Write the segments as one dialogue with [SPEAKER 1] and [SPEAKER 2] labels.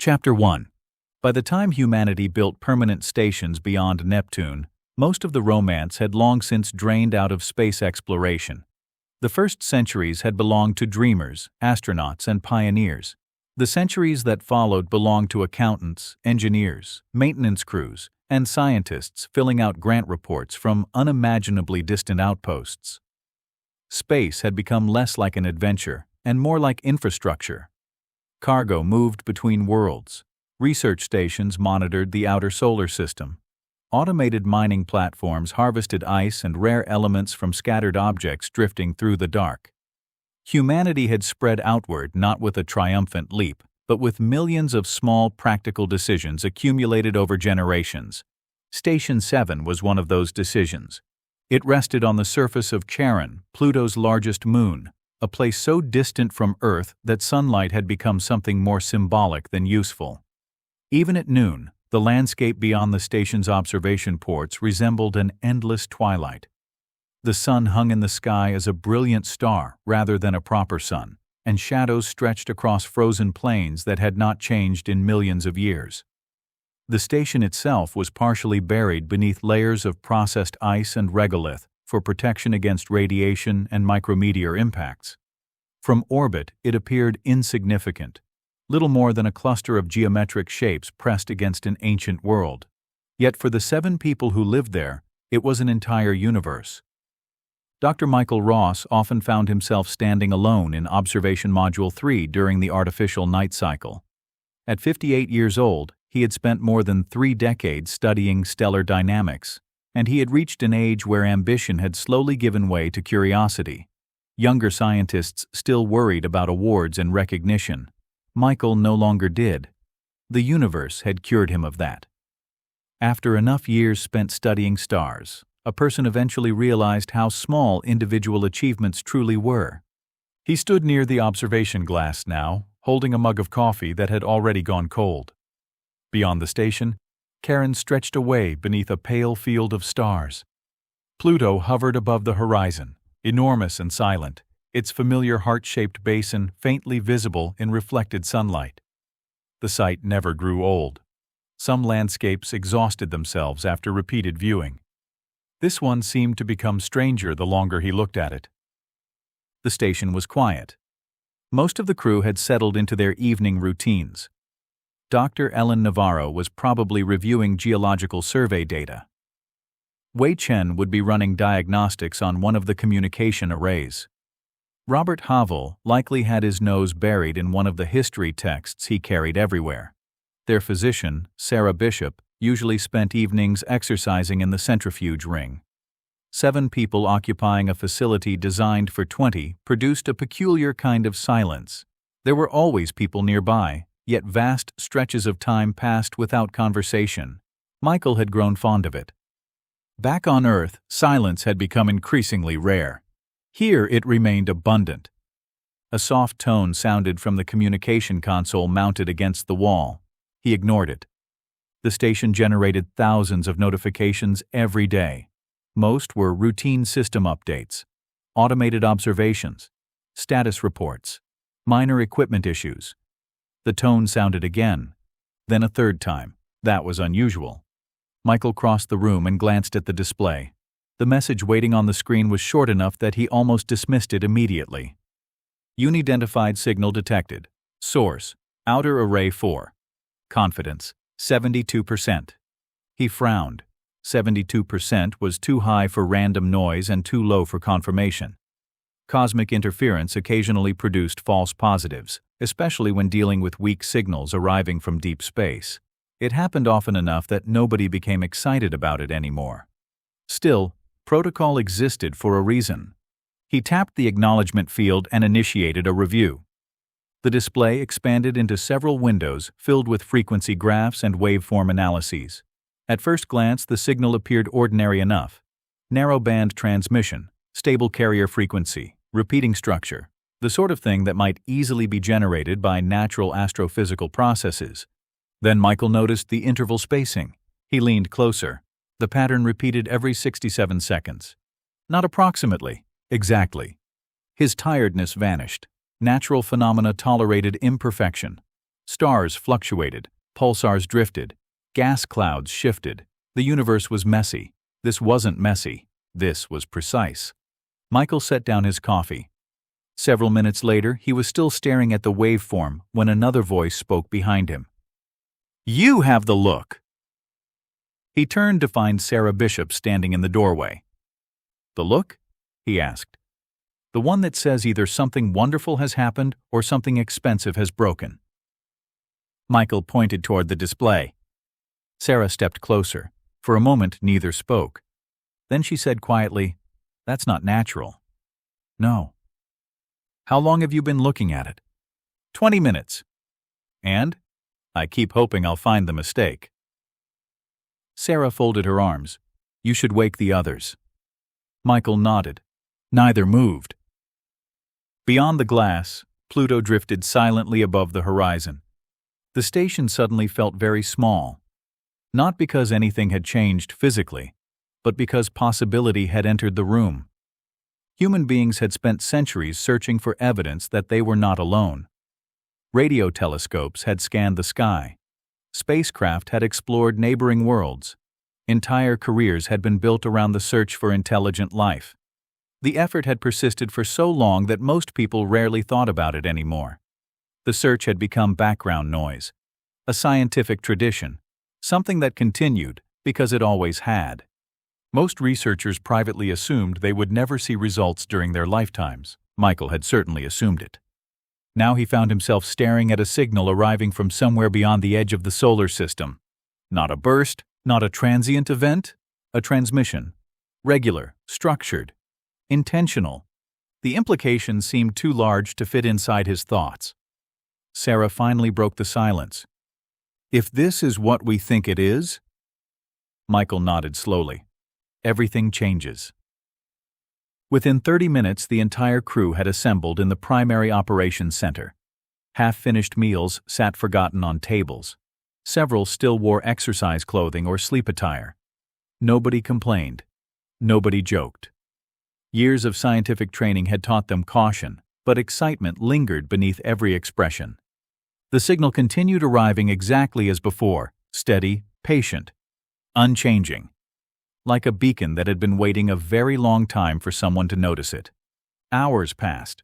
[SPEAKER 1] Chapter 1. By the time humanity built permanent stations beyond Neptune, most of the romance had long since drained out of space exploration. The first centuries had belonged to dreamers, astronauts, and pioneers. The centuries that followed belonged to accountants, engineers, maintenance crews, and scientists filling out grant reports from unimaginably distant outposts. Space had become less like an adventure and more like infrastructure. Cargo moved between worlds. Research stations monitored the outer solar system. Automated mining platforms harvested ice and rare elements from scattered objects drifting through the dark. Humanity had spread outward not with a triumphant leap, but with millions of small practical decisions accumulated over generations. Station 7 was one of those decisions. It rested on the surface of Charon, Pluto's largest moon, a place so distant from Earth that sunlight had become something more symbolic than useful. Even at noon, the landscape beyond the station's observation ports resembled an endless twilight. The sun hung in the sky as a brilliant star rather than a proper sun, and shadows stretched across frozen plains that had not changed in millions of years. The station itself was partially buried beneath layers of processed ice and regolith for protection against radiation and micrometeor impacts. From orbit, it appeared insignificant, little more than a cluster of geometric shapes pressed against an ancient world. Yet for the 7 people who lived there, it was an entire universe. Dr. Michael Ross often found himself standing alone in Observation Module 3 during the artificial night cycle. At 58 years old, he had spent more than 3 decades studying stellar dynamics, and he had reached an age where ambition had slowly given way to curiosity. Younger scientists still worried about awards and recognition. Michael no longer did. The universe had cured him of that. After enough years spent studying stars, a person eventually realized how small individual achievements truly were. He stood near the observation glass now, holding a mug of coffee that had already gone cold. Beyond the station, Charon stretched away beneath a pale field of stars. Pluto hovered above the horizon, enormous and silent, its familiar heart-shaped basin faintly visible in reflected sunlight. The sight never grew old. Some landscapes exhausted themselves after repeated viewing. This one seemed to become stranger the longer he looked at it. The station was quiet. Most of the crew had settled into their evening routines. Dr. Ellen Navarro was probably reviewing geological survey data. Wei Chen would be running diagnostics on one of the communication arrays. Robert Havel likely had his nose buried in one of the history texts he carried everywhere. Their physician, Sarah Bishop, usually spent evenings exercising in the centrifuge ring. 7 people occupying a facility designed for 20 produced a peculiar kind of silence. There were always people nearby, yet vast stretches of time passed without conversation. Michael had grown fond of it. Back on Earth, silence had become increasingly rare. Here it remained abundant. A soft tone sounded from the communication console mounted against the wall. He ignored it. The station generated thousands of notifications every day. Most were routine system updates, automated observations, status reports, minor equipment issues. The tone sounded again, then a third time. That was unusual. Michael crossed the room and glanced at the display. The message waiting on the screen was short enough that he almost dismissed it immediately. Unidentified signal detected. Source: Outer Array 4. Confidence: 72%. He frowned. 72% was too high for random noise and too low for confirmation. Cosmic interference occasionally produced false positives, especially when dealing with weak signals arriving from deep space. It happened often enough that nobody became excited about it anymore. Still, protocol existed for a reason. He tapped the acknowledgement field and initiated a review. The display expanded into several windows filled with frequency graphs and waveform analyses. At first glance, the signal appeared ordinary enough. Narrowband transmission, stable carrier frequency, repeating structure, the sort of thing that might easily be generated by natural astrophysical processes. Then Michael noticed the interval spacing. He leaned closer. The pattern repeated every 67 seconds. Not approximately, exactly. His tiredness vanished. Natural phenomena tolerated imperfection. Stars fluctuated, pulsars drifted, gas clouds shifted. The universe was messy. This wasn't messy. This was precise. Michael set down his coffee. Several minutes later, he was still staring at the waveform when another voice spoke behind him. "You have the look!" He turned to find Sarah Bishop standing in the doorway. "The look?" he asked. "The one that says either something wonderful has happened or something expensive has broken." Michael pointed toward the display. Sarah stepped closer. For a moment, neither spoke. Then she said quietly, "That's not natural." "No." "How long have you been looking at it?" 20 minutes. "And?" "I keep hoping I'll find the mistake." Sarah folded her arms. "You should wake the others." Michael nodded. Neither moved. Beyond the glass, Pluto drifted silently above the horizon. The station suddenly felt very small. Not because anything had changed physically, but because possibility had entered the room. Human beings had spent centuries searching for evidence that they were not alone. Radio telescopes had scanned the sky. Spacecraft had explored neighboring worlds. Entire careers had been built around the search for intelligent life. The effort had persisted for so long that most people rarely thought about it anymore. The search had become background noise, a scientific tradition, something that continued because it always had. Most researchers privately assumed they would never see results during their lifetimes. Michael had certainly assumed it. Now he found himself staring at a signal arriving from somewhere beyond the edge of the solar system. Not a burst, not a transient event, a transmission. Regular, structured, intentional. The implications seemed too large to fit inside his thoughts. Sarah finally broke the silence. "If this is what we think it is?" Michael nodded slowly. "Everything changes." Within 30 minutes, the entire crew had assembled in the primary operations center. Half-finished meals sat forgotten on tables. Several still wore exercise clothing or sleep attire. Nobody complained. Nobody joked. Years of scientific training had taught them caution, but excitement lingered beneath every expression. The signal continued arriving exactly as before, steady, patient, unchanging. Like a beacon that had been waiting a very long time for someone to notice it. Hours passed.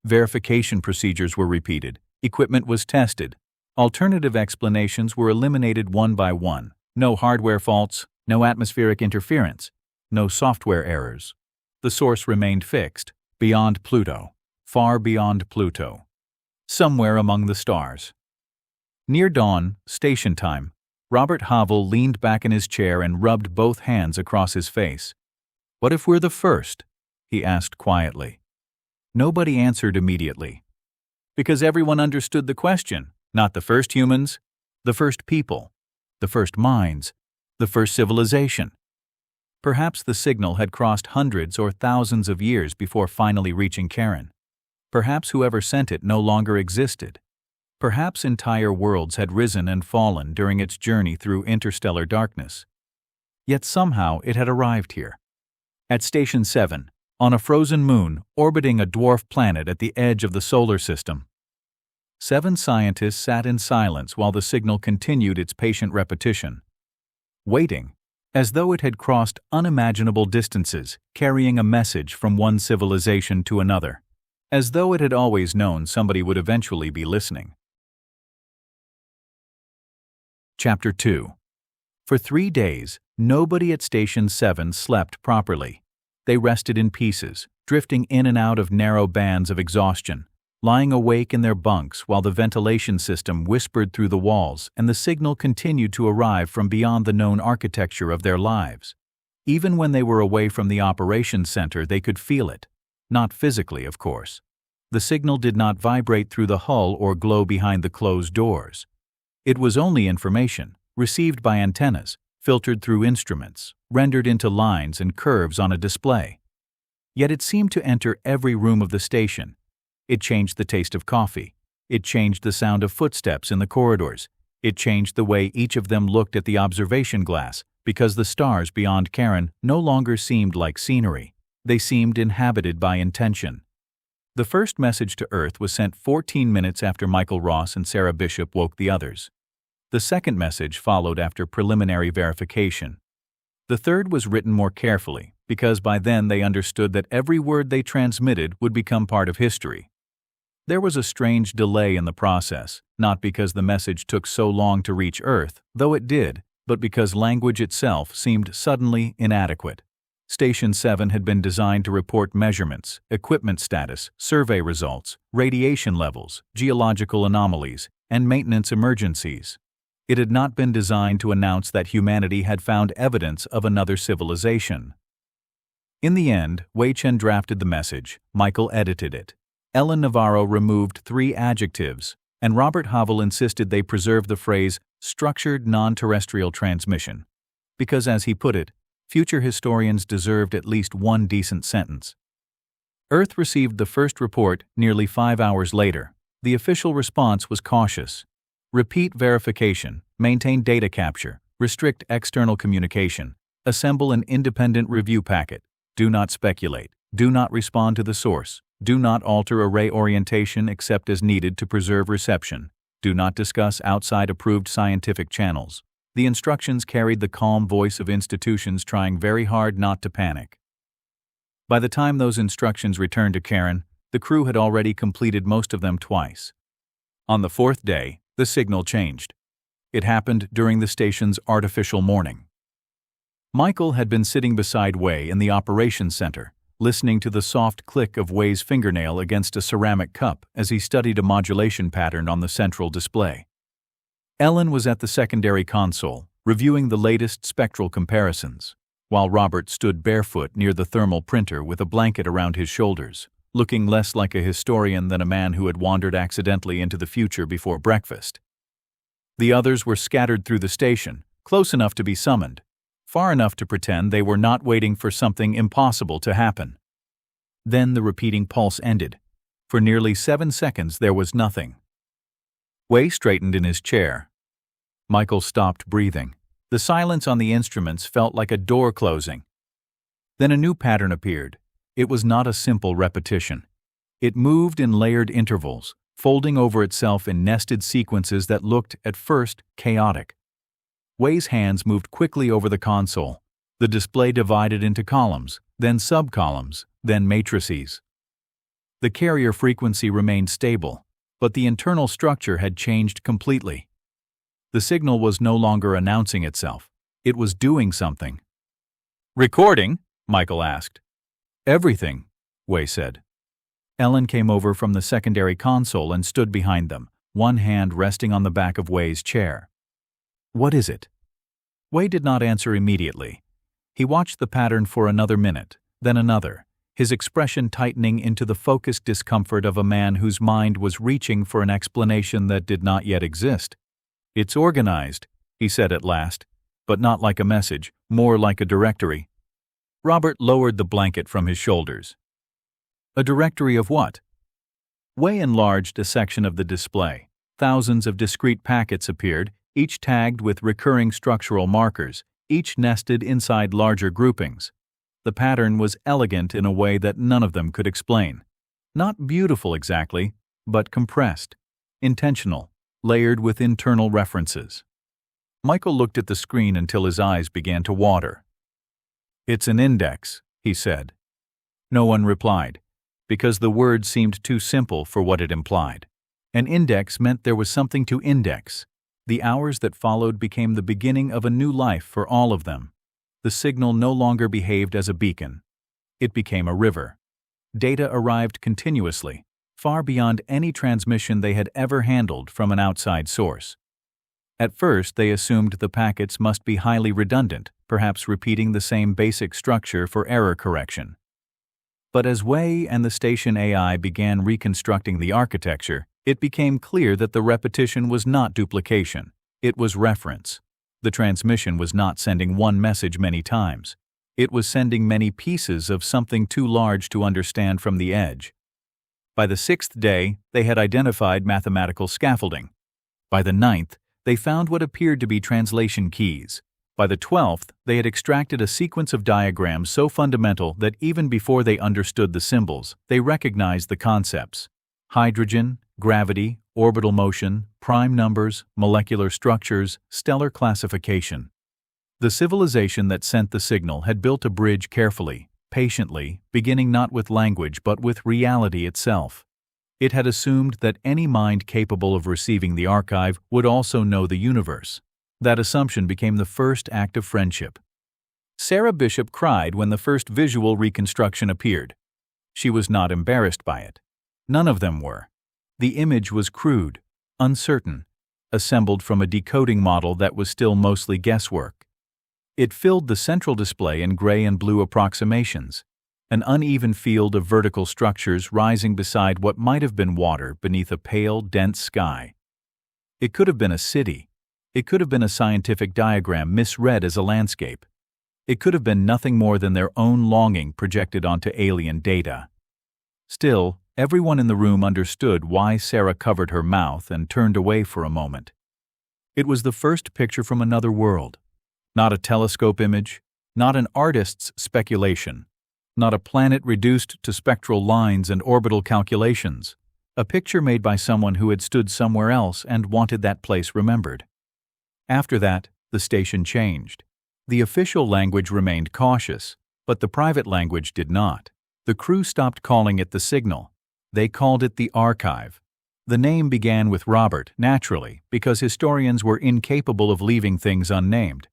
[SPEAKER 1] Verification procedures were repeated. Equipment was tested. Alternative explanations were eliminated one by one. No hardware faults, no atmospheric interference, no software errors. The source remained fixed, beyond Pluto, far beyond Pluto. Somewhere among the stars. Near dawn, station time, Robert Havel leaned back in his chair and rubbed both hands across his face. "What if we're the first?" he asked quietly. Nobody answered immediately. Because everyone understood the question. Not the first humans, the first people, the first minds, the first civilization. Perhaps the signal had crossed hundreds or thousands of years before finally reaching Charon. Perhaps whoever sent it no longer existed. Perhaps entire worlds had risen and fallen during its journey through interstellar darkness. Yet somehow it had arrived here. At Station 7, on a frozen moon orbiting a dwarf planet at the edge of the solar system. 7 scientists sat in silence while the signal continued its patient repetition. Waiting, as though it had crossed unimaginable distances, carrying a message from one civilization to another. As though it had always known somebody would eventually be listening. Chapter 2. For 3 days, nobody at Station 7 slept properly. They rested in pieces, drifting in and out of narrow bands of exhaustion, lying awake in their bunks while the ventilation system whispered through the walls and the signal continued to arrive from beyond the known architecture of their lives. Even when they were away from the operations center, they could feel it. Not physically, of course. The signal did not vibrate through the hull or glow behind the closed doors. It was only information, received by antennas, filtered through instruments, rendered into lines and curves on a display. Yet it seemed to enter every room of the station. It changed the taste of coffee. It changed the sound of footsteps in the corridors. It changed the way each of them looked at the observation glass, because the stars beyond Charon no longer seemed like scenery. They seemed inhabited by intention. The first message to Earth was sent 14 minutes after Michael Ross and Sarah Bishop woke the others. The second message followed after preliminary verification. The third was written more carefully, because by then they understood that every word they transmitted would become part of history. There was a strange delay in the process, not because the message took so long to reach Earth, though it did, but because language itself seemed suddenly inadequate. Station 7 had been designed to report measurements, equipment status, survey results, radiation levels, geological anomalies, and maintenance emergencies. It had not been designed to announce that humanity had found evidence of another civilization. In the end, Wei Chen drafted the message, Michael edited it. Ellen Navarro removed 3 adjectives, and Robert Havel insisted they preserve the phrase structured non-terrestrial transmission, because, as he put it, future historians deserved at least one decent sentence. Earth received the first report nearly 5 hours later. The official response was cautious. Repeat verification, maintain data capture, restrict external communication, assemble an independent review packet, do not speculate, do not respond to the source, do not alter array orientation except as needed to preserve reception, do not discuss outside approved scientific channels. The instructions carried the calm voice of institutions trying very hard not to panic. By the time those instructions returned to Charon, the crew had already completed most of them twice. On the 4th day, the signal changed. It happened during the station's artificial morning. Michael had been sitting beside Wei in the operations center, listening to the soft click of Wei's fingernail against a ceramic cup as he studied a modulation pattern on the central display. Ellen was at the secondary console, reviewing the latest spectral comparisons, while Robert stood barefoot near the thermal printer with a blanket around his shoulders, looking less like a historian than a man who had wandered accidentally into the future before breakfast. The others were scattered through the station, close enough to be summoned, far enough to pretend they were not waiting for something impossible to happen. Then the repeating pulse ended. For nearly 7 seconds there was nothing. Wei straightened in his chair. Michael stopped breathing. The silence on the instruments felt like a door closing. Then a new pattern appeared. It was not a simple repetition. It moved in layered intervals, folding over itself in nested sequences that looked, at first, chaotic. Wei's hands moved quickly over the console. The display divided into columns, then subcolumns, then matrices. The carrier frequency remained stable, but the internal structure had changed completely. The signal was no longer announcing itself. It was doing something. "Recording?" Michael asked. "Everything," Wei said. Ellen came over from the secondary console and stood behind them, one hand resting on the back of Wei's chair. "What is it?" Wei did not answer immediately. He watched the pattern for another minute, then another, his expression tightening into the focused discomfort of a man whose mind was reaching for an explanation that did not yet exist. "It's organized," he said at last, "but not like a message, more like a directory." Robert lowered the blanket from his shoulders. "A directory of what?" Wei enlarged a section of the display. Thousands of discrete packets appeared, each tagged with recurring structural markers, each nested inside larger groupings. The pattern was elegant in a way that none of them could explain. Not beautiful exactly, but compressed, intentional, layered with internal references. Michael looked at the screen until his eyes began to water. "It's an index," he said. No one replied, because the word seemed too simple for what it implied. An index meant there was something to index. The hours that followed became the beginning of a new life for all of them. The signal no longer behaved as a beacon. It became a river. Data arrived continuously, far beyond any transmission they had ever handled from an outside source. At first, they assumed the packets must be highly redundant, perhaps repeating the same basic structure for error correction. But as Wei and the station AI began reconstructing the architecture, it became clear that the repetition was not duplication. It was reference. The transmission was not sending one message many times. It was sending many pieces of something too large to understand from the edge. By the 6th day, they had identified mathematical scaffolding. By the 9th, they found what appeared to be translation keys. By the 12th, they had extracted a sequence of diagrams so fundamental that even before they understood the symbols, they recognized the concepts: hydrogen, gravity, orbital motion, prime numbers, molecular structures, stellar classification. The civilization that sent the signal had built a bridge carefully, patiently, beginning not with language but with reality itself. It had assumed that any mind capable of receiving the archive would also know the universe. That assumption became the first act of friendship. Sarah Bishop cried when the first visual reconstruction appeared. She was not embarrassed by it. None of them were. The image was crude, uncertain, assembled from a decoding model that was still mostly guesswork. It filled the central display in gray and blue approximations, an uneven field of vertical structures rising beside what might have been water beneath a pale, dense sky. It could have been a city. It could have been a scientific diagram misread as a landscape. It could have been nothing more than their own longing projected onto alien data. Still, everyone in the room understood why Sarah covered her mouth and turned away for a moment. It was the first picture from another world. Not a telescope image, not an artist's speculation, not a planet reduced to spectral lines and orbital calculations. A picture made by someone who had stood somewhere else and wanted that place remembered. After that, the station changed. The official language remained cautious, but the private language did not. The crew stopped calling it the signal. They called it the archive. The name began with Robert, naturally, because historians were incapable of leaving things unnamed.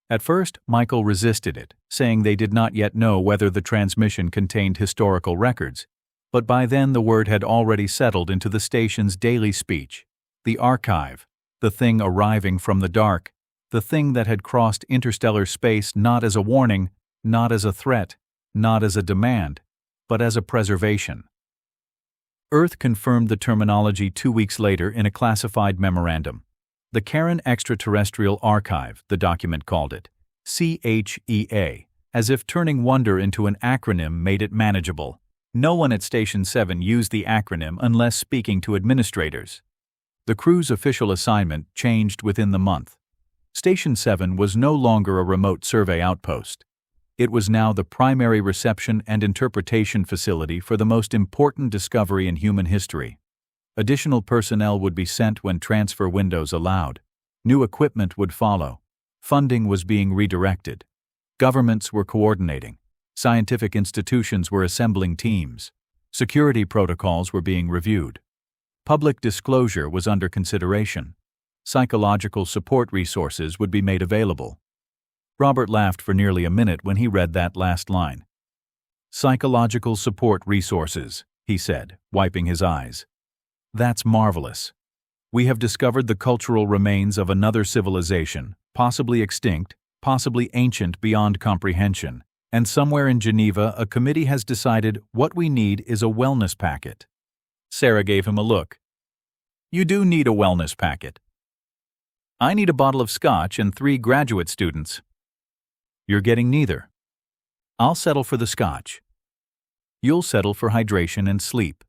[SPEAKER 1] At first, Michael resisted it, saying they did not yet know whether the transmission contained historical records. But by then the word had already settled into the station's daily speech. The archive. The thing arriving from the dark, the thing that had crossed interstellar space not as a warning, not as a threat, not as a demand, but as a preservation. Earth confirmed the terminology 2 weeks later in a classified memorandum. The Charon Extraterrestrial Archive, the document called it, CHEA, as if turning wonder into an acronym made it manageable. No one at Station 7 used the acronym unless speaking to administrators. The crew's official assignment changed within the month. Station 7 was no longer a remote survey outpost. It was now the primary reception and interpretation facility for the most important discovery in human history. Additional personnel would be sent when transfer windows allowed. New equipment would follow. Funding was being redirected. Governments were coordinating. Scientific institutions were assembling teams. Security protocols were being reviewed. Public disclosure was under consideration. Psychological support resources would be made available. Robert laughed for nearly a minute when he read that last line. Psychological support resources, he said, wiping his eyes. That's marvelous. We have discovered the cultural remains of another civilization, possibly extinct, possibly ancient beyond comprehension, and somewhere in Geneva a committee has decided what we need is a wellness packet. Sarah gave him a look. You do need a wellness packet. I need a bottle of scotch and 3 graduate students. You're getting neither. I'll settle for the scotch. You'll settle for hydration and sleep.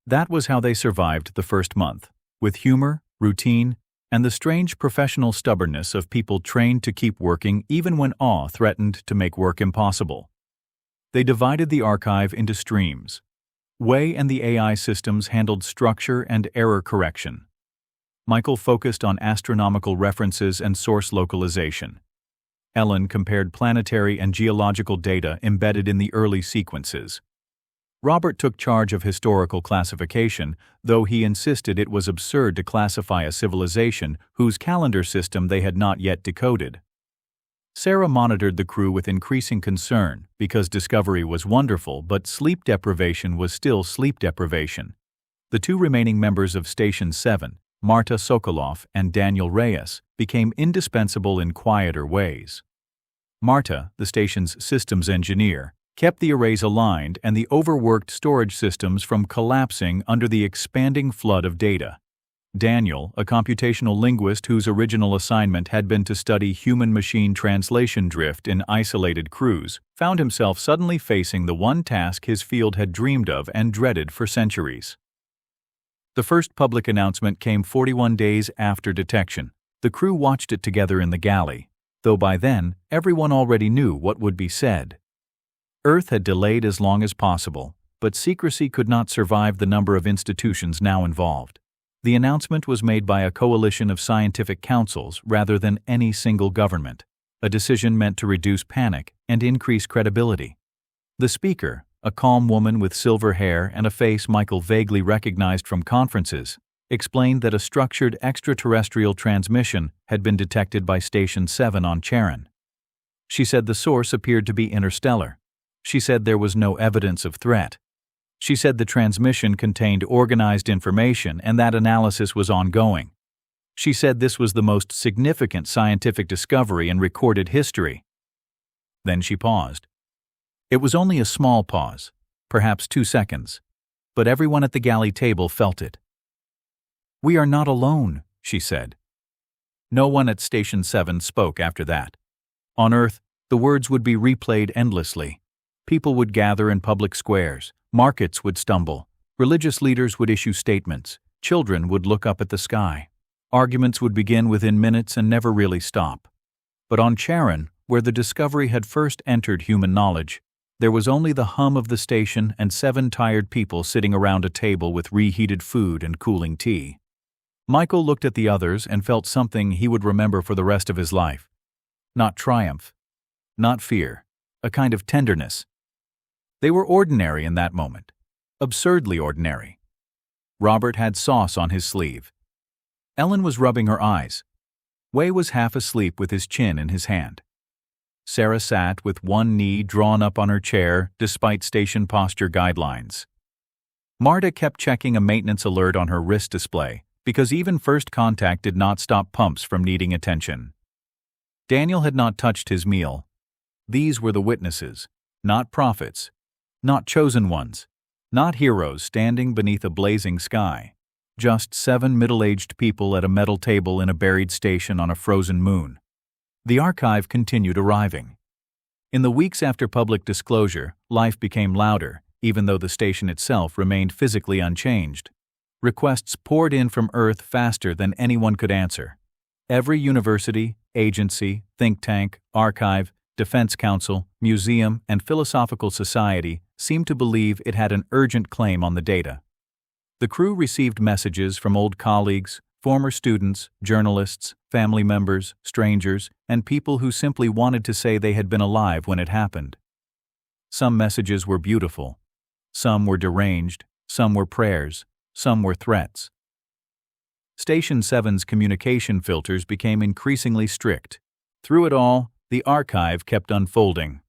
[SPEAKER 1] That was how they survived the first month, with humor, routine, and the strange professional stubbornness of people trained to keep working even when awe threatened to make work impossible. They divided the archive into streams. Wei and the AI systems handled structure and error correction. Michael focused on astronomical references and source localization. Ellen compared planetary and geological data embedded in the early sequences. Robert took charge of historical classification, though he insisted it was absurd to classify a civilization whose calendar system they had not yet decoded. Sarah monitored the crew with increasing concern because discovery was wonderful, but sleep deprivation was still sleep deprivation. The 2 remaining members of Station 7, Marta Sokolov and Daniel Reyes, became indispensable in quieter ways. Marta, the station's systems engineer, kept the arrays aligned and the overworked storage systems from collapsing under the expanding flood of data. Daniel, a computational linguist whose original assignment had been to study human-machine translation drift in isolated crews, found himself suddenly facing the one task his field had dreamed of and dreaded for centuries. The first public announcement came 41 days after detection. The crew watched it together in the galley. though by then everyone already knew what would be said. Earth had delayed as long as possible, but secrecy could not survive the number of institutions now involved. The announcement was made by a coalition of scientific councils rather than any single government, a decision meant to reduce panic and increase credibility. The speaker, a calm woman with silver hair and a face Michael vaguely recognized from conferences, explained that a structured extraterrestrial transmission had been detected by Station 7 on Charon. She said the source appeared to be interstellar. She said there was no evidence of threat. She said the transmission contained organized information and that analysis was ongoing. She said this was the most significant scientific discovery in recorded history. Then she paused. It was only a small pause, perhaps 2 seconds, but everyone at the galley table felt it. "We are not alone," she said. No one at Station 7 spoke after that. On Earth, the words would be replayed endlessly. People would gather in public squares, markets would stumble, religious leaders would issue statements, children would look up at the sky. Arguments would begin within minutes and never really stop. But on Charon, where the discovery had first entered human knowledge, there was only the hum of the station and 7 tired people sitting around a table with reheated food and cooling tea. Michael looked at the others and felt something he would remember for the rest of his life. Not triumph, not fear, a kind of tenderness. They were ordinary in that moment, absurdly ordinary. Robert had sauce on his sleeve. Ellen was rubbing her eyes. Way was half asleep with his chin in his hand. Sarah sat with one knee drawn up on her chair despite station posture guidelines. Marta kept checking a maintenance alert on her wrist display because even first contact did not stop pumps from needing attention. Daniel had not touched his meal. These were the witnesses, not prophets, not chosen ones, not heroes standing beneath a blazing sky. Just 7 middle-aged people at a metal table in a buried station on a frozen moon. The archive continued arriving. In the weeks after public disclosure, life became louder, even though the station itself remained physically unchanged. Requests poured in from Earth faster than anyone could answer. Every university, agency, think tank, archive, defense council, museum, and philosophical society seemed to believe it had an urgent claim on the data. The crew received messages from old colleagues, former students, journalists, family members, strangers, and people who simply wanted to say they had been alive when it happened. Some messages were beautiful. Some were deranged. Some were prayers. Some were threats. Station 7's communication filters became increasingly strict. Through it all, the archive kept unfolding.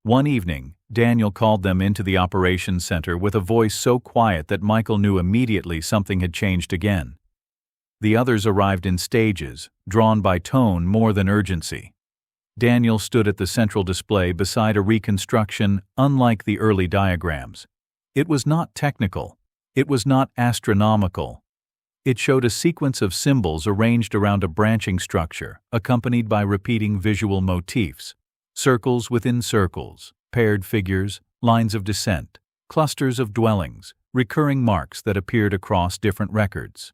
[SPEAKER 1] One evening, Daniel called them into the operations center with a voice so quiet that Michael knew immediately something had changed again. The others arrived in stages, drawn by tone more than urgency. Daniel stood at the central display beside a reconstruction unlike the early diagrams. It was not technical. It was not astronomical. It showed a sequence of symbols arranged around a branching structure, accompanied by repeating visual motifs. Circles within circles, paired figures, lines of descent, clusters of dwellings, recurring marks that appeared across different records.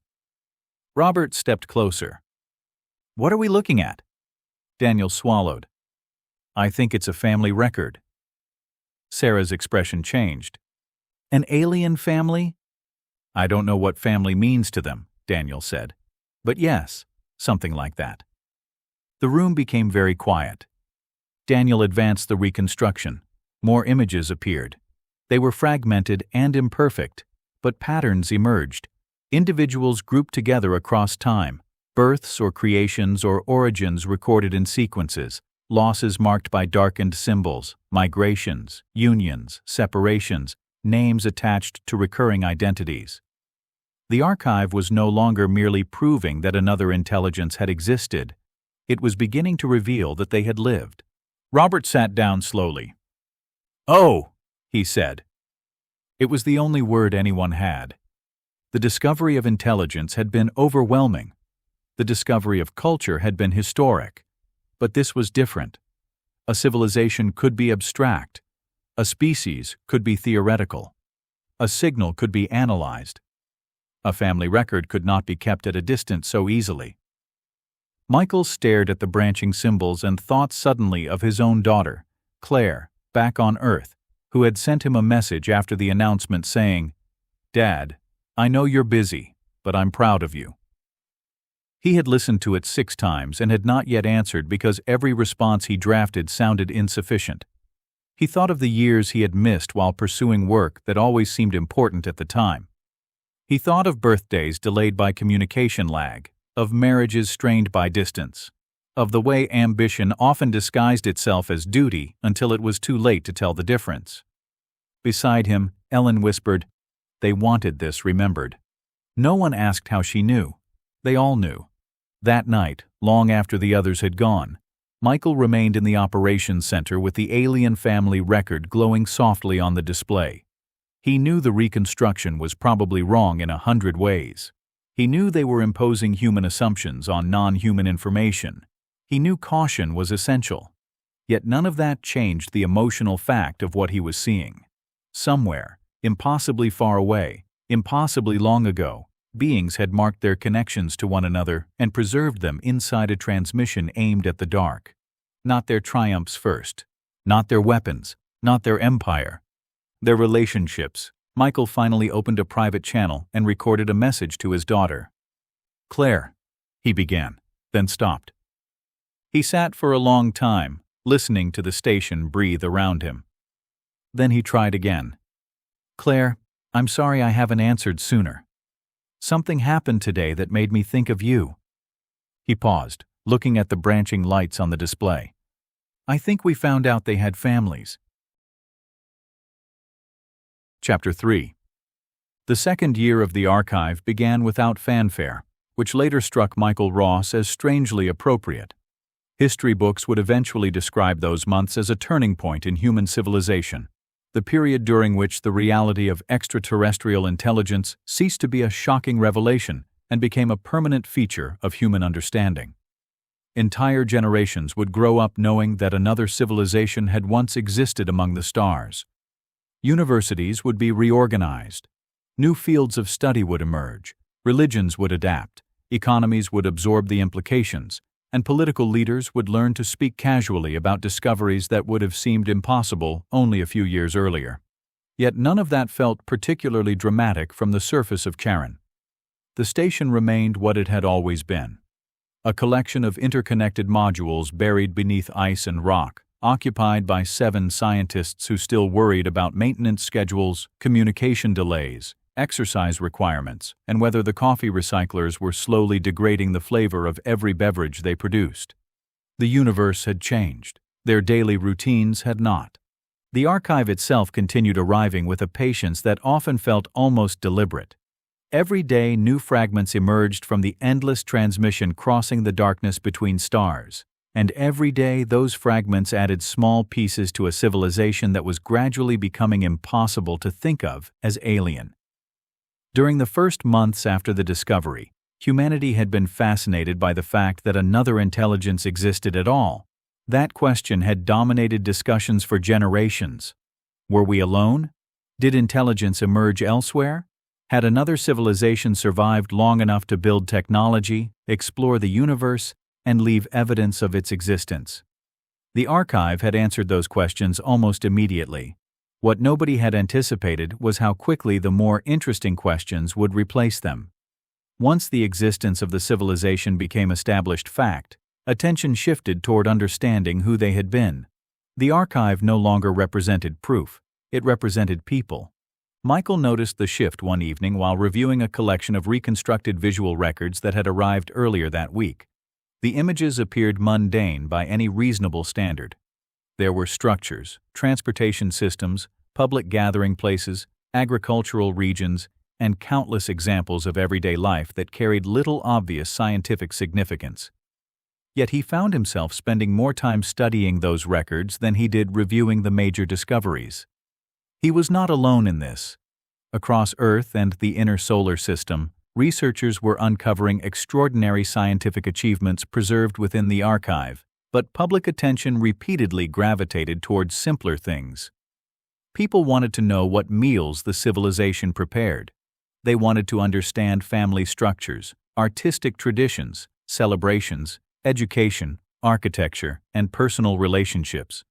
[SPEAKER 1] Robert stepped closer. "What are we looking at?" Daniel swallowed. "I think it's a family record." Sarah's expression changed. "An alien family?" "I don't know what family means to them," Daniel said. "But yes, something like that." The room became very quiet. Daniel advanced the reconstruction. More images appeared. They were fragmented and imperfect, but patterns emerged. Individuals grouped together across time, births or creations or origins recorded in sequences, losses marked by darkened symbols, migrations, unions, separations, names attached to recurring identities. The archive was no longer merely proving that another intelligence had existed. It was beginning to reveal that they had lived. Robert sat down slowly. "Oh," he said. It was the only word anyone had. The discovery of intelligence had been overwhelming. The discovery of culture had been historic. But this was different. A civilization could be abstract. A species could be theoretical. A signal could be analyzed. A family record could not be kept at a distance so easily. Michael stared at the branching symbols and thought suddenly of his own daughter, Claire, back on Earth, who had sent him a message after the announcement saying, "Dad, I know you're busy, but I'm proud of you." He had listened to it 6 times and had not yet answered because every response he drafted sounded insufficient. He thought of the years he had missed while pursuing work that always seemed important at the time. He thought of birthdays delayed by communication lag, of marriages strained by distance, of the way ambition often disguised itself as duty until it was too late to tell the difference. Beside him, Ellen whispered, "They wanted this remembered." No one asked how she knew. They all knew. That night, long after the others had gone, Michael remained in the operations center with the alien family record glowing softly on the display. He knew the reconstruction was probably wrong in 100 ways. He knew they were imposing human assumptions on non-human information. He knew caution was essential. Yet none of that changed the emotional fact of what he was seeing. Somewhere, impossibly far away, impossibly long ago, beings had marked their connections to one another and preserved them inside a transmission aimed at the dark. Not their triumphs first, not their weapons, not their empire. Their relationships. Michael finally opened a private channel and recorded a message to his daughter. "Claire," he began, then stopped. He sat for a long time, listening to the station breathe around him. Then he tried again. "Claire, I'm sorry I haven't answered sooner. Something happened today that made me think of you." He paused, looking at the branching lights on the display. "I think we found out they had families." Chapter 3. The second year of the archive began without fanfare, which later struck Michael Ross as strangely appropriate. History books would eventually describe those months as a turning point in human civilization, the period during which the reality of extraterrestrial intelligence ceased to be a shocking revelation and became a permanent feature of human understanding. Entire generations would grow up knowing that another civilization had once existed among the stars. Universities would be reorganized. New fields of study would emerge. Religions would adapt. Economies would absorb the implications. And political leaders would learn to speak casually about discoveries that would have seemed impossible only a few years earlier. Yet none of that felt particularly dramatic from the surface of Charon. The station remained what it had always been. A collection of interconnected modules buried beneath ice and rock, occupied by 7 scientists who still worried about maintenance schedules, communication delays, exercise requirements, and whether the coffee recyclers were slowly degrading the flavor of every beverage they produced. The universe had changed. Their daily routines had not. The archive itself continued arriving with a patience that often felt almost deliberate. Every day new fragments emerged from the endless transmission crossing the darkness between stars. And every day those fragments added small pieces to a civilization that was gradually becoming impossible to think of as alien. During the first months after the discovery, humanity had been fascinated by the fact that another intelligence existed at all. That question had dominated discussions for generations. Were we alone? Did intelligence emerge elsewhere? Had another civilization survived long enough to build technology, explore the universe, and leave evidence of its existence? The archive had answered those questions almost immediately. What nobody had anticipated was how quickly the more interesting questions would replace them. Once the existence of the civilization became established fact, attention shifted toward understanding who they had been. The archive no longer represented proof, it represented people. Michael noticed the shift one evening while reviewing a collection of reconstructed visual records that had arrived earlier that week. The images appeared mundane by any reasonable standard. There were structures, transportation systems, public gathering places, agricultural regions, and countless examples of everyday life that carried little obvious scientific significance. Yet he found himself spending more time studying those records than he did reviewing the major discoveries. He was not alone in this. Across Earth and the inner solar system, researchers were uncovering extraordinary scientific achievements preserved within the archive, but public attention repeatedly gravitated towards simpler things. People wanted to know what meals the civilization prepared. They wanted to understand family structures, artistic traditions, celebrations, education, architecture, and personal relationships.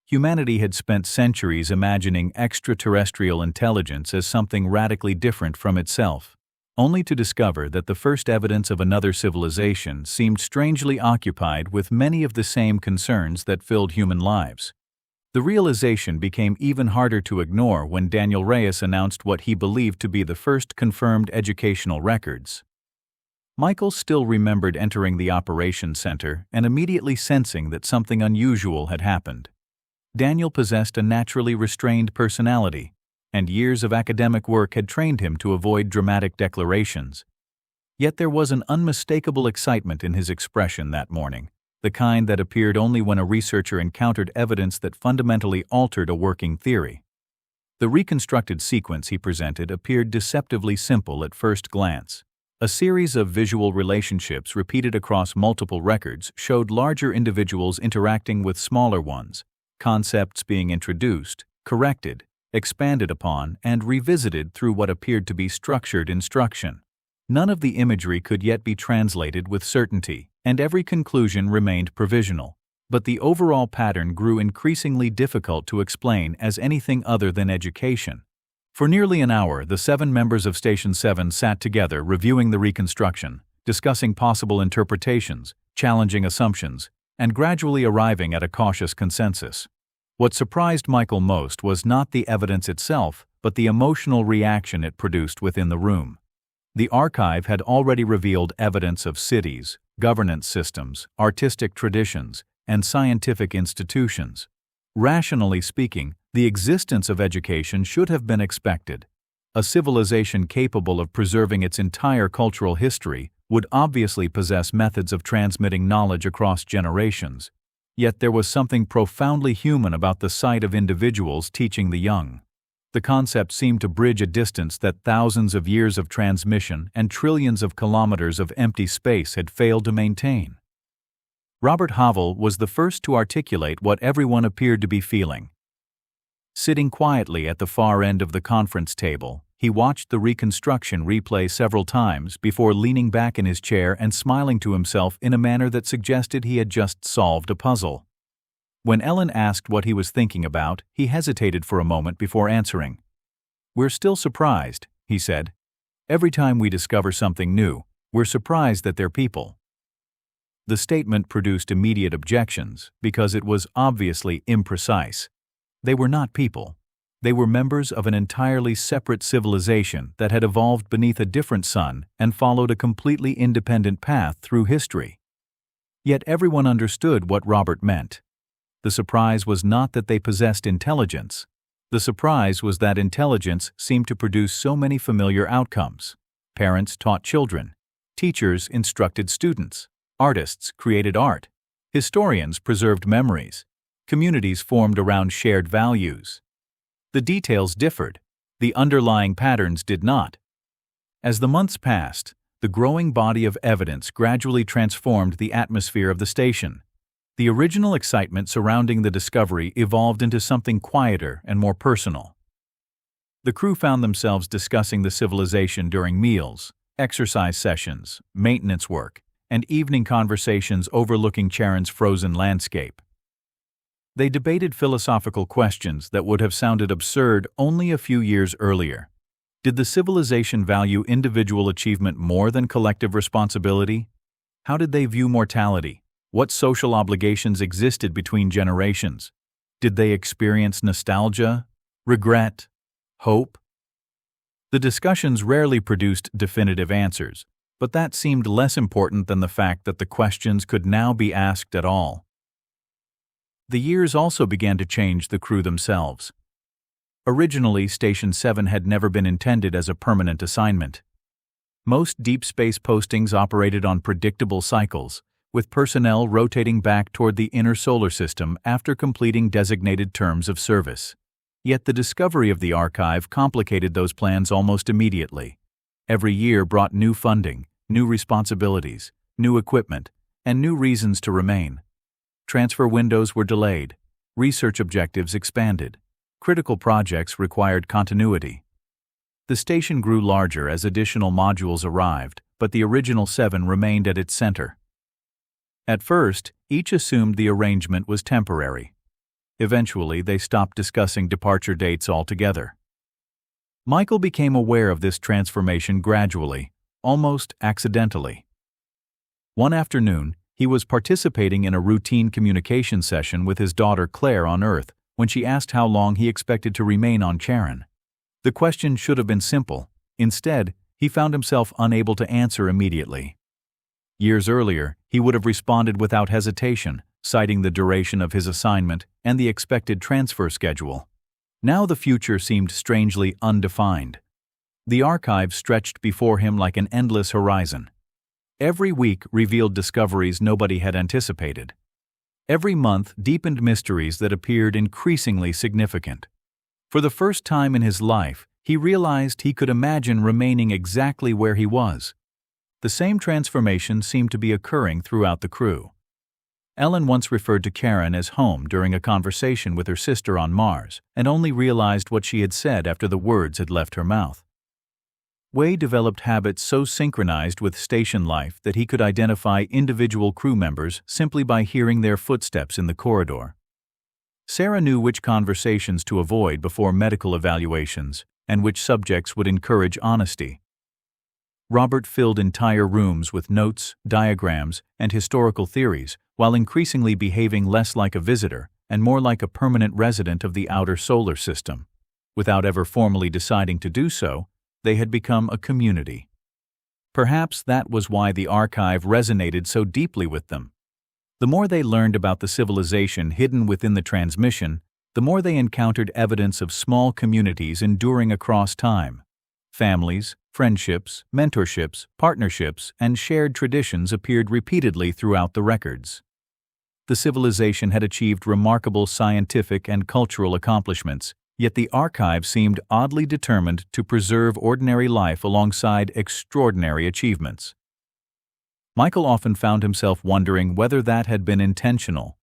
[SPEAKER 1] Humanity had spent centuries imagining extraterrestrial intelligence as something radically different from itself, only to discover that the first evidence of another civilization seemed strangely occupied with many of the same concerns that filled human lives. The realization became even harder to ignore when Daniel Reyes announced what he believed to be the first confirmed educational records. Michael still remembered entering the operations center and immediately sensing that something unusual had happened. Daniel possessed a naturally restrained personality, and years of academic work had trained him to avoid dramatic declarations. Yet there was an unmistakable excitement in his expression that morning, the kind that appeared only when a researcher encountered evidence that fundamentally altered a working theory. The reconstructed sequence he presented appeared deceptively simple at first glance. A series of visual relationships repeated across multiple records showed larger individuals interacting with smaller ones, concepts being introduced, corrected, expanded upon, and revisited through what appeared to be structured instruction. None of the imagery could yet be translated with certainty, and every conclusion remained provisional. But the overall pattern grew increasingly difficult to explain as anything other than education. For nearly an hour, the 7 members of Station 7 sat together reviewing the reconstruction, discussing possible interpretations, challenging assumptions, and gradually arriving at a cautious consensus. What surprised Michael most was not the evidence itself, but the emotional reaction it produced within the room. The archive had already revealed evidence of cities, governance systems, artistic traditions, and scientific institutions. Rationally speaking, the existence of education should have been expected. A civilization capable of preserving its entire cultural history would obviously possess methods of transmitting knowledge across generations. Yet there was something profoundly human about the sight of individuals teaching the young. The concept seemed to bridge a distance that thousands of years of transmission and trillions of kilometers of empty space had failed to maintain. Robert Havel was the first to articulate what everyone appeared to be feeling. Sitting quietly at the far end of the conference table, he watched the reconstruction replay several times before leaning back in his chair and smiling to himself in a manner that suggested he had just solved a puzzle. When Ellen asked what he was thinking about, he hesitated for a moment before answering. "We're still surprised," he said. "Every time we discover something new, we're surprised that they're people." The statement produced immediate objections because it was obviously imprecise. They were not people. They were members of an entirely separate civilization that had evolved beneath a different sun and followed a completely independent path through history. Yet everyone understood what Robert meant. The surprise was not that they possessed intelligence. The surprise was that intelligence seemed to produce so many familiar outcomes. Parents taught children. Teachers instructed students. Artists created art. Historians preserved memories. Communities formed around shared values. The details differed. The underlying patterns did not. As the months passed, the growing body of evidence gradually transformed the atmosphere of the station. The original excitement surrounding the discovery evolved into something quieter and more personal. The crew found themselves discussing the civilization during meals, exercise sessions, maintenance work, and evening conversations overlooking Charon's frozen landscape. They debated philosophical questions that would have sounded absurd only a few years earlier. Did the civilization value individual achievement more than collective responsibility? How did they view mortality? What social obligations existed between generations? Did they experience nostalgia, regret, hope? The discussions rarely produced definitive answers, but that seemed less important than the fact that the questions could now be asked at all. The years also began to change the crew themselves. Originally, Station 7 had never been intended as a permanent assignment. Most deep space postings operated on predictable cycles, with personnel rotating back toward the inner solar system after completing designated terms of service. Yet the discovery of the archive complicated those plans almost immediately. Every year brought new funding, new responsibilities, new equipment, and new reasons to remain. Transfer windows were delayed, research objectives expanded, critical projects required continuity. The station grew larger as additional modules arrived, but the original 7 remained at its center. At first, each assumed the arrangement was temporary. Eventually, they stopped discussing departure dates altogether. Michael became aware of this transformation gradually, almost accidentally. One afternoon, he was participating in a routine communication session with his daughter Claire on Earth when she asked how long he expected to remain on Charon. The question should have been simple. Instead, he found himself unable to answer immediately. Years earlier, he would have responded without hesitation, citing the duration of his assignment and the expected transfer schedule. Now the future seemed strangely undefined. The archive stretched before him like an endless horizon. Every week revealed discoveries nobody had anticipated. Every month deepened mysteries that appeared increasingly significant. For the first time in his life, he realized he could imagine remaining exactly where he was. The same transformation seemed to be occurring throughout the crew. Ellen once referred to Charon as home during a conversation with her sister on Mars, and only realized what she had said after the words had left her mouth. Wei developed habits so synchronized with station life that he could identify individual crew members simply by hearing their footsteps in the corridor. Sarah knew which conversations to avoid before medical evaluations and which subjects would encourage honesty. Robert filled entire rooms with notes, diagrams, and historical theories, while increasingly behaving less like a visitor and more like a permanent resident of the outer solar system. Without ever formally deciding to do so, they had become a community. Perhaps that was why the archive resonated so deeply with them. The more they learned about the civilization hidden within the transmission, the more they encountered evidence of small communities enduring across time. Families, friendships, mentorships, partnerships, and shared traditions appeared repeatedly throughout the records. The civilization had achieved remarkable scientific and cultural accomplishments, yet the archive seemed oddly determined to preserve ordinary life alongside extraordinary achievements. Michael often found himself wondering whether that had been intentional.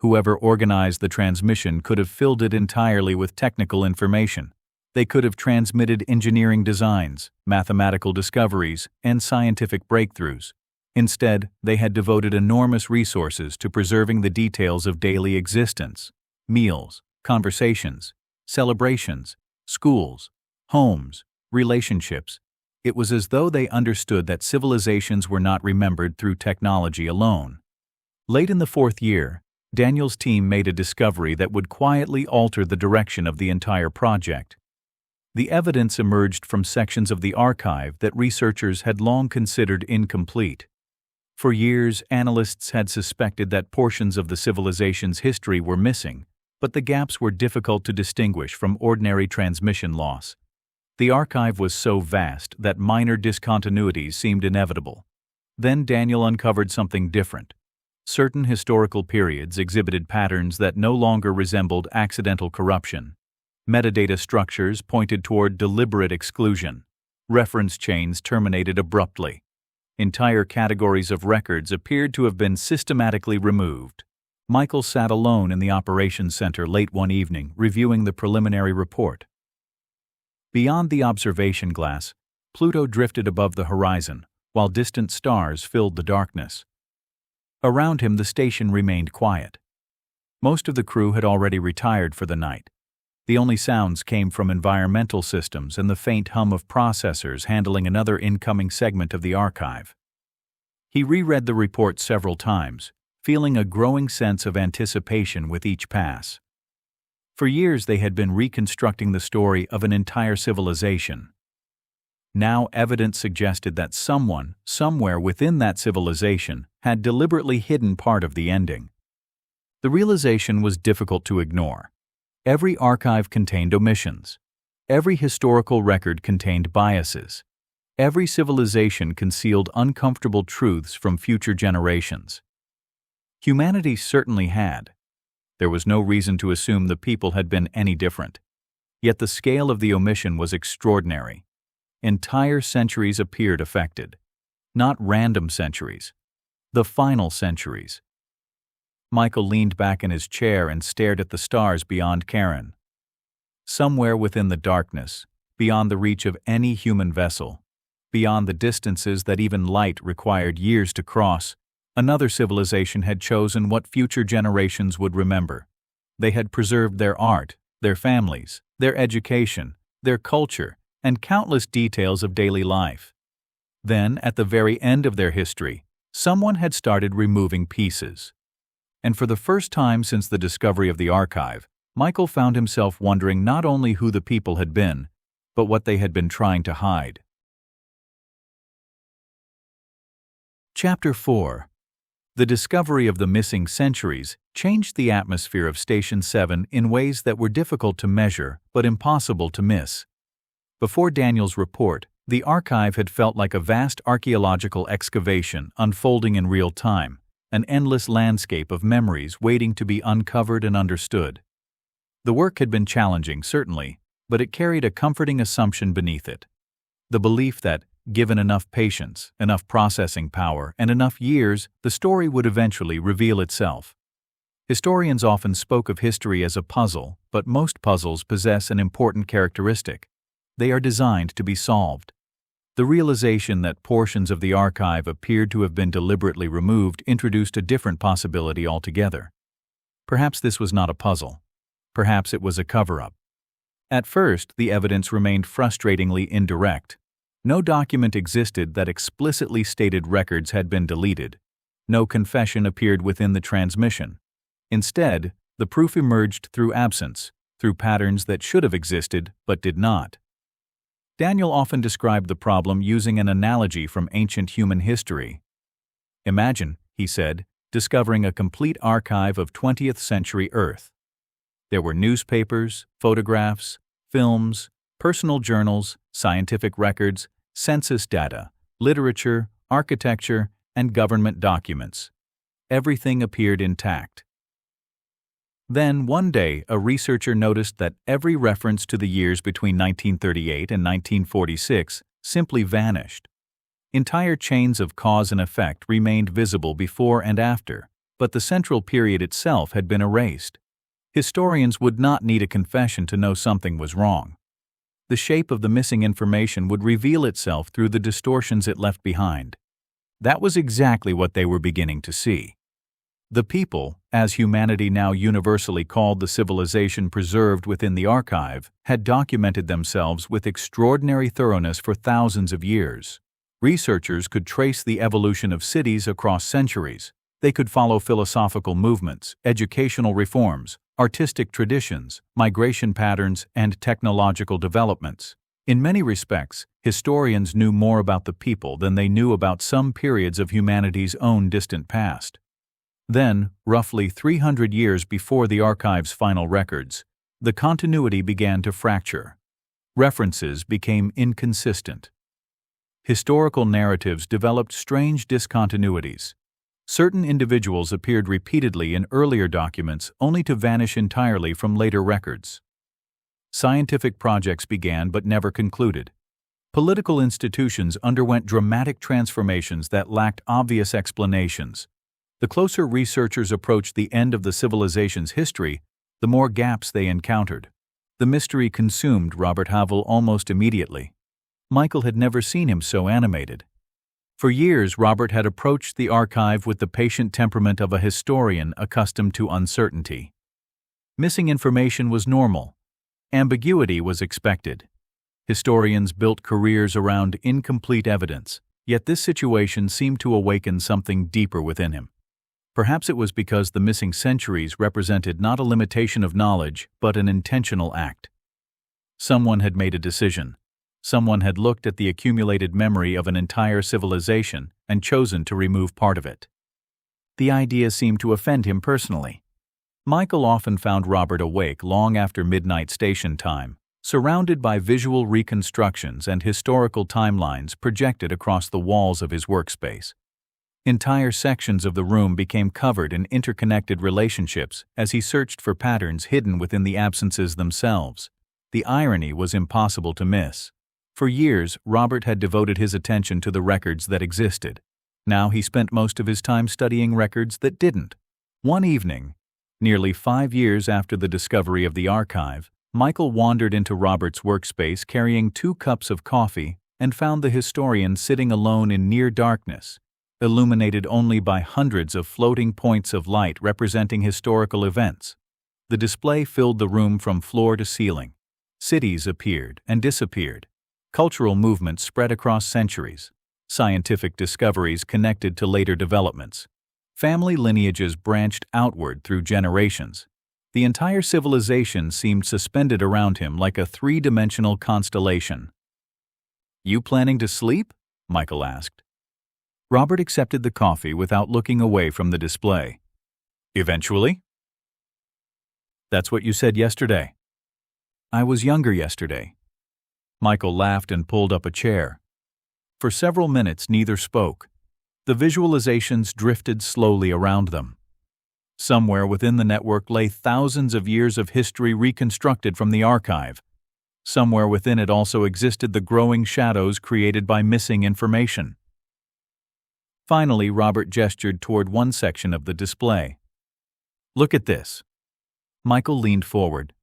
[SPEAKER 1] Whoever organized the transmission could have filled it entirely with technical information. They could have transmitted engineering designs, mathematical discoveries, and scientific breakthroughs. Instead, they had devoted enormous resources to preserving the details of daily existence: meals, conversations, celebrations, schools, homes, relationships. It was as though they understood that civilizations were not remembered through technology alone. Late in the fourth year, Daniel's team made a discovery that would quietly alter the direction of the entire project. The evidence emerged from sections of the archive that researchers had long considered incomplete. For years, analysts had suspected that portions of the civilization's history were missing, but the gaps were difficult to distinguish from ordinary transmission loss. The archive was so vast that minor discontinuities seemed inevitable. Then Daniel uncovered something different. Certain historical periods exhibited patterns that no longer resembled accidental corruption. Metadata structures pointed toward deliberate exclusion. Reference chains terminated abruptly. Entire categories of records appeared to have been systematically removed. Michael sat alone in the operations center late one evening, reviewing the preliminary report. Beyond the observation glass, Pluto drifted above the horizon, while distant stars filled the darkness. Around him, the station remained quiet. Most of the crew had already retired for the night. The only sounds came from environmental systems and the faint hum of processors handling another incoming segment of the archive. He reread the report several times, feeling a growing sense of anticipation with each pass. For years they had been reconstructing the story of an entire civilization. Now evidence suggested that someone, somewhere within that civilization, had deliberately hidden part of the ending. The realization was difficult to ignore. Every archive contained omissions. Every historical record contained biases. Every civilization concealed uncomfortable truths from future generations. Humanity certainly had. There was no reason to assume the people had been any different. Yet the scale of the omission was extraordinary. Entire centuries appeared affected. Not random centuries. The final centuries. Michael leaned back in his chair and stared at the stars beyond Charon. Somewhere within the darkness, beyond the reach of any human vessel, beyond the distances that even light required years to cross, Another civilization had chosen what future generations would remember. They had preserved their art, their families, their education, their culture, and countless details of daily life. Then, at the very end of their history, someone had started removing pieces. And for the first time since the discovery of the archive, Michael found himself wondering not only who the people had been, but what they had been trying to hide. Chapter 4. The discovery of the missing centuries changed the atmosphere of Station 7 in ways that were difficult to measure but impossible to miss. Before Daniel's report, the archive had felt like a vast archaeological excavation unfolding in real time, an endless landscape of memories waiting to be uncovered and understood. The work had been challenging, certainly, but it carried a comforting assumption beneath it. The belief that, given enough patience, enough processing power, and enough years, the story would eventually reveal itself. Historians often spoke of history as a puzzle, but most puzzles possess an important characteristic. They are designed to be solved. The realization that portions of the archive appeared to have been deliberately removed introduced a different possibility altogether. Perhaps this was not a puzzle. Perhaps it was a cover-up. At first, the evidence remained frustratingly indirect. No document existed that explicitly stated records had been deleted. No confession appeared within the transmission. Instead, the proof emerged through absence, through patterns that should have existed but did not. Daniel often described the problem using an analogy from ancient human history. Imagine, he said, discovering a complete archive of 20th century Earth. There were newspapers, photographs, films, personal journals, scientific records, census data, literature, architecture, and government documents. Everything appeared intact. Then, one day, a researcher noticed that every reference to the years between 1938 and 1946 simply vanished. Entire chains of cause and effect remained visible before and after, but the central period itself had been erased. Historians would not need a confession to know something was wrong. The shape of the missing information would reveal itself through the distortions it left behind. That was exactly what they were beginning to see. The people, as humanity now universally called the civilization preserved within the archive, had documented themselves with extraordinary thoroughness for thousands of years. Researchers could trace the evolution of cities across centuries. They could follow philosophical movements, educational reforms, artistic traditions, migration patterns, and technological developments. In many respects, historians knew more about the people than they knew about some periods of humanity's own distant past. Then, roughly 300 years before the archive's final records, the continuity began to fracture. References became inconsistent. Historical narratives developed strange discontinuities. Certain individuals appeared repeatedly in earlier documents only to vanish entirely from later records. Scientific projects began but never concluded. Political institutions underwent dramatic transformations that lacked obvious explanations. The closer researchers approached the end of the civilization's history, the more gaps they encountered. The mystery consumed Robert Havel almost immediately. Michael had never seen him so animated. For years, Robert had approached the archive with the patient temperament of a historian accustomed to uncertainty. Missing information was normal. Ambiguity was expected. Historians built careers around incomplete evidence, yet this situation seemed to awaken something deeper within him. Perhaps it was because the missing centuries represented not a limitation of knowledge, but an intentional act. Someone had made a decision. Someone had looked at the accumulated memory of an entire civilization and chosen to remove part of it. The idea seemed to offend him personally. Michael often found Robert awake long after midnight station time, surrounded by visual reconstructions and historical timelines projected across the walls of his workspace. Entire sections of the room became covered in interconnected relationships as he searched for patterns hidden within the absences themselves. The irony was impossible to miss. For years, Robert had devoted his attention to the records that existed. Now he spent most of his time studying records that didn't. One evening, nearly 5 years after the discovery of the archive, Michael wandered into Robert's workspace carrying 2 cups of coffee and found the historian sitting alone in near darkness. illuminated only by hundreds of floating points of light representing historical events. The display filled the room from floor to ceiling. Cities appeared and disappeared. Cultural movements spread across centuries. Scientific discoveries connected to later developments. Family lineages branched outward through generations. The entire civilization seemed suspended around him like a three-dimensional constellation. "You planning to sleep?" Michael asked. Robert accepted the coffee without looking away from the display. "Eventually?" "That's what you said yesterday." "I was younger yesterday." Michael laughed and pulled up a chair. For several minutes neither spoke. The visualizations drifted slowly around them. Somewhere within the network lay thousands of years of history reconstructed from the archive. Somewhere within it also existed the growing shadows created by missing information. Finally, Robert gestured toward one section of the display. "Look at this." Michael leaned forward.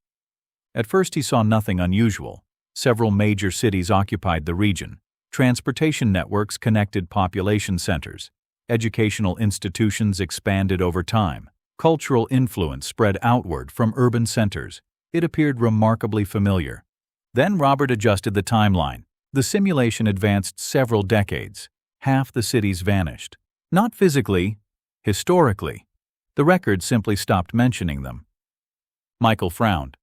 [SPEAKER 1] At first he saw nothing unusual. Several major cities occupied the region. Transportation networks connected population centers. Educational institutions expanded over time. Cultural influence spread outward from urban centers. It appeared remarkably familiar. Then Robert adjusted the timeline. The simulation advanced several decades. Half the cities vanished. Not physically, historically. The record simply stopped mentioning them. Michael frowned.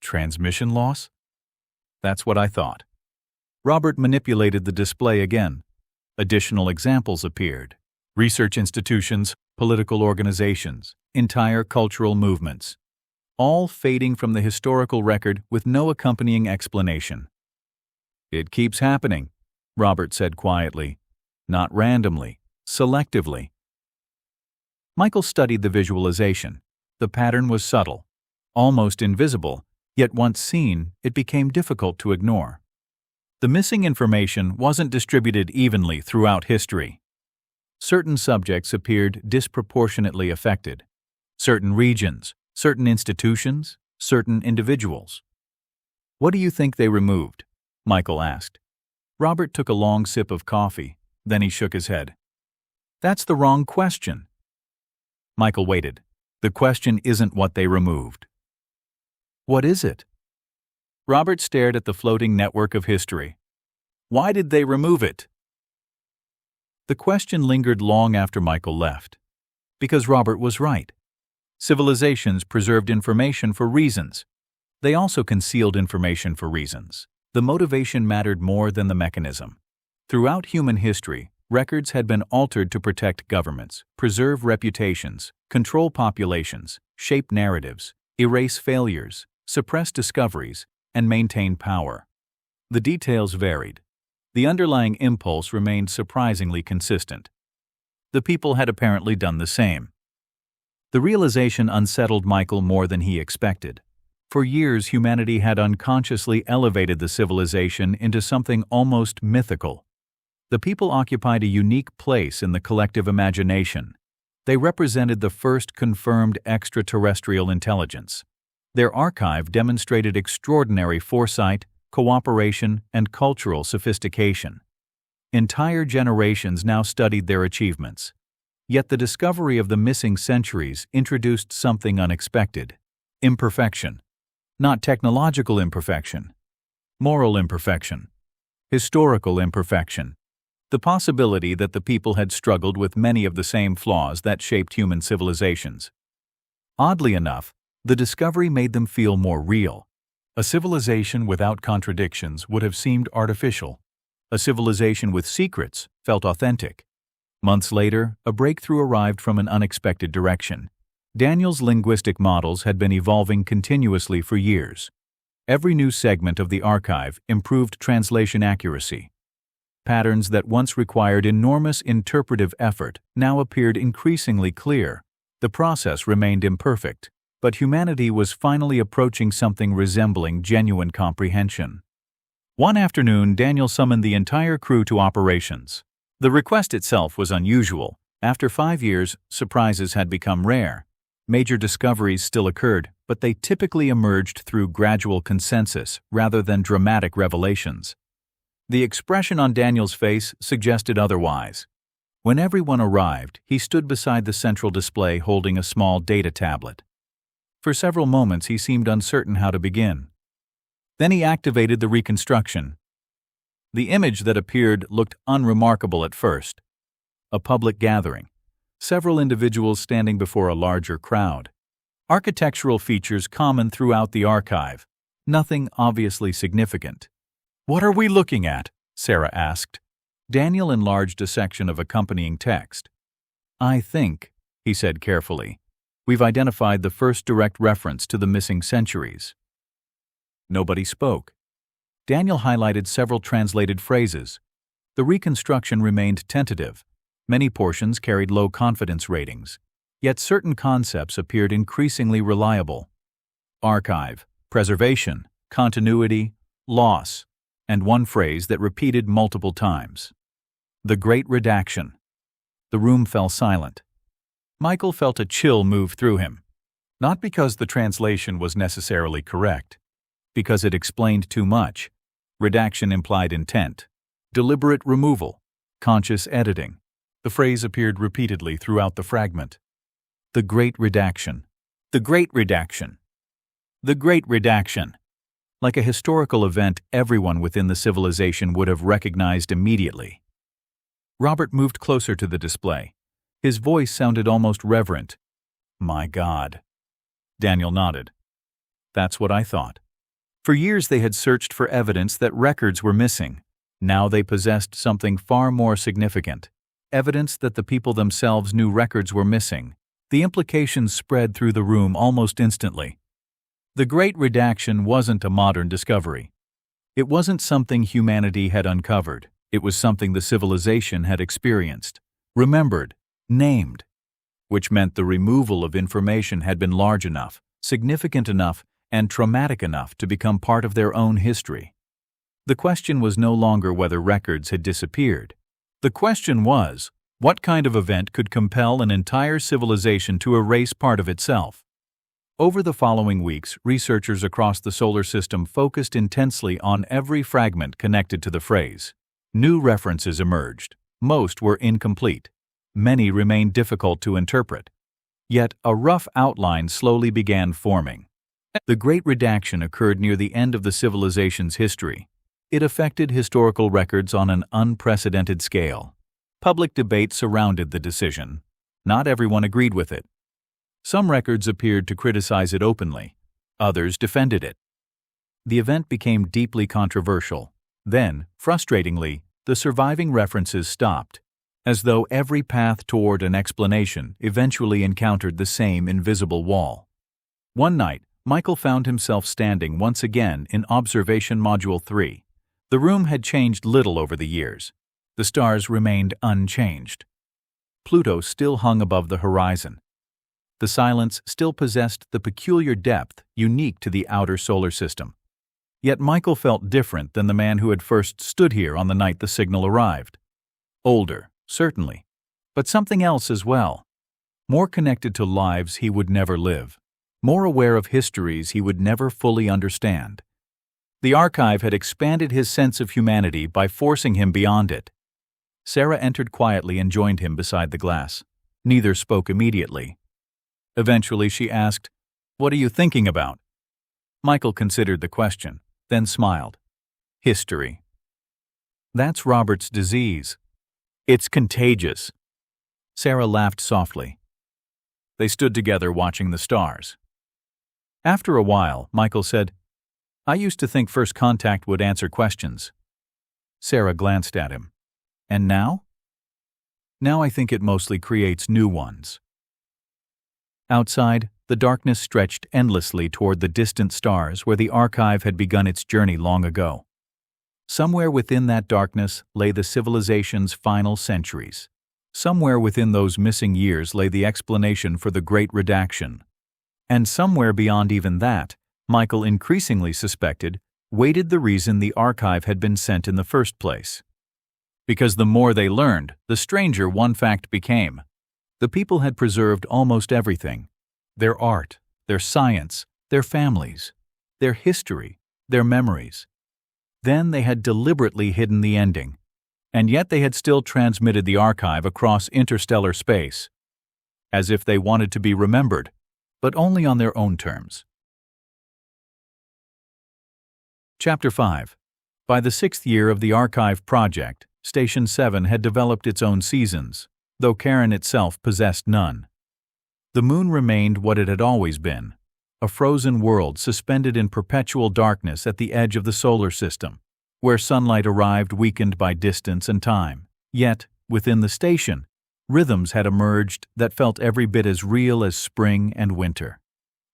[SPEAKER 1] "Transmission loss?" "That's what I thought." Robert manipulated the display again. Additional examples appeared. Research institutions, political organizations, entire cultural movements, all fading from the historical record with no accompanying explanation. "It keeps happening," Robert said quietly. "Not randomly, selectively." Michael studied the visualization. The pattern was subtle, almost invisible, yet once seen, it became difficult to ignore. The missing information wasn't distributed evenly throughout history. Certain subjects appeared disproportionately affected. Certain regions, certain institutions, certain individuals. "What do you think they removed?" Michael asked. Robert took a long sip of coffee, then he shook his head. "That's the wrong question." Michael waited. "The question isn't what they removed." "What is it?" Robert stared at the floating network of history. "Why did they remove it?" The question lingered long after Michael left. Because Robert was right. Civilizations preserved information for reasons. They also concealed information for reasons. The motivation mattered more than the mechanism. Throughout human history, records had been altered to protect governments, preserve reputations, control populations, shape narratives, erase failures, suppress discoveries, and maintain power. The details varied. The underlying impulse remained surprisingly consistent. The people had apparently done the same. The realization unsettled Michael more than he expected. For years, humanity had unconsciously elevated the civilization into something almost mythical. The people occupied a unique place in the collective imagination. They represented the first confirmed extraterrestrial intelligence. Their archive demonstrated extraordinary foresight, cooperation, and cultural sophistication. Entire generations now studied their achievements. Yet the discovery of the missing centuries introduced something unexpected: imperfection. Not technological imperfection, moral imperfection, historical imperfection. The possibility that the people had struggled with many of the same flaws that shaped human civilizations. Oddly enough, the discovery made them feel more real. A civilization without contradictions would have seemed artificial. A civilization with secrets felt authentic. Months later, a breakthrough arrived from an unexpected direction. Daniel's linguistic models had been evolving continuously for years. Every new segment of the archive improved translation accuracy. Patterns that once required enormous interpretive effort now appeared increasingly clear. The process remained imperfect, but humanity was finally approaching something resembling genuine comprehension. One afternoon, Daniel summoned the entire crew to operations. The request itself was unusual. After 5 years, surprises had become rare. Major discoveries still occurred, but they typically emerged through gradual consensus rather than dramatic revelations. The expression on Daniel's face suggested otherwise. When everyone arrived, he stood beside the central display holding a small data tablet. For several moments he seemed uncertain how to begin. Then he activated the reconstruction. The image that appeared looked unremarkable at first. A public gathering. Several individuals standing before a larger crowd. Architectural features common throughout the archive. Nothing obviously significant. "What are we looking at?" Sarah asked. Daniel enlarged a section of accompanying text. "I think," he said carefully, "we've identified the first direct reference to the missing centuries." Nobody spoke. Daniel highlighted several translated phrases. The reconstruction remained tentative. Many portions carried low confidence ratings. Yet certain concepts appeared increasingly reliable. Archive, preservation, continuity, loss, and one phrase that repeated multiple times. The Great Redaction. The room fell silent. Michael felt a chill move through him. Not because the translation was necessarily correct. Because it explained too much. Redaction implied intent. Deliberate removal. Conscious editing. The phrase appeared repeatedly throughout the fragment. The Great Redaction. The Great Redaction. The Great Redaction. Like a historical event everyone within the civilization would have recognized immediately. Robert moved closer to the display. His voice sounded almost reverent. "My God." Daniel nodded. "That's what I thought." For years they had searched for evidence that records were missing. Now they possessed something far more significant. Evidence that the people themselves knew records were missing. The implications spread through the room almost instantly. The Great Redaction wasn't a modern discovery. It wasn't something humanity had uncovered. It was something the civilization had experienced, remembered, named, which meant the removal of information had been large enough, significant enough, and traumatic enough to become part of their own history. The question was no longer whether records had disappeared. The question was, what kind of event could compel an entire civilization to erase part of itself? Over the following weeks, researchers across the solar system focused intensely on every fragment connected to the phrase. New references emerged. Most were incomplete. Many remained difficult to interpret. Yet a rough outline slowly began forming. The Great Redaction occurred near the end of the civilization's history. It affected historical records on an unprecedented scale. Public debate surrounded the decision. Not everyone agreed with it. Some records appeared to criticize it openly. Others defended it. The event became deeply controversial. Then, frustratingly, the surviving references stopped, as though every path toward an explanation eventually encountered the same invisible wall. One night, Michael found himself standing once again in Observation Module 3. The room had changed little over the years. The stars remained unchanged. Pluto still hung above the horizon. The silence still possessed the peculiar depth unique to the outer solar system. Yet Michael felt different than the man who had first stood here on the night the signal arrived. Older, certainly, but something else as well. More connected to lives he would never live. More aware of histories he would never fully understand. The archive had expanded his sense of humanity by forcing him beyond it. Sarah entered quietly and joined him beside the glass. Neither spoke immediately. Eventually she asked, "What are you thinking about?" Michael considered the question, then smiled. "History. That's Robert's disease. It's contagious." Sarah laughed softly. They stood together watching the stars. After a while, Michael said, "I used to think first contact would answer questions." Sarah glanced at him. "And now?" "Now I think it mostly creates new ones." Outside, the darkness stretched endlessly toward the distant stars where the archive had begun its journey long ago. Somewhere within that darkness lay the civilization's final centuries. Somewhere within those missing years lay the explanation for the Great Redaction. And somewhere beyond even that, Michael increasingly suspected, waited the reason the archive had been sent in the first place. Because the more they learned, the stranger one fact became. The people had preserved almost everything. Their art, their science, their families, their history, their memories. Then they had deliberately hidden the ending. And yet they had still transmitted the archive across interstellar space, as if they wanted to be remembered, but only on their own terms. Chapter 5. By the 6th year of the archive project, Station 7 had developed its own seasons, though Charon itself possessed none. The moon remained what it had always been, a frozen world suspended in perpetual darkness at the edge of the solar system, where sunlight arrived weakened by distance and time. Yet, within the station, rhythms had emerged that felt every bit as real as spring and winter.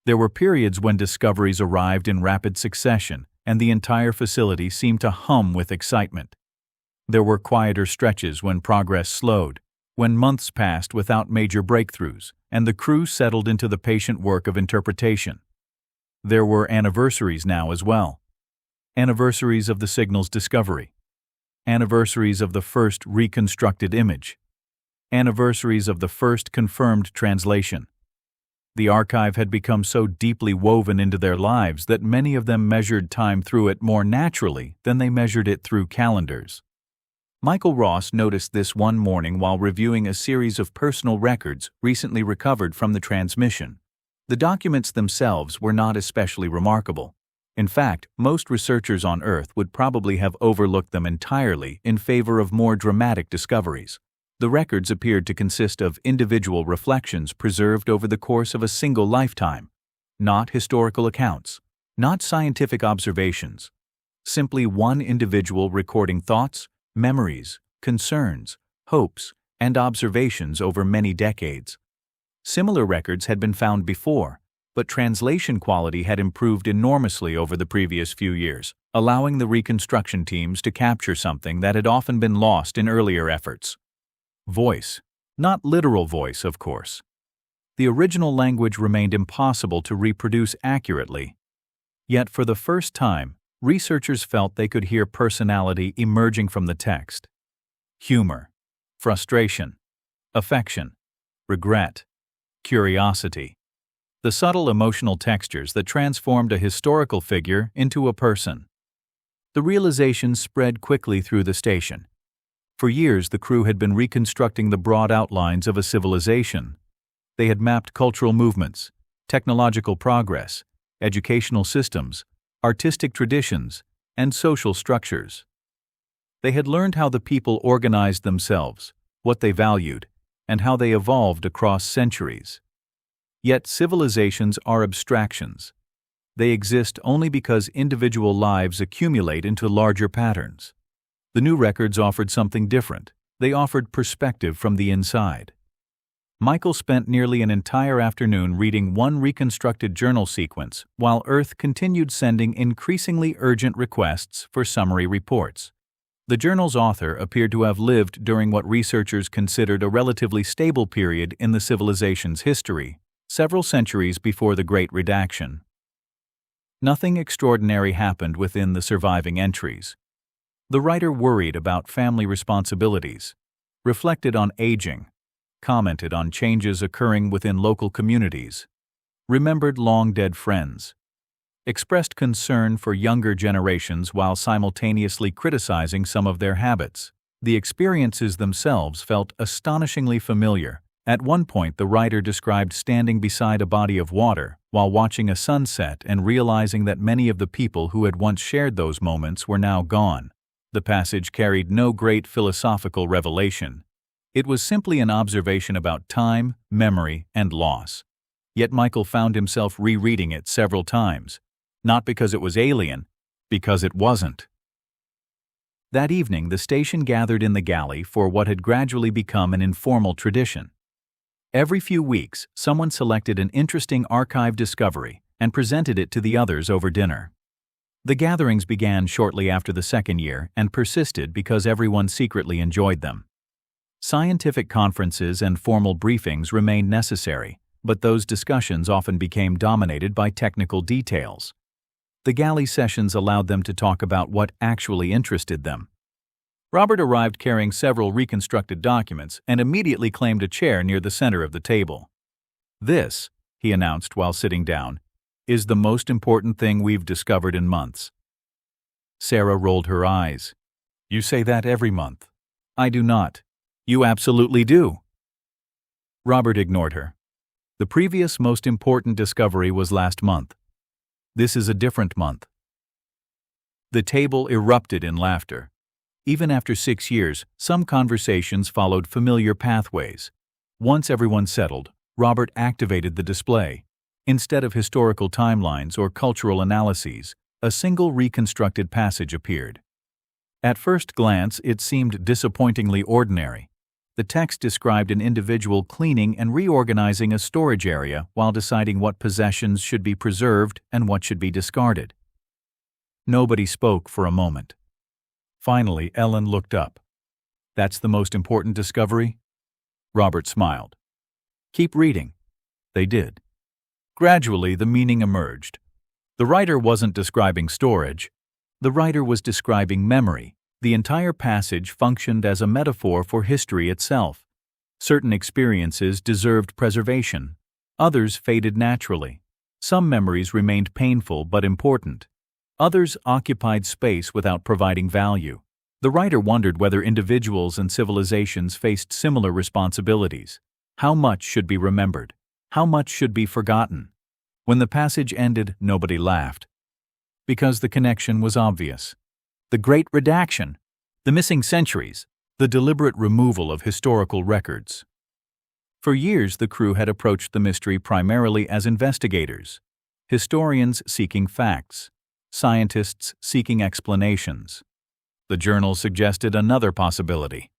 [SPEAKER 1] There were periods when discoveries arrived in rapid succession, and the entire facility seemed to hum with excitement. There were quieter stretches when progress slowed, when months passed without major breakthroughs, and the crew settled into the patient work of interpretation. There were anniversaries now as well. Anniversaries of the signal's discovery. Anniversaries of the first reconstructed image. Anniversaries of the first confirmed translation. The archive had become so deeply woven into their lives that many of them measured time through it more naturally than they measured it through calendars. Michael Ross noticed this one morning while reviewing a series of personal records recently recovered from the transmission. The documents themselves were not especially remarkable. In fact, most researchers on Earth would probably have overlooked them entirely in favor of more dramatic discoveries. The records appeared to consist of individual reflections preserved over the course of a single lifetime, not historical accounts, not scientific observations, simply one individual recording thoughts, memories, concerns, hopes, and observations over many decades. Similar records had been found before, but translation quality had improved enormously over the previous few years, allowing the reconstruction teams to capture something that had often been lost in earlier efforts. Voice. Not literal voice, of course. The original language remained impossible to reproduce accurately. Yet for the first time, researchers felt they could hear personality emerging from the text. Humor, frustration, affection, regret, curiosity. The subtle emotional textures that transformed a historical figure into a person. The realization spread quickly through the station. For years, the crew had been reconstructing the broad outlines of a civilization. They had mapped cultural movements, technological progress, educational systems, artistic traditions, and social structures. They had learned how the people organized themselves, what they valued, and how they evolved across centuries. Yet civilizations are abstractions. They exist only because individual lives accumulate into larger patterns. The new records offered something different. They offered perspective from the inside. Michael spent nearly an entire afternoon reading one reconstructed journal sequence while Earth continued sending increasingly urgent requests for summary reports. The journal's author appeared to have lived during what researchers considered a relatively stable period in the civilization's history, several centuries before the Great Redaction. Nothing extraordinary happened within the surviving entries. The writer worried about family responsibilities, reflected on aging, commented on changes occurring within local communities, remembered long-dead friends, expressed concern for younger generations while simultaneously criticizing some of their habits. The experiences themselves felt astonishingly familiar. At one point, the writer described standing beside a body of water while watching a sunset and realizing that many of the people who had once shared those moments were now gone. The passage carried no great philosophical revelation. It was simply an observation about time, memory, and loss. Yet Michael found himself rereading it several times, not because it was alien, because it wasn't. That evening, the station gathered in the galley for what had gradually become an informal tradition. Every few weeks, someone selected an interesting archive discovery and presented it to the others over dinner. The gatherings began shortly after the second year and persisted because everyone secretly enjoyed them. Scientific conferences and formal briefings remained necessary, but those discussions often became dominated by technical details. The galley sessions allowed them to talk about what actually interested them. Robert arrived carrying several reconstructed documents and immediately claimed a chair near the center of the table. "This," he announced while sitting down, "is the most important thing we've discovered in months." Sarah rolled her eyes. "You say that every month," I do not. You absolutely do. Robert ignored her. The previous most important discovery was last month. This is a different month. The table erupted in laughter. Even after 6 years, some conversations followed familiar pathways. Once everyone settled, Robert activated the display. Instead of historical timelines or cultural analyses, a single reconstructed passage appeared. At first glance, it seemed disappointingly ordinary. The text described an individual cleaning and reorganizing a storage area while deciding what possessions should be preserved and what should be discarded. Nobody spoke for a moment. Finally, Ellen looked up. That's the most important discovery? Robert smiled. Keep reading. They did. Gradually, the meaning emerged. The writer wasn't describing storage. The writer was describing memory. The entire passage functioned as a metaphor for history itself. Certain experiences deserved preservation. Others faded naturally. Some memories remained painful but important. Others occupied space without providing value. The writer wondered whether individuals and civilizations faced similar responsibilities. How much should be remembered? How much should be forgotten? When the passage ended, nobody laughed. Because the connection was obvious. The Great Redaction, the missing centuries, the deliberate removal of historical records. For years, the crew had approached the mystery primarily as investigators, historians seeking facts, scientists seeking explanations. The journal suggested another possibility.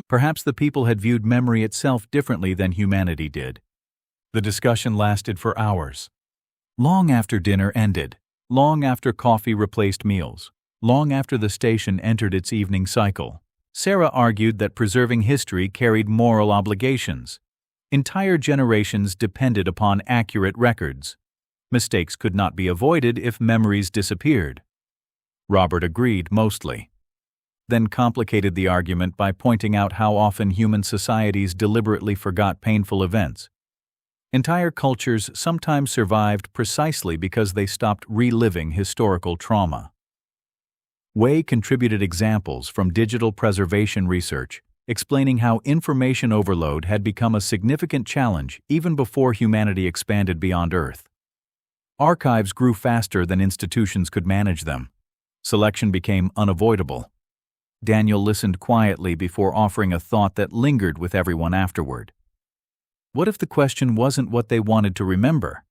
[SPEAKER 1] Perhaps the people had viewed memory itself differently than humanity did. The discussion lasted for hours. Long after dinner ended, long after coffee replaced meals, long after the station entered its evening cycle, Sarah argued that preserving history carried moral obligations. Entire generations depended upon accurate records. Mistakes could not be avoided if memories disappeared. Robert agreed mostly, then complicated the argument by pointing out how often human societies deliberately forgot painful events. Entire cultures sometimes survived precisely because they stopped reliving historical trauma. Wei contributed examples from digital preservation research, explaining how information overload had become a significant challenge even before humanity expanded beyond Earth. Archives grew faster than institutions could manage them. Selection became unavoidable. Daniel listened quietly before offering a thought that lingered with everyone afterward. What if the question wasn't what they wanted to remember?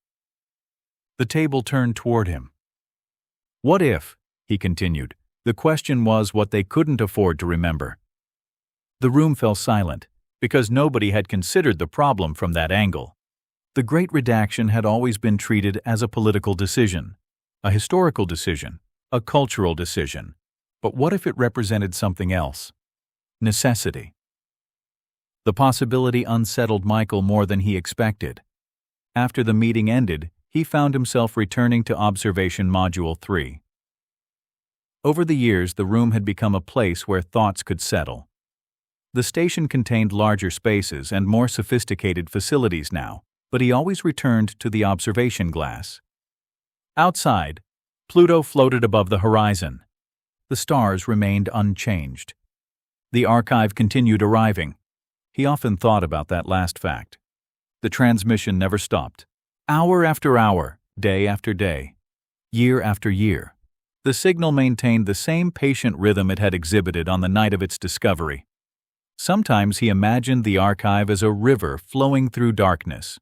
[SPEAKER 1] The table turned toward him. What if, he continued, the question was what they couldn't afford to remember? The room fell silent, because nobody had considered the problem from that angle. The Great Redaction had always been treated as a political decision, a historical decision, a cultural decision. But what if it represented something else? Necessity. The possibility unsettled Michael more than he expected. After the meeting ended, he found himself returning to Observation Module 3. Over the years, the room had become a place where thoughts could settle. The station contained larger spaces and more sophisticated facilities now, but he always returned to the observation glass. Outside, Pluto floated above the horizon. The stars remained unchanged. The archive continued arriving. He often thought about that last fact. The transmission never stopped. Hour after hour, day after day, year after year. The signal maintained the same patient rhythm it had exhibited on the night of its discovery. Sometimes he imagined the archive as a river flowing through darkness.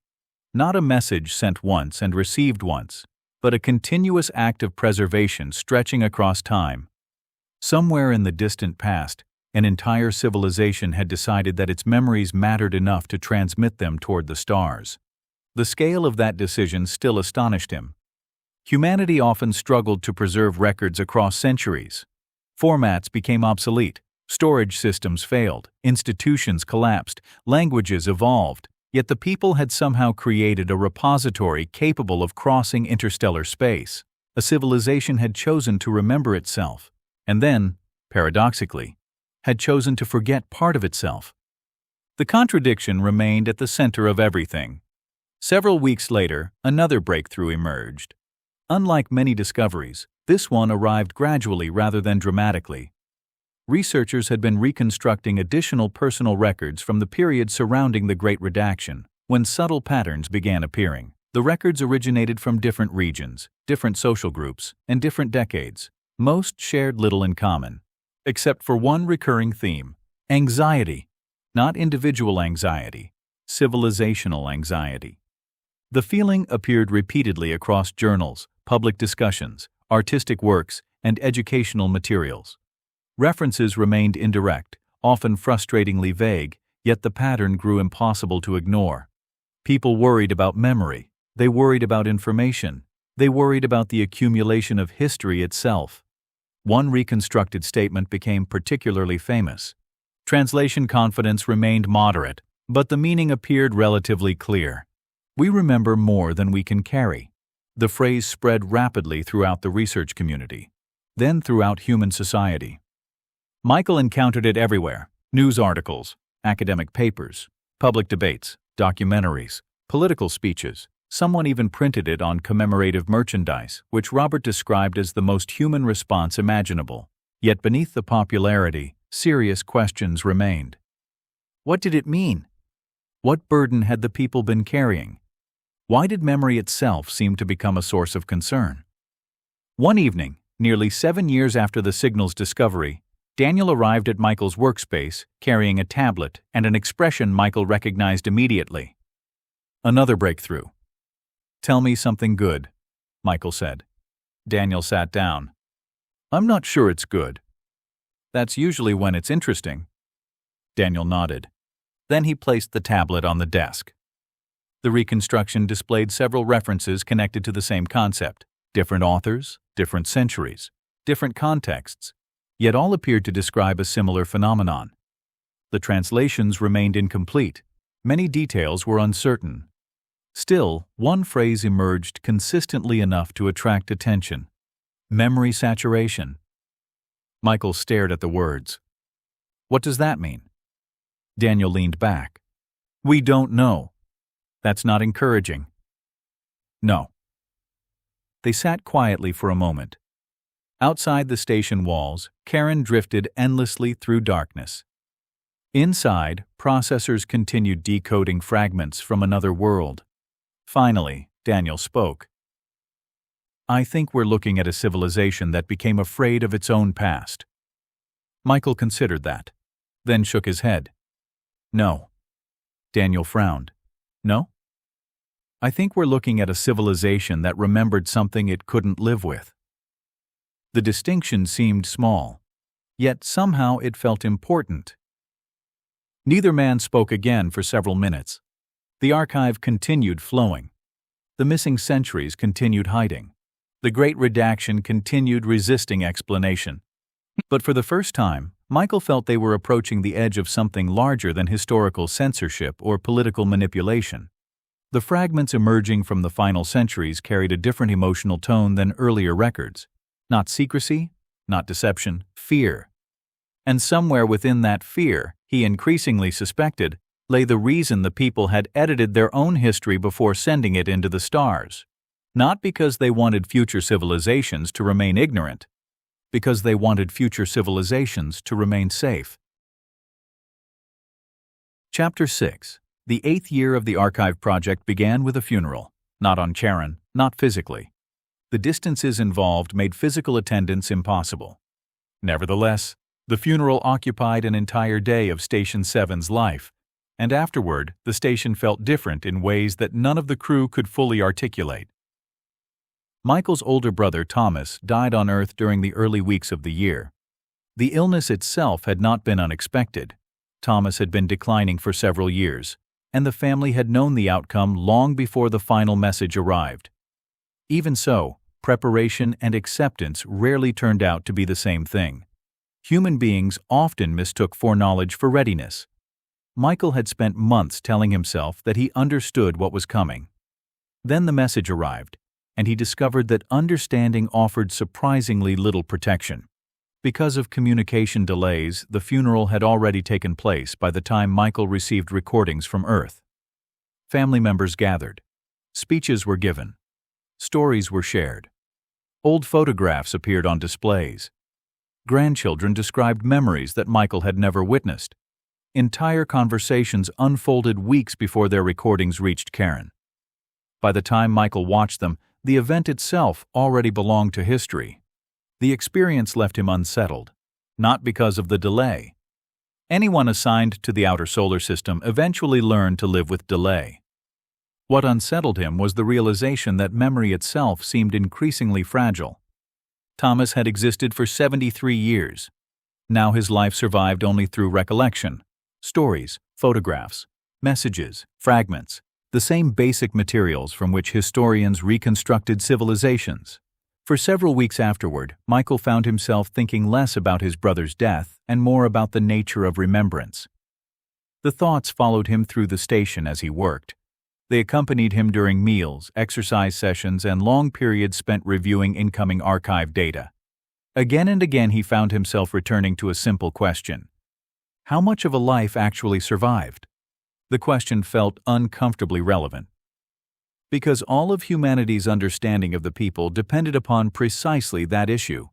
[SPEAKER 1] Not a message sent once and received once, but a continuous act of preservation stretching across time. Somewhere in the distant past, an entire civilization had decided that its memories mattered enough to transmit them toward the stars. The scale of that decision still astonished him. Humanity often struggled to preserve records across centuries. Formats became obsolete, storage systems failed, institutions collapsed, languages evolved, yet the people had somehow created a repository capable of crossing interstellar space. A civilization had chosen to remember itself, and then, paradoxically, had chosen to forget part of itself. The contradiction remained at the center of everything. Several weeks later, another breakthrough emerged. Unlike many discoveries, this one arrived gradually rather than dramatically. Researchers had been reconstructing additional personal records from the period surrounding the Great Redaction, when subtle patterns began appearing. The records originated from different regions, different social groups, and different decades. Most shared little in common, except for one recurring theme: anxiety. Not individual anxiety, civilizational anxiety. The feeling appeared repeatedly across journals, public discussions, artistic works, and educational materials. References remained indirect, often frustratingly vague, yet the pattern grew impossible to ignore. People worried about memory, they worried about information, they worried about the accumulation of history itself. One reconstructed statement became particularly famous. Translation confidence remained moderate, but the meaning appeared relatively clear. We remember more than we can carry. The phrase spread rapidly throughout the research community, then throughout human society. Michael encountered it everywhere: news articles, academic papers, public debates, documentaries, political speeches. Someone even printed it on commemorative merchandise, which Robert described as the most human response imaginable. Yet beneath the popularity, serious questions remained. What did it mean? What burden had the people been carrying? Why did memory itself seem to become a source of concern? One evening, nearly 7 years after the signal's discovery, Daniel arrived at Michael's workspace carrying a tablet and an expression Michael recognized immediately. Another breakthrough. "Tell me something good," Michael said. Daniel sat down. "I'm not sure it's good." "That's usually when it's interesting." Daniel nodded. Then he placed the tablet on the desk. The reconstruction displayed several references connected to the same concept: different authors, different centuries, different contexts, yet all appeared to describe a similar phenomenon. The translations remained incomplete. Many details were uncertain. Still, one phrase emerged consistently enough to attract attention: memory saturation. Michael stared at the words. "What does that mean?" Daniel leaned back. "We don't know." "That's not encouraging." "No." They sat quietly for a moment. Outside the station walls, Charon drifted endlessly through darkness. Inside, processors continued decoding fragments from another world. Finally, Daniel spoke. "I think we're looking at a civilization that became afraid of its own past." Michael considered that, then shook his head. "No." Daniel frowned. "No?" "I think we're looking at a civilization that remembered something it couldn't live with." The distinction seemed small, yet somehow it felt important. Neither man spoke again for several minutes. The archive continued flowing. The missing centuries continued hiding. The Great Redaction continued resisting explanation. But for the first time, Michael felt they were approaching the edge of something larger than historical censorship or political manipulation. The fragments emerging from the final centuries carried a different emotional tone than earlier records. Not secrecy, not deception, fear. And somewhere within that fear, he increasingly suspected, lay the reason the people had edited their own history before sending it into the stars. Not because they wanted future civilizations to remain ignorant, because they wanted future civilizations to remain safe. Chapter 6. The 8th year of the archive project began with a funeral, not on Charon, not physically. The distances involved made physical attendance impossible. Nevertheless, the funeral occupied an entire day of Station 7's life, and afterward the station felt different in ways that none of the crew could fully articulate. Michael's older brother Thomas died on Earth during the early weeks of the year. The illness itself had not been unexpected. Thomas had been declining for several years, and the family had known the outcome long before the final message arrived. Even so, preparation and acceptance rarely turned out to be the same thing. Human beings often mistook foreknowledge for readiness. Michael had spent months telling himself that he understood what was coming. Then the message arrived, and he discovered that understanding offered surprisingly little protection. Because of communication delays, the funeral had already taken place by the time Michael received recordings from Earth. Family members gathered. Speeches were given. Stories were shared. Old photographs appeared on displays. Grandchildren described memories that Michael had never witnessed. Entire conversations unfolded weeks before their recordings reached Charon. By the time Michael watched them, the event itself already belonged to history. The experience left him unsettled, not because of the delay. Anyone assigned to the outer solar system eventually learned to live with delay. What unsettled him was the realization that memory itself seemed increasingly fragile. Thomas had existed for 73 years. Now his life survived only through recollection, stories, photographs, messages, fragments, the same basic materials from which historians reconstructed civilizations. For several weeks afterward, Michael found himself thinking less about his brother's death and more about the nature of remembrance. The thoughts followed him through the station as he worked. They accompanied him during meals, exercise sessions, and long periods spent reviewing incoming archive data. Again and again he found himself returning to a simple question. How much of a life actually survived? The question felt uncomfortably relevant. Because all of humanity's understanding of the people depended upon precisely that issue.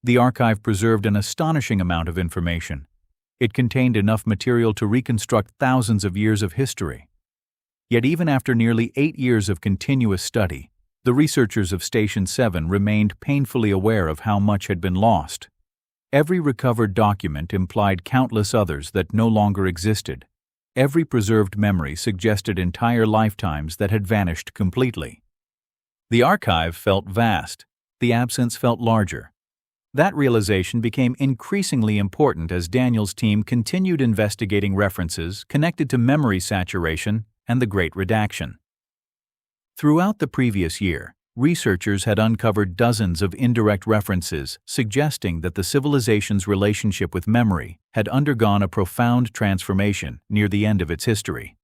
[SPEAKER 1] The archive preserved an astonishing amount of information. It contained enough material to reconstruct thousands of years of history. Yet even after nearly 8 years of continuous study, the researchers of Station 7 remained painfully aware of how much had been lost. Every recovered document implied countless others that no longer existed. Every preserved memory suggested entire lifetimes that had vanished completely. The archive felt vast. The absence felt larger. That realization became increasingly important as Daniel's team continued investigating references connected to memory saturation and the Great Redaction. Throughout the previous year, researchers had uncovered dozens of indirect references suggesting that the civilization's relationship with memory had undergone a profound transformation near the end of its history.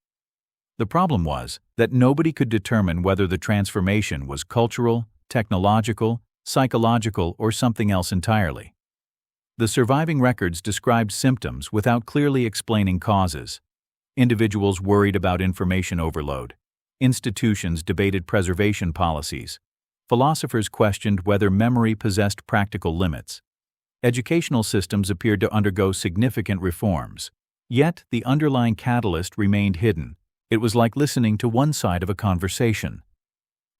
[SPEAKER 1] The problem was that nobody could determine whether the transformation was cultural, technological, psychological, or something else entirely. The surviving records described symptoms without clearly explaining causes. Individuals worried about information overload. Institutions debated preservation policies. Philosophers questioned whether memory possessed practical limits. Educational systems appeared to undergo significant reforms. Yet, the underlying catalyst remained hidden. It was like listening to one side of a conversation.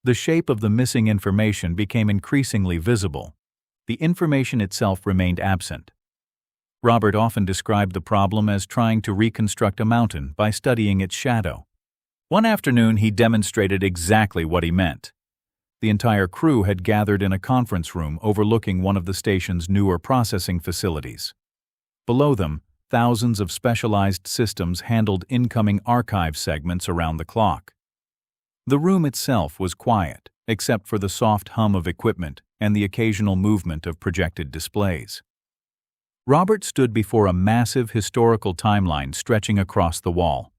[SPEAKER 1] The shape of the missing information became increasingly visible. The information itself remained absent. Robert often described the problem as trying to reconstruct a mountain by studying its shadow. One afternoon, he demonstrated exactly what he meant. The entire crew had gathered in a conference room overlooking one of the station's newer processing facilities. Below them, thousands of specialized systems handled incoming archive segments around the clock. The room itself was quiet, except for the soft hum of equipment and the occasional movement of projected displays. Robert stood before a massive historical timeline stretching across the wall.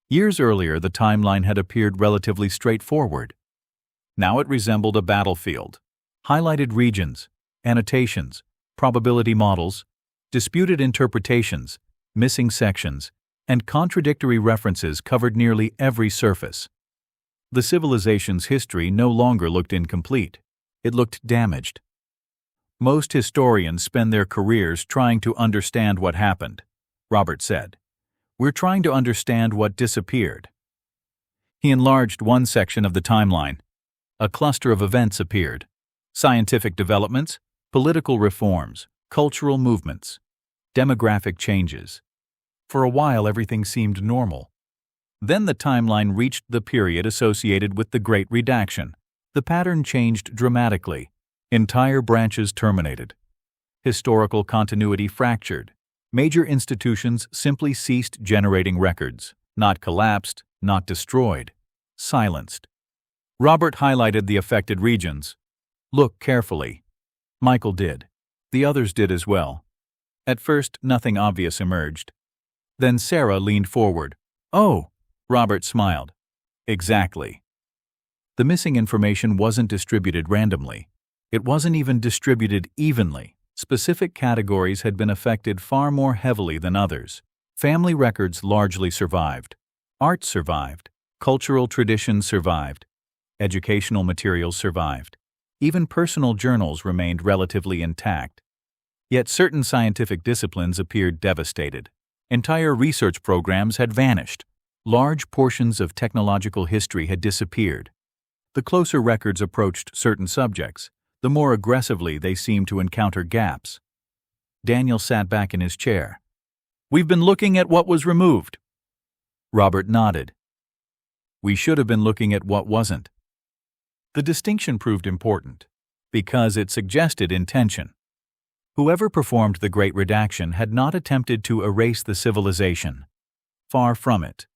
[SPEAKER 1] Years earlier, the timeline had appeared relatively straightforward. Now it resembled a battlefield. Highlighted regions, annotations, probability models, disputed interpretations, missing sections, and contradictory references covered nearly every surface. The civilization's history no longer looked incomplete. It looked damaged. Most historians spend their careers trying to understand what happened, Robert said. We're trying to understand what disappeared. He enlarged one section of the timeline. A cluster of events appeared. Scientific developments, political reforms, cultural movements, demographic changes. For a while, everything seemed normal. Then the timeline reached the period associated with the Great Redaction. The pattern changed dramatically. Entire branches terminated. Historical continuity fractured. Major institutions simply ceased generating records, not collapsed, not destroyed, silenced. Robert highlighted the affected regions. Look carefully. Michael did. The others did as well. At first, nothing obvious emerged. Then Sarah leaned forward. Oh, Robert smiled. Exactly. The missing information wasn't distributed randomly. It wasn't even distributed evenly. Specific categories had been affected far more heavily than others. Family records largely survived. Art survived. Cultural traditions survived. Educational materials survived. Even personal journals remained relatively intact. Yet certain scientific disciplines appeared devastated. Entire research programs had vanished. Large portions of technological history had disappeared. The closer records approached certain subjects, the more aggressively they seemed to encounter gaps. Daniel sat back in his chair. "We've been looking at what was removed." Robert nodded. "We should have been looking at what wasn't." The distinction proved important, because it suggested intention. Whoever performed the Great Redaction had not attempted to erase the civilization. Far from it.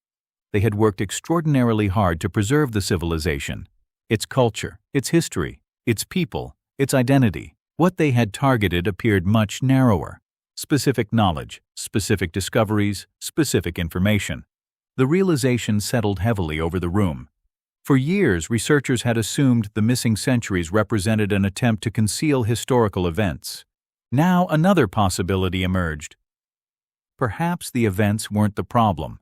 [SPEAKER 1] They had worked extraordinarily hard to preserve the civilization, its culture, its history, its people, its identity. What they had targeted appeared much narrower. Specific knowledge, specific discoveries, specific information. The realization settled heavily over the room. For years, researchers had assumed the missing centuries represented an attempt to conceal historical events. Now another possibility emerged. Perhaps the events weren't the problem.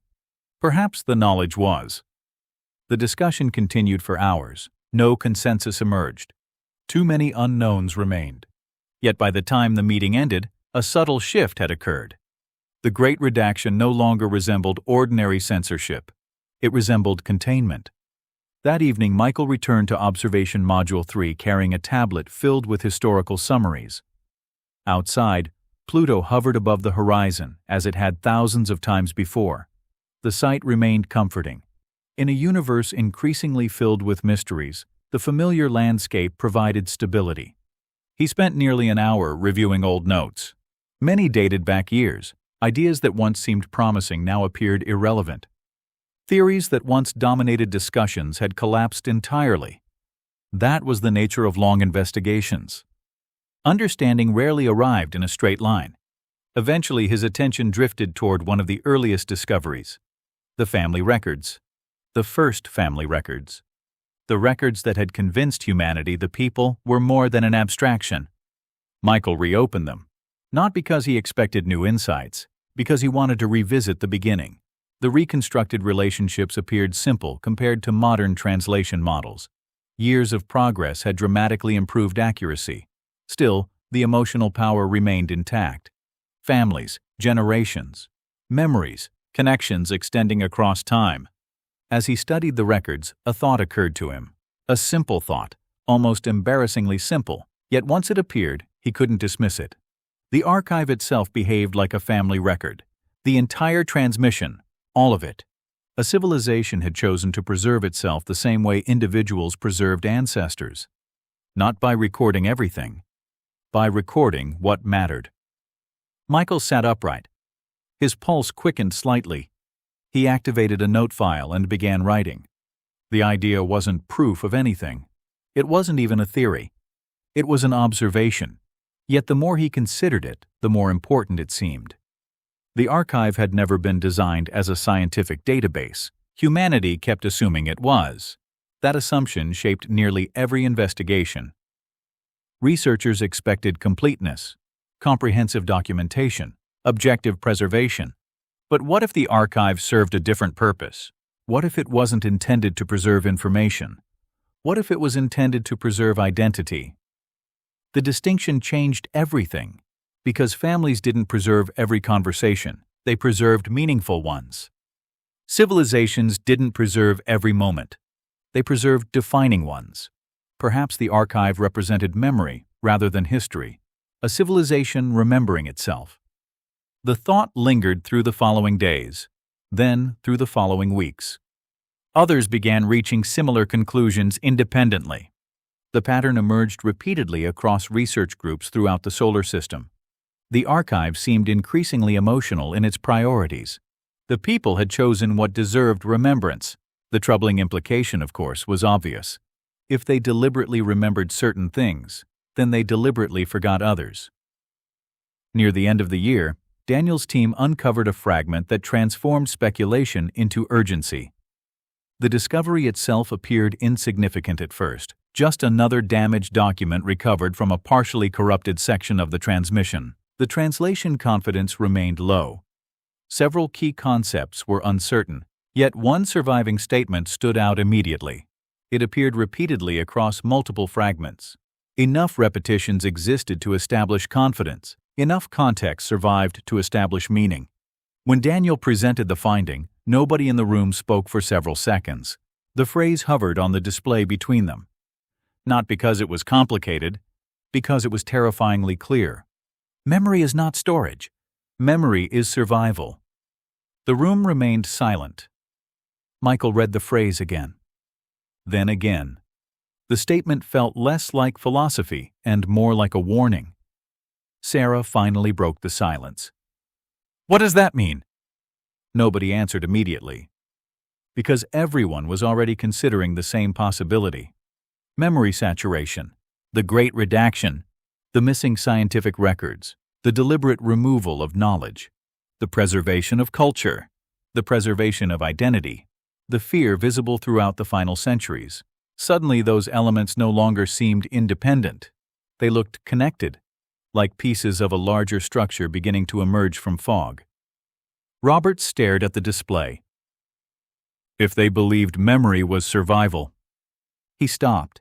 [SPEAKER 1] Perhaps the knowledge was. The discussion continued for hours. No consensus emerged. Too many unknowns remained. Yet by the time the meeting ended, a subtle shift had occurred. The Great Redaction no longer resembled ordinary censorship. It resembled containment. That evening, Michael returned to Observation Module 3 carrying a tablet filled with historical summaries. Outside, Pluto hovered above the horizon, as it had thousands of times before. The sight remained comforting. In a universe increasingly filled with mysteries, the familiar landscape provided stability. He spent nearly an hour reviewing old notes. Many dated back years. Ideas that once seemed promising now appeared irrelevant. Theories that once dominated discussions had collapsed entirely. That was the nature of long investigations. Understanding rarely arrived in a straight line. Eventually, his attention drifted toward one of the earliest discoveries: the family records. The first family records. The records that had convinced humanity the people were more than an abstraction. Michael reopened them, not because he expected new insights, because he wanted to revisit the beginning. The reconstructed relationships appeared simple compared to modern translation models. Years of progress had dramatically improved accuracy. Still, the emotional power remained intact. Families, generations, memories, connections extending across time. As he studied the records, a thought occurred to him. A simple thought, almost embarrassingly simple, yet once it appeared, he couldn't dismiss it. The archive itself behaved like a family record. The entire transmission, all of it. A civilization had chosen to preserve itself the same way individuals preserved ancestors. Not by recording everything, by recording what mattered. Michael sat upright. His pulse quickened slightly. He activated a note file and began writing. The idea wasn't proof of anything. It wasn't even a theory. It was an observation. Yet the more he considered it, the more important it seemed. The archive had never been designed as a scientific database. Humanity kept assuming it was. That assumption shaped nearly every investigation. Researchers expected completeness, comprehensive documentation, objective preservation. But what if the archive served a different purpose? What if it wasn't intended to preserve information? What if it was intended to preserve identity? The distinction changed everything, because families didn't preserve every conversation, they preserved meaningful ones. Civilizations didn't preserve every moment, they preserved defining ones. Perhaps the archive represented memory rather than history, a civilization remembering itself. The thought lingered through the following days, then through the following weeks. Others began reaching similar conclusions independently. The pattern emerged repeatedly across research groups throughout the solar system. The archive seemed increasingly emotional in its priorities. The people had chosen what deserved remembrance. The troubling implication, of course, was obvious. If they deliberately remembered certain things, then they deliberately forgot others. Near the end of the year, Daniel's team uncovered a fragment that transformed speculation into urgency. The discovery itself appeared insignificant at first, just another damaged document recovered from a partially corrupted section of the transmission. The translation confidence remained low. Several key concepts were uncertain, yet one surviving statement stood out immediately. It appeared repeatedly across multiple fragments. Enough repetitions existed to establish confidence. Enough context survived to establish meaning. When Daniel presented the finding, nobody in the room spoke for several seconds. The phrase hovered on the display between them. Not because it was complicated, because it was terrifyingly clear. Memory is not storage. Memory is survival. The room remained silent. Michael read the phrase again. Then again. The statement felt less like philosophy and more like a warning. Sarah finally broke the silence. "What does that mean?" Nobody answered immediately, because everyone was already considering the same possibility. Memory saturation, the great redaction, the missing scientific records, the deliberate removal of knowledge, the preservation of culture, the preservation of identity, the fear visible throughout the final centuries. Suddenly those elements no longer seemed independent. They looked connected, like pieces of a larger structure beginning to emerge from fog. Robert stared at the display. If they believed memory was survival. He stopped.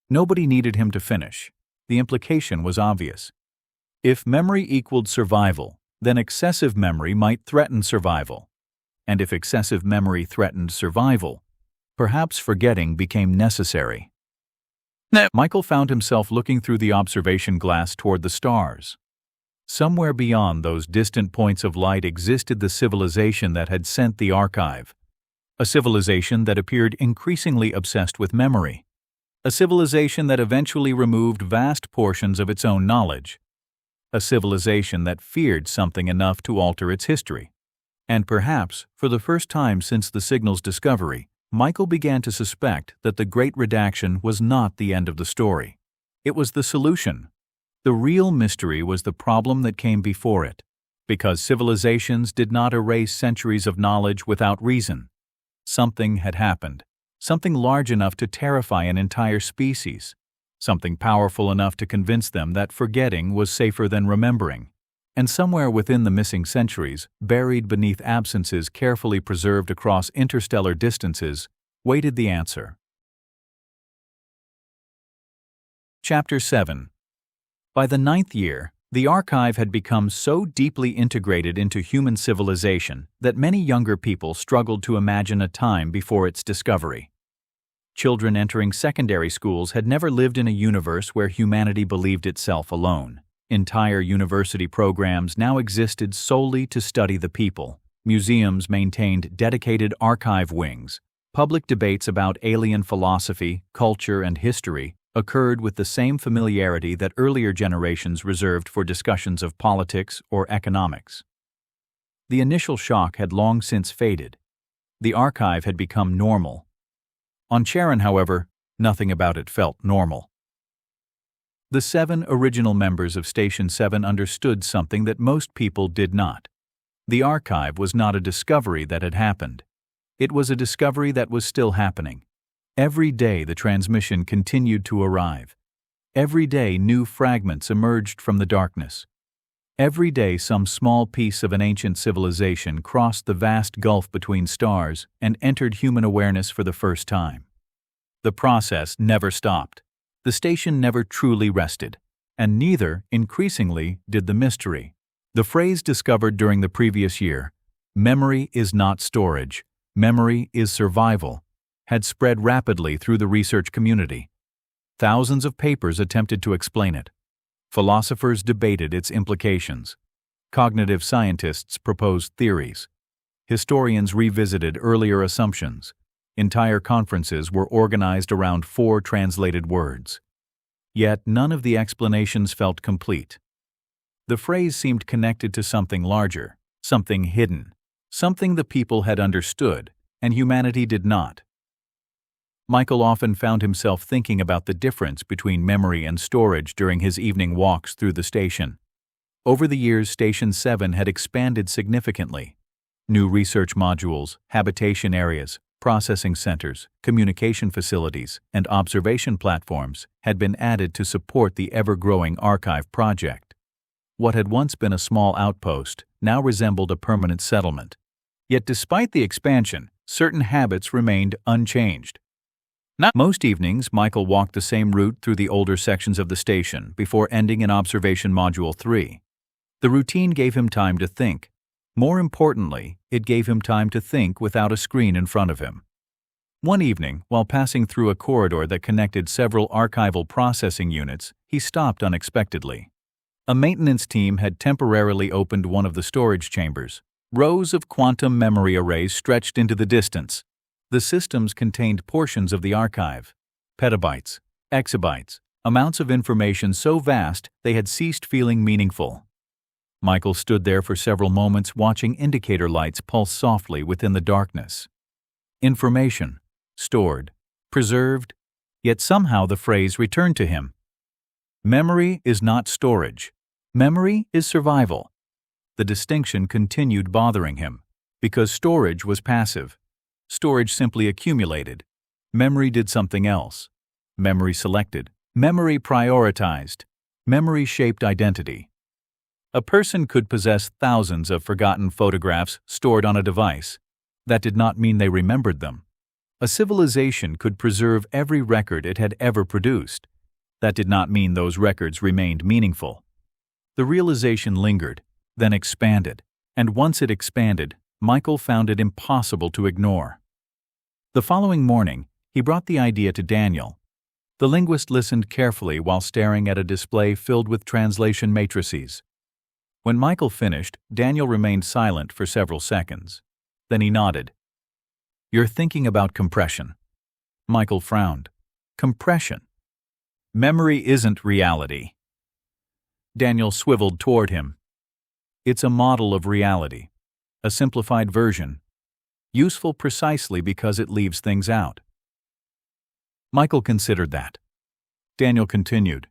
[SPEAKER 1] Nobody needed him to finish. The implication was obvious. If memory equaled survival, then excessive memory might threaten survival. And if excessive memory threatened survival, perhaps forgetting became necessary. Michael found himself looking through the observation glass toward the stars. Somewhere beyond those distant points of light existed the civilization that had sent the archive. A civilization that appeared increasingly obsessed with memory. A civilization that eventually removed vast portions of its own knowledge. A civilization that feared something enough to alter its history. And perhaps, for the first time since the signal's discovery, Michael began to suspect that the Great Redaction was not the end of the story. It was the solution. The real mystery was the problem that came before it, because civilizations did not erase centuries of knowledge without reason. Something had happened, something large enough to terrify an entire species, something powerful enough to convince them that forgetting was safer than remembering. And somewhere within the missing centuries, buried beneath absences carefully preserved across interstellar distances, waited the answer. Chapter 7. By the 9th year, the archive had become so deeply integrated into human civilization that many younger people struggled to imagine a time before its discovery. Children entering secondary schools had never lived in a universe where humanity believed itself alone. Entire university programs now existed solely to study the people. Museums maintained dedicated archive wings. Public debates about alien philosophy, culture, and history occurred with the same familiarity that earlier generations reserved for discussions of politics or economics. The initial shock had long since faded. The archive had become normal. On Charon, however, nothing about it felt normal. The 7 original members of Station 7 understood something that most people did not. The archive was not a discovery that had happened. It was a discovery that was still happening. Every day the transmission continued to arrive. Every day new fragments emerged from the darkness. Every day some small piece of an ancient civilization crossed the vast gulf between stars and entered human awareness for the first time. The process never stopped. The station never truly rested, and neither, increasingly, did the mystery. The phrase discovered during the previous year, "Memory is not storage, memory is survival," had spread rapidly through the research community. Thousands of papers attempted to explain it. Philosophers debated its implications. Cognitive scientists proposed theories. Historians revisited earlier assumptions. Entire conferences were organized around 4 translated words. Yet none of the explanations felt complete. The phrase seemed connected to something larger, something hidden, something the people had understood, and humanity did not. Michael often found himself thinking about the difference between memory and storage during his evening walks through the station. Over the years, Station 7 had expanded significantly. New research modules, habitation areas, processing centers, communication facilities, and observation platforms had been added to support the ever-growing archive project. What had once been a small outpost now resembled a permanent settlement. Yet despite the expansion, certain habits remained unchanged. Most evenings, Michael walked the same route through the older sections of the station before ending in Observation Module 3. The routine gave him time to think. More importantly, it gave him time to think without a screen in front of him. One evening, while passing through a corridor that connected several archival processing units, he stopped unexpectedly. A maintenance team had temporarily opened one of the storage chambers. Rows of quantum memory arrays stretched into the distance. The systems contained portions of the archive. Petabytes, exabytes, amounts of information so vast they had ceased feeling meaningful. Michael stood there for several moments watching indicator lights pulse softly within the darkness. Information, stored, preserved, yet somehow the phrase returned to him. Memory is not storage. Memory is survival. The distinction continued bothering him, because storage was passive. Storage simply accumulated. Memory did something else. Memory selected. Memory prioritized. Memory shaped identity. A person could possess thousands of forgotten photographs stored on a device. That did not mean they remembered them. A civilization could preserve every record it had ever produced. That did not mean those records remained meaningful. The realization lingered, then expanded, and once it expanded, Michael found it impossible to ignore. The following morning, he brought the idea to Daniel. The linguist listened carefully while staring at a display filled with translation matrices. When Michael finished, Daniel remained silent for several seconds. Then he nodded. "You're thinking about compression." Michael frowned. "Compression? Memory isn't reality." Daniel swiveled toward him. "It's a model of reality, a simplified version, useful precisely because it leaves things out." Michael considered that. Daniel continued.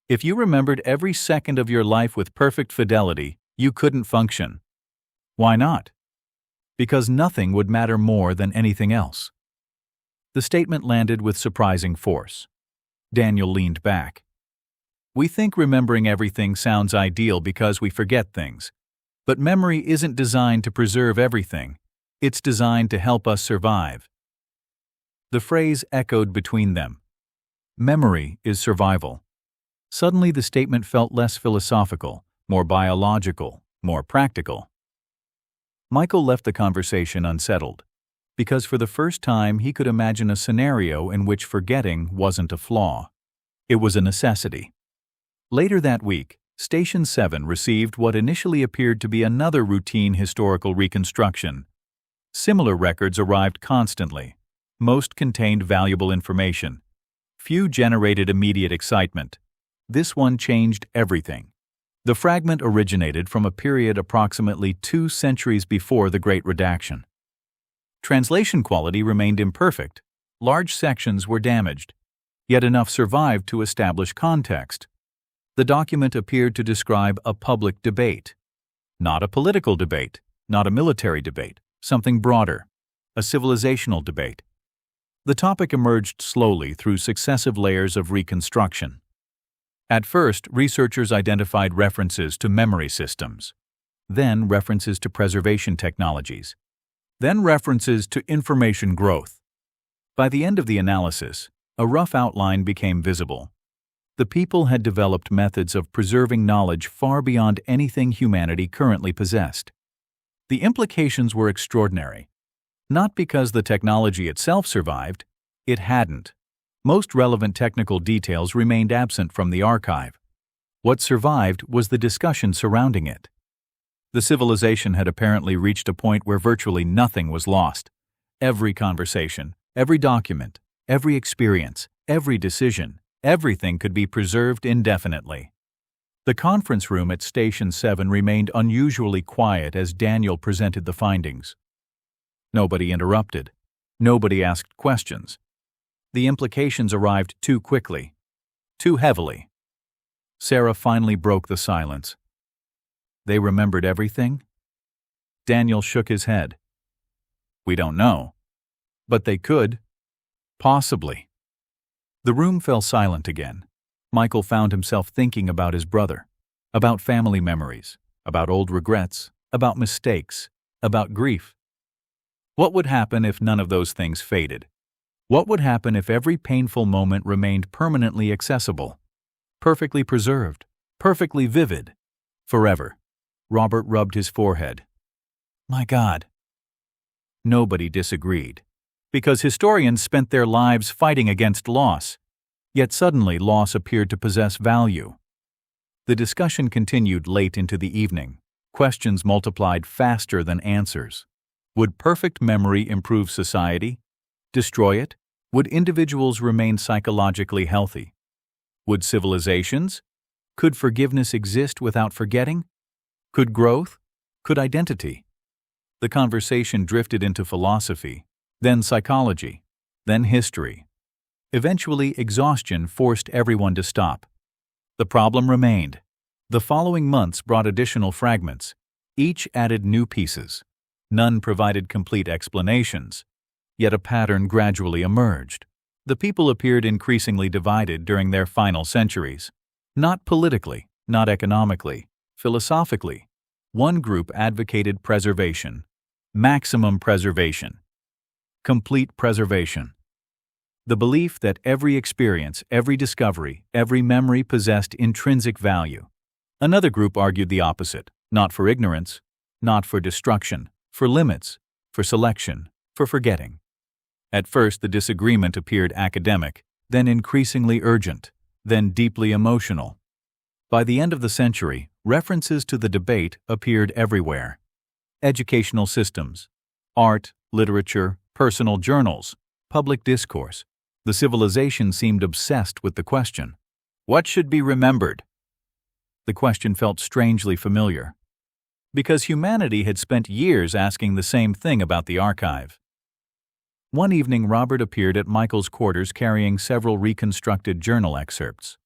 [SPEAKER 1] "If you remembered every second of your life with perfect fidelity, you couldn't function." "Why not?" "Because nothing would matter more than anything else." The statement landed with surprising force. Daniel leaned back. "We think remembering everything sounds ideal because we forget things. But memory isn't designed to preserve everything. It's designed to help us survive." The phrase echoed between them. Memory is survival. Suddenly the statement felt less philosophical, more biological, more practical. Michael left the conversation unsettled, because for the first time he could imagine a scenario in which forgetting wasn't a flaw. It was a necessity. Later that week, Station 7 received what initially appeared to be another routine historical reconstruction. Similar records arrived constantly. Most contained valuable information. Few generated immediate excitement. This one changed everything. The fragment originated from a period approximately 2 centuries before the Great Redaction. Translation quality remained imperfect. Large sections were damaged. Yet enough survived to establish context. The document appeared to describe a public debate. Not a political debate, not a military debate, something broader, a civilizational debate. The topic emerged slowly through successive layers of reconstruction. At first, researchers identified references to memory systems, then references to preservation technologies, then references to information growth. By the end of the analysis, a rough outline became visible. The people had developed methods of preserving knowledge far beyond anything humanity currently possessed. The implications were extraordinary. Not because the technology itself survived, it hadn't. Most relevant technical details remained absent from the archive. What survived was the discussion surrounding it. The civilization had apparently reached a point where virtually nothing was lost. Every conversation, every document, every experience, every decision, everything could be preserved indefinitely. The conference room at Station 7 remained unusually quiet as Daniel presented the findings. Nobody interrupted. Nobody asked questions. The implications arrived too quickly, too heavily. Sarah finally broke the silence. "They remembered everything?" Daniel shook his head. "We don't know. But they could. Possibly." The room fell silent again. Michael found himself thinking about his brother, about family memories, about old regrets, about mistakes, about grief. What would happen if none of those things faded? What would happen if every painful moment remained permanently accessible, perfectly preserved, perfectly vivid, Forever. Robert rubbed his forehead. My God. Nobody disagreed, because historians spent their lives fighting against loss. Yet suddenly loss appeared to possess value. The discussion continued late into the evening. Questions multiplied faster than answers. Would perfect memory improve society? Destroy it? Would individuals remain psychologically healthy? Would civilizations? Could forgiveness exist without forgetting? Could growth? Could identity? The conversation drifted into philosophy, then psychology, then history. Eventually, exhaustion forced everyone to stop. The problem remained. The following months brought additional fragments. Each added new pieces. None provided complete explanations. Yet a pattern gradually emerged. The people appeared increasingly divided during their final centuries. Not politically, not economically, philosophically. One group advocated preservation, maximum preservation, complete preservation. The belief that every experience, every discovery, every memory possessed intrinsic value. Another group argued the opposite, not for ignorance, not for destruction, for limits, for selection, for forgetting. At first, the disagreement appeared academic, then increasingly urgent, then deeply emotional. By the end of the century, references to the debate appeared everywhere. Educational systems, art, literature, personal journals, public discourse. The civilization seemed obsessed with the question. What should be remembered? The question felt strangely familiar, because humanity had spent years asking the same thing about the archive. One evening, Robert appeared at Michael's quarters carrying several reconstructed journal excerpts.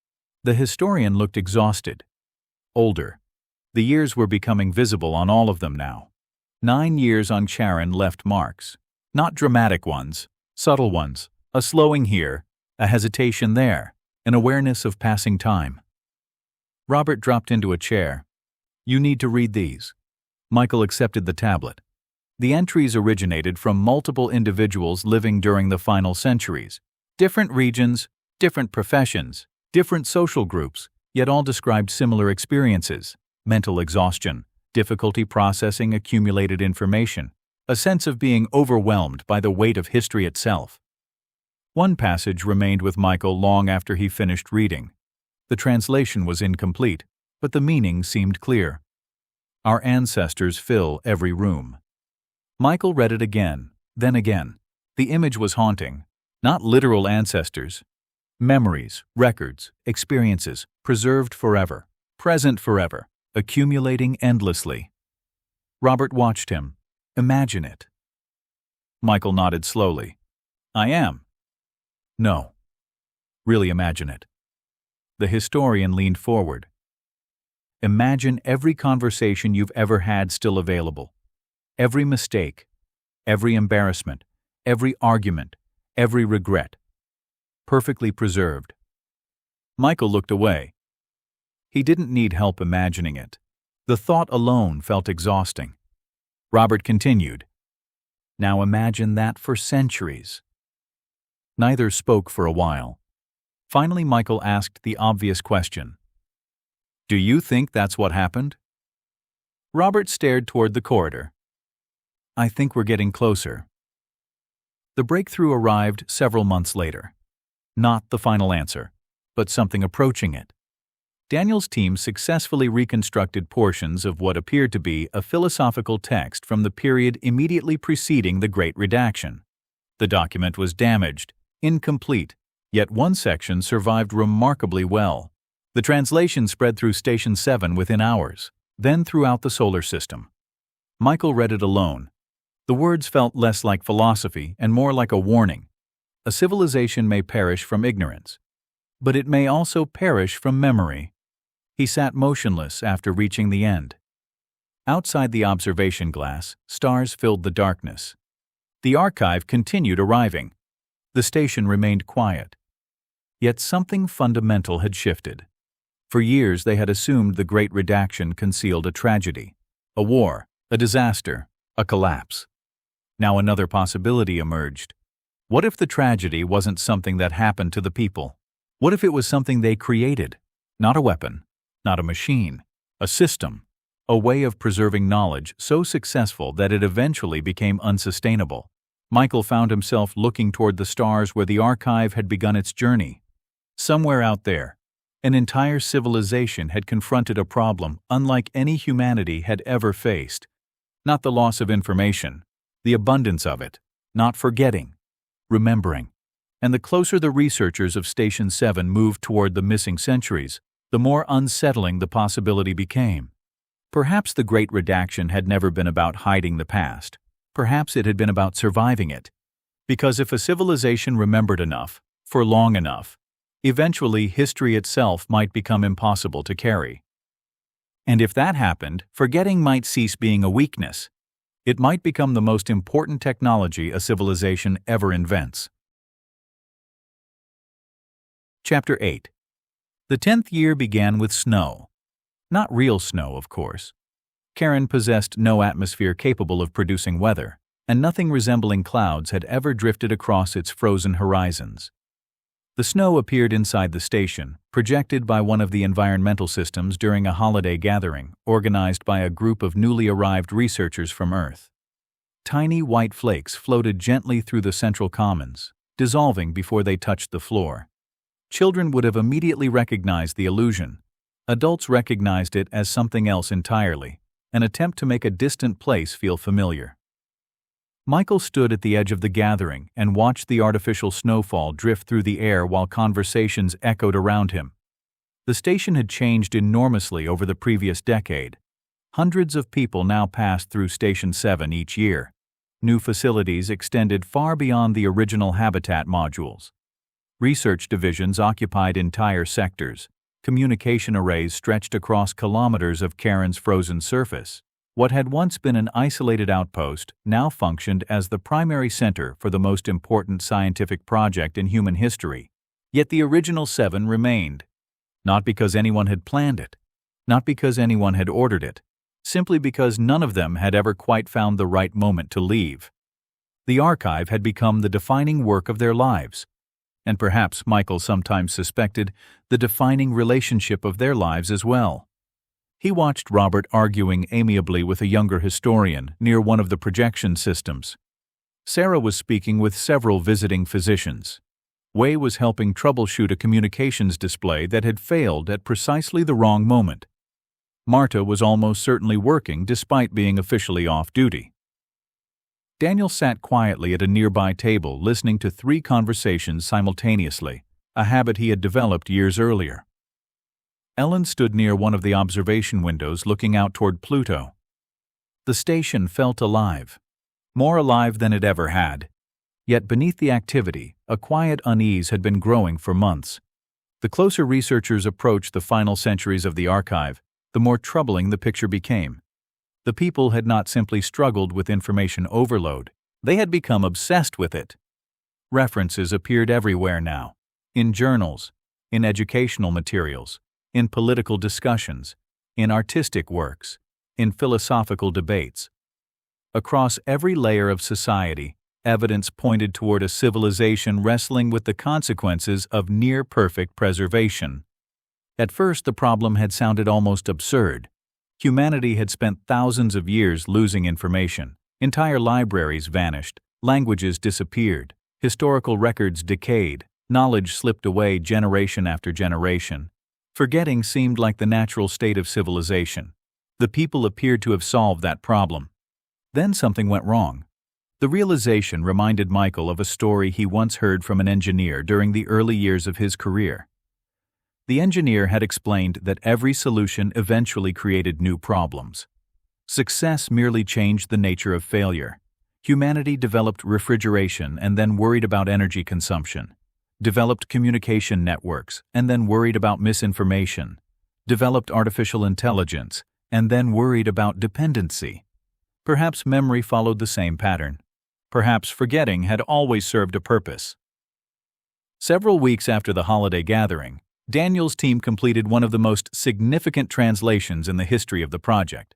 [SPEAKER 1] The historian looked exhausted, older. The years were becoming visible on all of them now. 9 years on Charon left marks, not dramatic ones, subtle ones, a slowing here, a hesitation there, an awareness of passing time. Robert dropped into a chair. You need to read these. Michael accepted the tablet. The entries originated from multiple individuals living during the final centuries. Different regions, different professions, different social groups, yet all described similar experiences: mental exhaustion, difficulty processing accumulated information, a sense of being overwhelmed by the weight of history itself. One passage remained with Michael long after he finished reading. The translation was incomplete, but the meaning seemed clear. Our ancestors fill every room. Michael read it again, then again. The image was haunting. Not literal ancestors. Memories, records, experiences, preserved forever, present forever, accumulating endlessly. Robert watched him. Imagine it. Michael nodded slowly. I am. No. Really imagine it. The historian leaned forward. Imagine every conversation you've ever had still available. Every mistake, every embarrassment, every argument, every regret. Perfectly preserved. Michael looked away. He didn't need help imagining it. The thought alone felt exhausting. Robert continued. Now imagine that for centuries. Neither spoke for a while. Finally, Michael asked the obvious question. Do you think that's what happened? Robert stared toward the corridor. I think we're getting closer. The breakthrough arrived several months later. Not the final answer, but something approaching it. Daniel's team successfully reconstructed portions of what appeared to be a philosophical text from the period immediately preceding the Great Redaction. The document was damaged, incomplete, yet one section survived remarkably well. The translation spread through Station 7 within hours, then throughout the solar system. Michael read it alone. The words felt less like philosophy and more like a warning. A civilization may perish from ignorance, but it may also perish from memory. He sat motionless after reaching the end. Outside the observation glass, stars filled the darkness. The archive continued arriving. The station remained quiet. Yet something fundamental had shifted. For years they had assumed the Great Redaction concealed a tragedy, a war, a disaster, a collapse. Now another possibility emerged. What if the tragedy wasn't something that happened to the people? What if it was something they created? Not a weapon, not a machine, a system, a way of preserving knowledge so successful that it eventually became unsustainable. Michael found himself looking toward the stars where the archive had begun its journey. Somewhere out there, an entire civilization had confronted a problem unlike any humanity had ever faced. Not the loss of information, the abundance of it, not forgetting, remembering. And the closer the researchers of Station 7 moved toward the missing centuries, the more unsettling the possibility became. Perhaps the Great Redaction had never been about hiding the past. Perhaps it had been about surviving it. Because if a civilization remembered enough, for long enough, eventually history itself might become impossible to carry. And if that happened, forgetting might cease being a weakness. It might become the most important technology a civilization ever invents. Chapter 8. The 10th year began with snow. Not real snow, of course. Charon possessed no atmosphere capable of producing weather, and nothing resembling clouds had ever drifted across its frozen horizons. The snow appeared inside the station, projected by one of the environmental systems during a holiday gathering organized by a group of newly arrived researchers from Earth. Tiny white flakes floated gently through the central commons, dissolving before they touched the floor. Children would have immediately recognized the illusion. Adults recognized it as something else entirely, an attempt to make a distant place feel familiar. Michael stood at the edge of the gathering and watched the artificial snowfall drift through the air while conversations echoed around him. The station had changed enormously over the previous decade. Hundreds of people now passed through Station 7 each year. New facilities extended far beyond the original habitat modules. Research divisions occupied entire sectors. Communication arrays stretched across kilometers of Charon's frozen surface. What had once been an isolated outpost now functioned as the primary center for the most important scientific project in human history. Yet the original 7 remained. Not because anyone had planned it, not because anyone had ordered it, simply because none of them had ever quite found the right moment to leave. The archive had become the defining work of their lives. And perhaps, Michael sometimes suspected, the defining relationship of their lives as well. He watched Robert arguing amiably with a younger historian near one of the projection systems. Sarah was speaking with several visiting physicians. Wei was helping troubleshoot a communications display that had failed at precisely the wrong moment. Marta was almost certainly working despite being officially off duty. Daniel sat quietly at a nearby table listening to 3 conversations simultaneously, a habit he had developed years earlier. Ellen stood near one of the observation windows looking out toward Pluto. The station felt alive, more alive than it ever had. Yet beneath the activity, a quiet unease had been growing for months. The closer researchers approached the final centuries of the archive, the more troubling the picture became. The people had not simply struggled with information overload, they had become obsessed with it. References appeared everywhere now, in journals, in educational materials, in political discussions, in artistic works, in philosophical debates. Across every layer of society, evidence pointed toward a civilization wrestling with the consequences of near-perfect preservation. At first, the problem had sounded almost absurd. Humanity had spent thousands of years losing information. Entire libraries vanished, languages disappeared, historical records decayed, knowledge slipped away generation after generation. Forgetting seemed like the natural state of civilization. The people appeared to have solved that problem. Then something went wrong. The realization reminded Michael of a story he once heard from an engineer during the early years of his career. The engineer had explained that every solution eventually created new problems. Success merely changed the nature of failure. Humanity developed refrigeration and then worried about energy consumption. Developed communication networks and then worried about misinformation. Developed artificial intelligence and then worried about dependency. Perhaps memory followed the same pattern. Perhaps forgetting had always served a purpose. Several weeks after the holiday gathering, Daniel's team completed one of the most significant translations in the history of the project.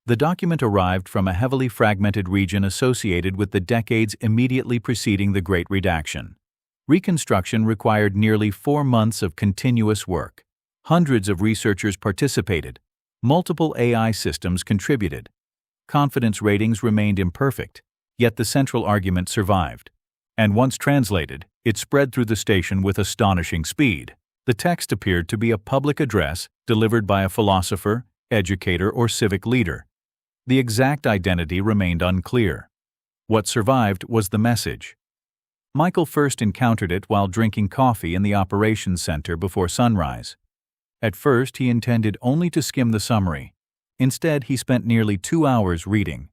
[SPEAKER 1] The document arrived from a heavily fragmented region associated with the decades immediately preceding the Great Redaction. Reconstruction required nearly 4 months of continuous work. Hundreds of researchers participated, Multiple AI systems contributed. Confidence ratings remained imperfect, yet the central argument survived. And once translated, it spread through the station with astonishing speed. The text appeared to be a public address delivered by a philosopher, educator, or civic leader. The exact identity remained unclear. What survived was the message. Michael first encountered it while drinking coffee in the operations center before sunrise. At first, he intended only to skim the summary. Instead, he spent nearly 2 hours reading.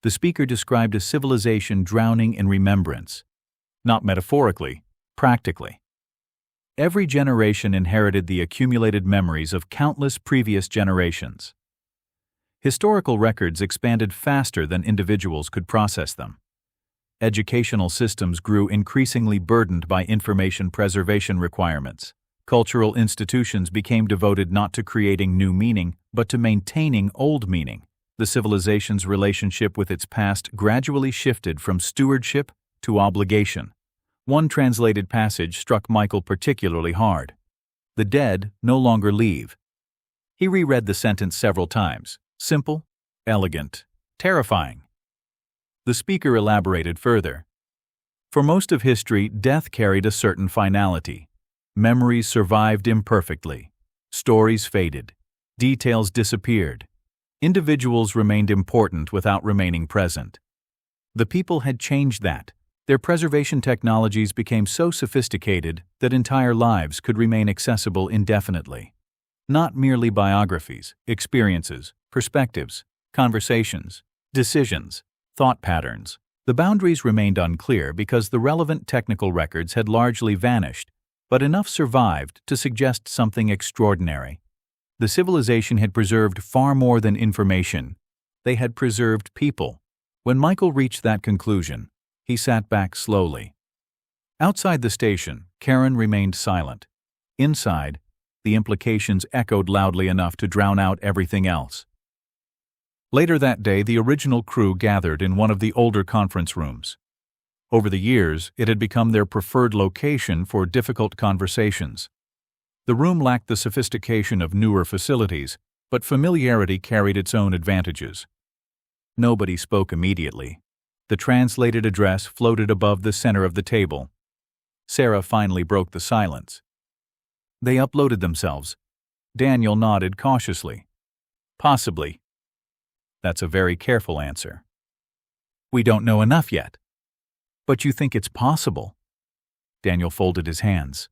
[SPEAKER 1] The speaker described a civilization drowning in remembrance. Not metaphorically, practically. Every generation inherited the accumulated memories of countless previous generations. Historical records expanded faster than individuals could process them. Educational systems grew increasingly burdened by information preservation requirements. Cultural institutions became devoted not to creating new meaning, but to maintaining old meaning. The civilization's relationship with its past gradually shifted from stewardship to obligation. One translated passage struck Michael particularly hard. The dead no longer leave. He reread the sentence several times. Simple, elegant, terrifying. The speaker elaborated further. For most of history, death carried a certain finality. Memories survived imperfectly. Stories faded. Details disappeared. Individuals remained important without remaining present. The people had changed that. Their preservation technologies became so sophisticated that entire lives could remain accessible indefinitely. Not merely biographies, experiences, perspectives, conversations, decisions, thought patterns. The boundaries remained unclear because the relevant technical records had largely vanished, but enough survived to suggest something extraordinary. The civilization had preserved far more than information. They had preserved people. When Michael reached that conclusion, he sat back slowly. Outside the station, Charon remained silent. Inside, the implications echoed loudly enough to drown out everything else. Later that day, the original crew gathered in one of the older conference rooms. Over the years, it had become their preferred location for difficult conversations. The room lacked the sophistication of newer facilities, but familiarity carried its own advantages. Nobody spoke immediately. The translated address floated above the center of the table. Sarah finally broke the silence. They uploaded themselves. Daniel nodded cautiously. Possibly. That's a very careful answer. We don't know enough yet. But you think it's possible? Daniel folded his hands.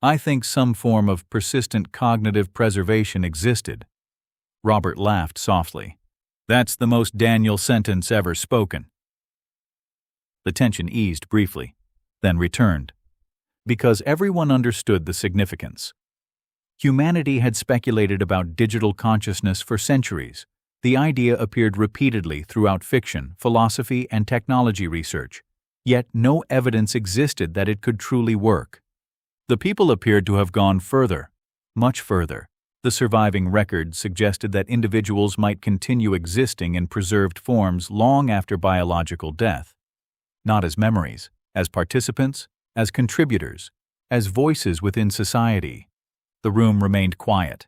[SPEAKER 1] I think some form of persistent cognitive preservation existed. Robert laughed softly. That's the most Daniel sentence ever spoken. The tension eased briefly, then returned, because everyone understood the significance. Humanity had speculated about digital consciousness for centuries. The idea appeared repeatedly throughout fiction, philosophy, and technology research, yet no evidence existed that it could truly work. The people appeared to have gone further, much further. The surviving records suggested that individuals might continue existing in preserved forms long after biological death. Not as memories, as participants, as contributors, as voices within society. The room remained quiet.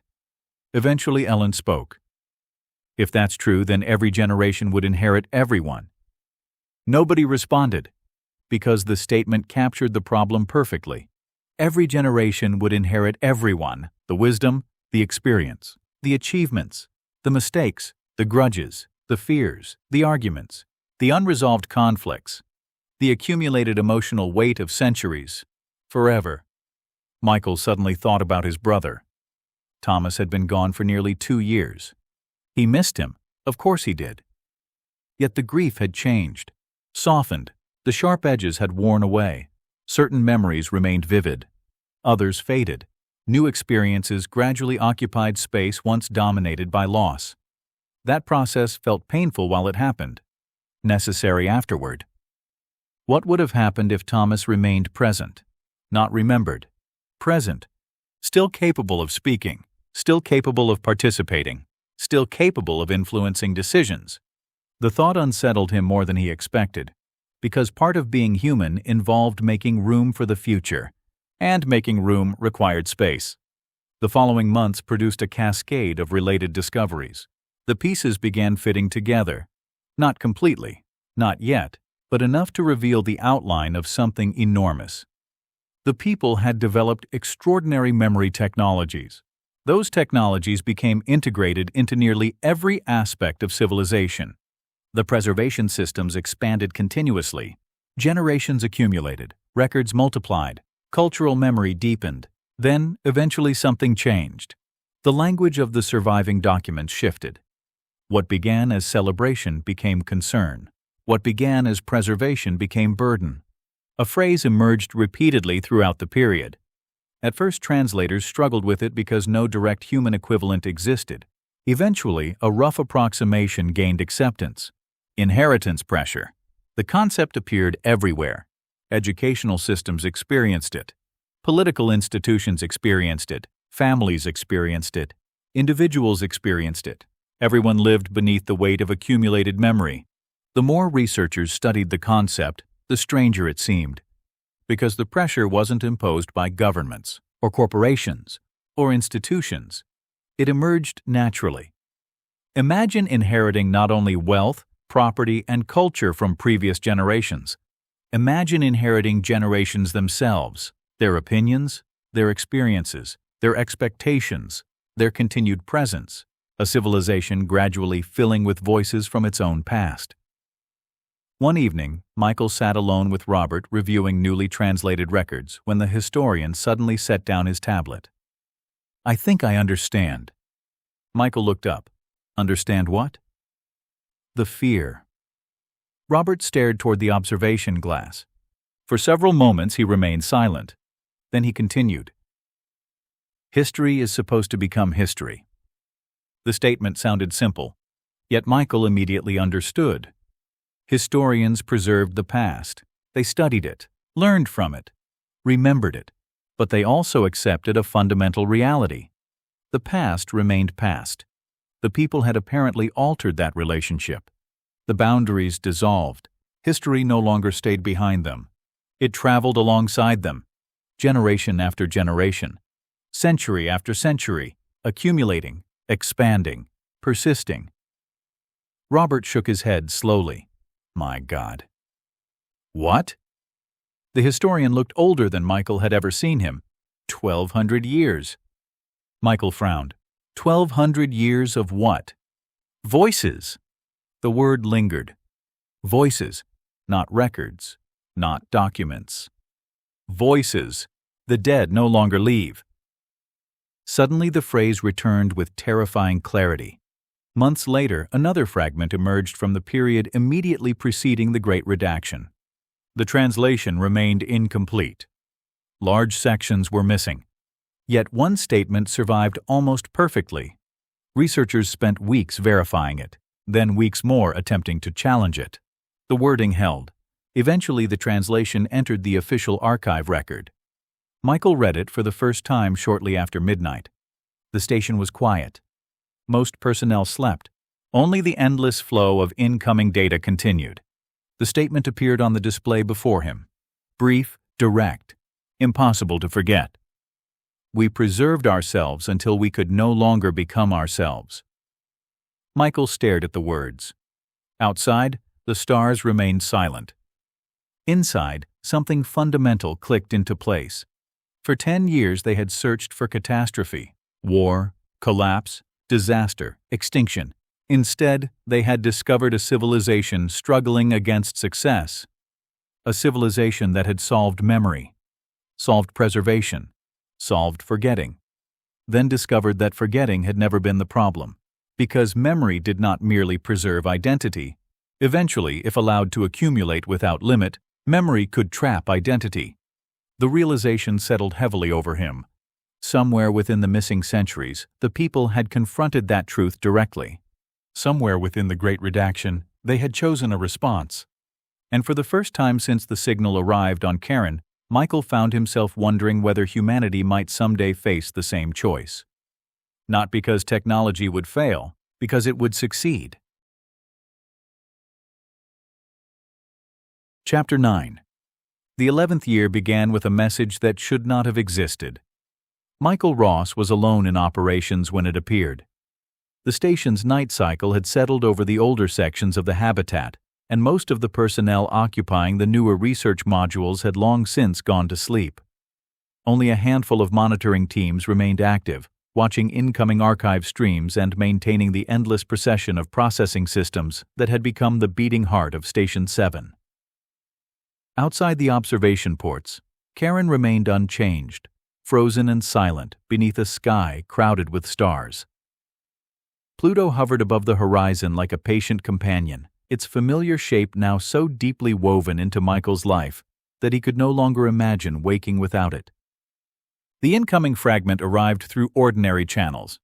[SPEAKER 1] Eventually Ellen spoke. If that's true, then every generation would inherit everyone. Nobody responded, because the statement captured the problem perfectly. Every generation would inherit everyone, the wisdom, the experience, the achievements, the mistakes, the grudges, the fears, the arguments, the unresolved conflicts, the accumulated emotional weight of centuries, forever. Michael suddenly thought about his brother. Thomas had been gone for nearly 2 years. He missed him, of course he did. Yet the grief had changed, softened, the sharp edges had worn away. Certain memories remained vivid. Others faded. New experiences gradually occupied space once dominated by loss. That process felt painful while it happened, necessary afterward. What would have happened if Thomas remained present, not remembered, present, still capable of speaking, still capable of participating, still capable of influencing decisions? The thought unsettled him more than he expected, because part of being human involved making room for the future, and making room required space. The following months produced a cascade of related discoveries. The pieces began fitting together. Not completely, not yet, but enough to reveal the outline of something enormous. The people had developed extraordinary memory technologies. Those technologies became integrated into nearly every aspect of civilization. The preservation systems expanded continuously. Generations accumulated, records multiplied, cultural memory deepened. Then, eventually something changed. The language of the surviving documents shifted. What began as celebration became concern. What began as preservation became burden. A phrase emerged repeatedly throughout the period. At first, translators struggled with it because no direct human equivalent existed. Eventually, a rough approximation gained acceptance. Inheritance pressure. The concept appeared everywhere. Educational systems experienced it. Political institutions experienced it. Families experienced it. Individuals experienced it. Everyone lived beneath the weight of accumulated memory. The more researchers studied the concept, the stranger it seemed. Because the pressure wasn't imposed by governments, or corporations, or institutions. It emerged naturally. Imagine inheriting not only wealth, property, and culture from previous generations. Imagine inheriting generations themselves, their opinions, their experiences, their expectations, their continued presence, a civilization gradually filling with voices from its own past. One evening, Michael sat alone with Robert reviewing newly translated records when the historian suddenly set down his tablet. "I think I understand." Michael looked up. "Understand what?" "The fear." Robert stared toward the observation glass. For several moments he remained silent. Then he continued. "History is supposed to become history." The statement sounded simple, yet Michael immediately understood. Historians preserved the past. They studied it, learned from it, remembered it, but they also accepted a fundamental reality. The past remained past. The people had apparently altered that relationship. The boundaries dissolved. History no longer stayed behind them. It traveled alongside them, generation after generation, century after century, accumulating, expanding, persisting. Robert shook his head slowly. "My God." "What?" The historian looked older than Michael had ever seen him. 1,200 years. Michael frowned. 1,200 years of what? Voices. The word lingered. Voices, not records, not documents. Voices. The dead no longer leave. Suddenly the phrase returned with terrifying clarity. Months later, another fragment emerged from the period immediately preceding the Great Redaction. The translation remained incomplete. Large sections were missing. Yet one statement survived almost perfectly. Researchers spent weeks verifying it, then weeks more attempting to challenge it. The wording held. Eventually, the translation entered the official archive record. Michael read it for the first time shortly after midnight. The station was quiet. Most personnel slept. Only the endless flow of incoming data continued. The statement appeared on the display before him. Brief, direct, impossible to forget. "We preserved ourselves until we could no longer become ourselves." Michael stared at the words. Outside, the stars remained silent. Inside, something fundamental clicked into place. For 10 years they had searched for catastrophe, war, collapse, disaster, extinction. Instead, they had discovered a civilization struggling against success. A civilization that had solved memory, solved preservation, solved forgetting. Then discovered that forgetting had never been the problem, because memory did not merely preserve identity. Eventually, if allowed to accumulate without limit, memory could trap identity. The realization settled heavily over him. Somewhere within the missing centuries, the people had confronted that truth directly. Somewhere within the Great Redaction, they had chosen a response. And for the first time since the signal arrived on Charon, Michael found himself wondering whether humanity might someday face the same choice. Not because technology would fail, because it would succeed. Chapter 9. The 11th year began with a message that should not have existed. Michael Ross was alone in operations when it appeared. The station's night cycle had settled over the older sections of the habitat, and most of the personnel occupying the newer research modules had long since gone to sleep. Only a handful of monitoring teams remained active, watching incoming archive streams and maintaining the endless procession of processing systems that had become the beating heart of Station 7. Outside the observation ports, Charon remained unchanged, frozen and silent beneath a sky crowded with stars. Pluto hovered above the horizon like a patient companion, its familiar shape now so deeply woven into Michael's life that he could no longer imagine waking without it. The incoming fragment arrived through ordinary channels.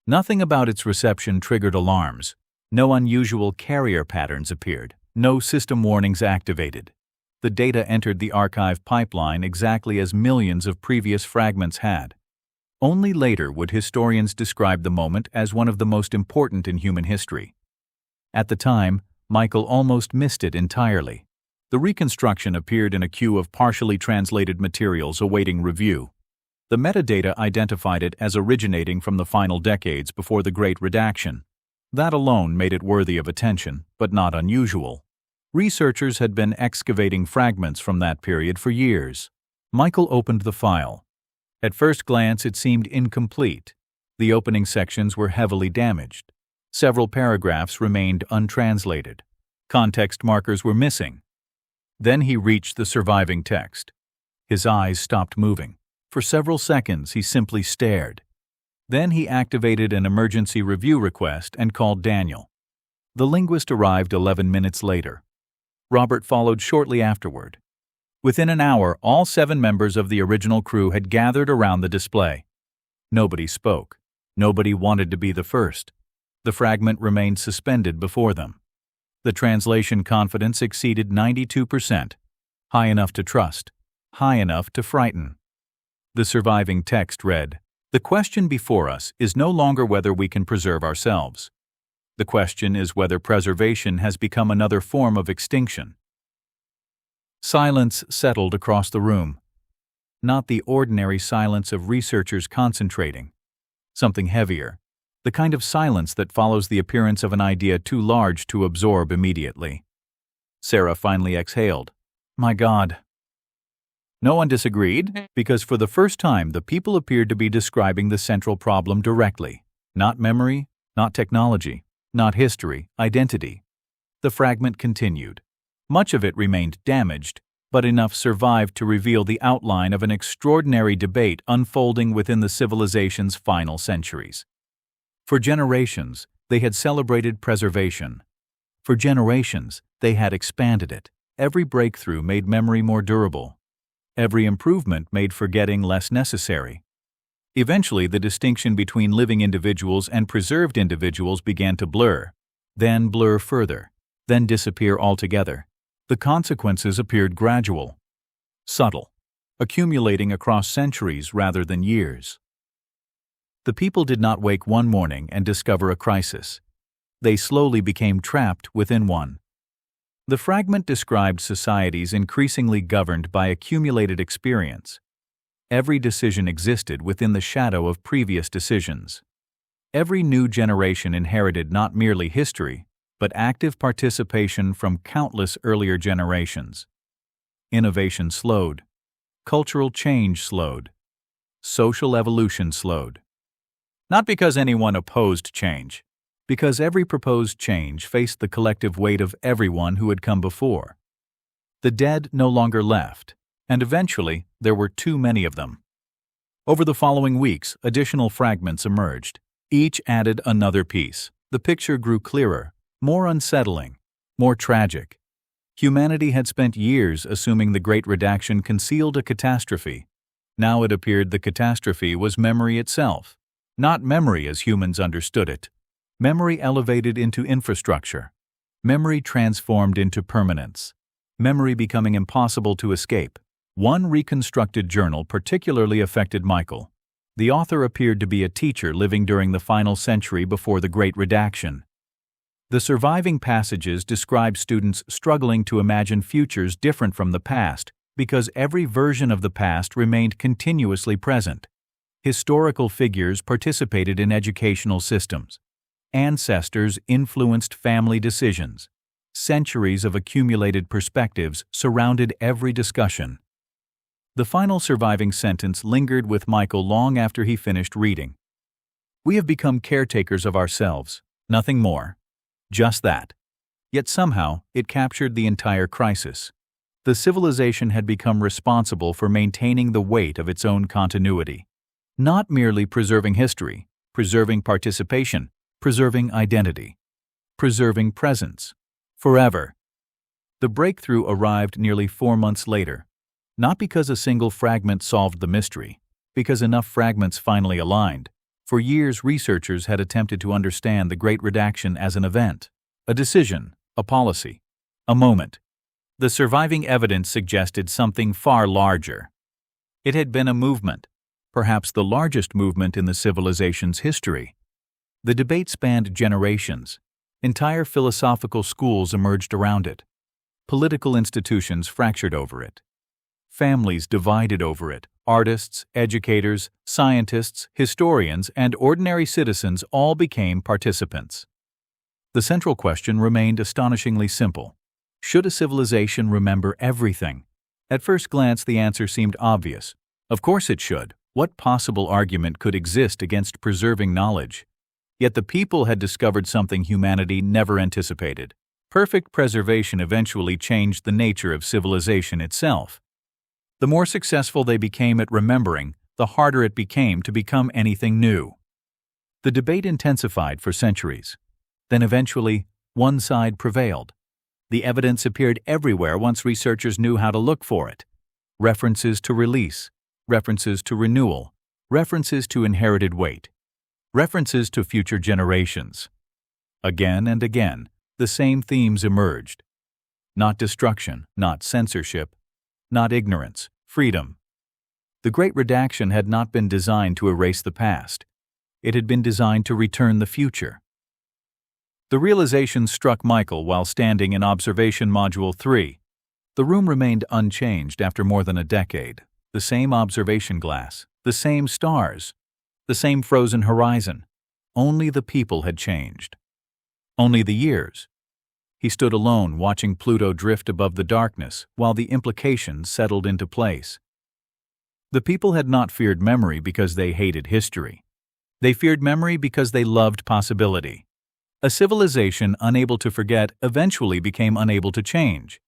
[SPEAKER 1] Nothing about its reception triggered alarms. No unusual carrier patterns appeared. No system warnings activated. The data entered the archive pipeline exactly as millions of previous fragments had. Only later would historians describe the moment as one of the most important in human history. At the time, Michael almost missed it entirely. The reconstruction appeared in a queue of partially translated materials awaiting review. The metadata identified it as originating from the final decades before the Great Redaction. That alone made it worthy of attention, but not unusual. Researchers had been excavating fragments from that period for years. Michael opened the file. At first glance, it seemed incomplete. The opening sections were heavily damaged. Several paragraphs remained untranslated. Context markers were missing. Then he reached the surviving text. His eyes stopped moving. For several seconds, he simply stared. Then he activated an emergency review request and called Daniel. The linguist arrived 11 minutes later. Robert followed shortly afterward. Within an hour, all 7 members of the original crew had gathered around the display. Nobody spoke. Nobody wanted to be the first. The fragment remained suspended before them. The translation confidence exceeded 92%. High enough to trust. High enough to frighten. The surviving text read, "The question before us is no longer whether we can preserve ourselves. The question is whether preservation has become another form of extinction." Silence settled across the room. Not the ordinary silence of researchers concentrating. Something heavier. The kind of silence that follows the appearance of an idea too large to absorb immediately. Sarah finally exhaled. "My God." No one disagreed, because for the first time the people appeared to be describing the central problem directly. Not memory, not technology, not history, identity. The fragment continued. Much of it remained damaged, but enough survived to reveal the outline of an extraordinary debate unfolding within the civilization's final centuries. For generations, they had celebrated preservation. For generations, they had expanded it. Every breakthrough made memory more durable. Every improvement made forgetting less necessary. Eventually, the distinction between living individuals and preserved individuals began to blur, then blur further, then disappear altogether. The consequences appeared gradual, subtle, accumulating across centuries rather than years. The people did not wake one morning and discover a crisis. They slowly became trapped within one. The fragment described societies increasingly governed by accumulated experience. Every decision existed within the shadow of previous decisions. Every new generation inherited not merely history, but active participation from countless earlier generations. Innovation slowed. Cultural change slowed. Social evolution slowed. Not because anyone opposed change, because every proposed change faced the collective weight of everyone who had come before. The dead no longer left, and eventually there were too many of them. Over the following weeks, additional fragments emerged. Each added another piece. The picture grew clearer, more unsettling, more tragic. Humanity had spent years assuming the Great Redaction concealed a catastrophe. Now it appeared the catastrophe was memory itself. Not memory as humans understood it. Memory elevated into infrastructure. Memory transformed into permanence. Memory becoming impossible to escape. One reconstructed journal particularly affected Michael. The author appeared to be a teacher living during the final century before the Great Redaction. The surviving passages describe students struggling to imagine futures different from the past because every version of the past remained continuously present. Historical figures participated in educational systems. Ancestors influenced family decisions. Centuries of accumulated perspectives surrounded every discussion. The final surviving sentence lingered with Michael long after he finished reading. "We have become caretakers of ourselves, nothing more. Just that." Yet somehow, it captured the entire crisis. The civilization had become responsible for maintaining the weight of its own continuity. Not merely preserving history, preserving participation, preserving identity, preserving presence. Forever. The breakthrough arrived nearly 4 months later. Not because a single fragment solved the mystery, because enough fragments finally aligned. For years, researchers had attempted to understand the Great Redaction as an event, a decision, a policy, a moment. The surviving evidence suggested something far larger. It had been a movement, perhaps the largest movement in the civilization's history. The debate spanned generations. Entire philosophical schools emerged around it. Political institutions fractured over it. Families divided over it. Artists, educators, scientists, historians, and ordinary citizens all became participants. The central question remained astonishingly simple. Should a civilization remember everything? At first glance, the answer seemed obvious. Of course it should. What possible argument could exist against preserving knowledge? Yet the people had discovered something humanity never anticipated. Perfect preservation eventually changed the nature of civilization itself. The more successful they became at remembering, the harder it became to become anything new. The debate intensified for centuries. Then eventually, one side prevailed. The evidence appeared everywhere once researchers knew how to look for it. References to release, references to renewal, references to inherited weight, references to future generations. Again and again, the same themes emerged. Not destruction, not censorship, not ignorance, freedom. The Great Redaction had not been designed to erase the past. It had been designed to return the future. The realization struck Michael while standing in Observation Module 3. The room remained unchanged after more than a decade. The same observation glass, the same stars, the same frozen horizon. Only the people had changed. Only the years. He stood alone watching Pluto drift above the darkness while the implications settled into place. The people had not feared memory because they hated history. They feared memory because they loved possibility. A civilization unable to forget eventually became unable to change,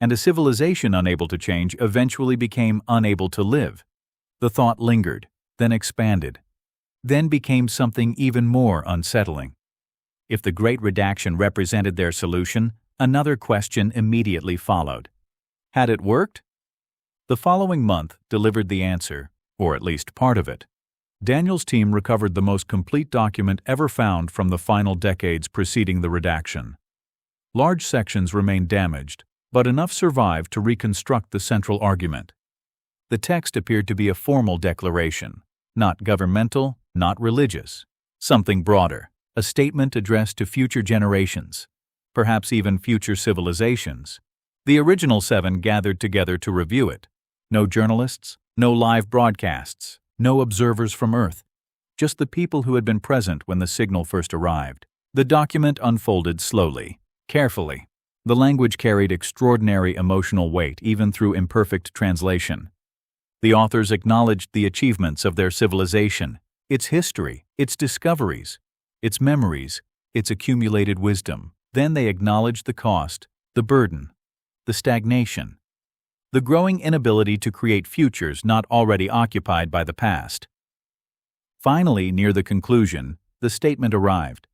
[SPEAKER 1] and a civilization unable to change eventually became unable to live. The thought lingered, then expanded, then became something even more unsettling. If the Great Redaction represented their solution, another question immediately followed. Had it worked? The following month delivered the answer, or at least part of it. Daniel's team recovered the most complete document ever found from the final decades preceding the redaction. Large sections remained damaged, but enough survived to reconstruct the central argument. The text appeared to be a formal declaration, not governmental, not religious, something broader, a statement addressed to future generations, perhaps even future civilizations. The original 7 gathered together to review it. No journalists, no live broadcasts, no observers from Earth, just the people who had been present when the signal first arrived. The document unfolded slowly, carefully. The language carried extraordinary emotional weight even through imperfect translation. The authors acknowledged the achievements of their civilization, its history, its discoveries, its memories, its accumulated wisdom. Then they acknowledged the cost, the burden, the stagnation, the growing inability to create futures not already occupied by the past. Finally, near the conclusion, the statement arrived.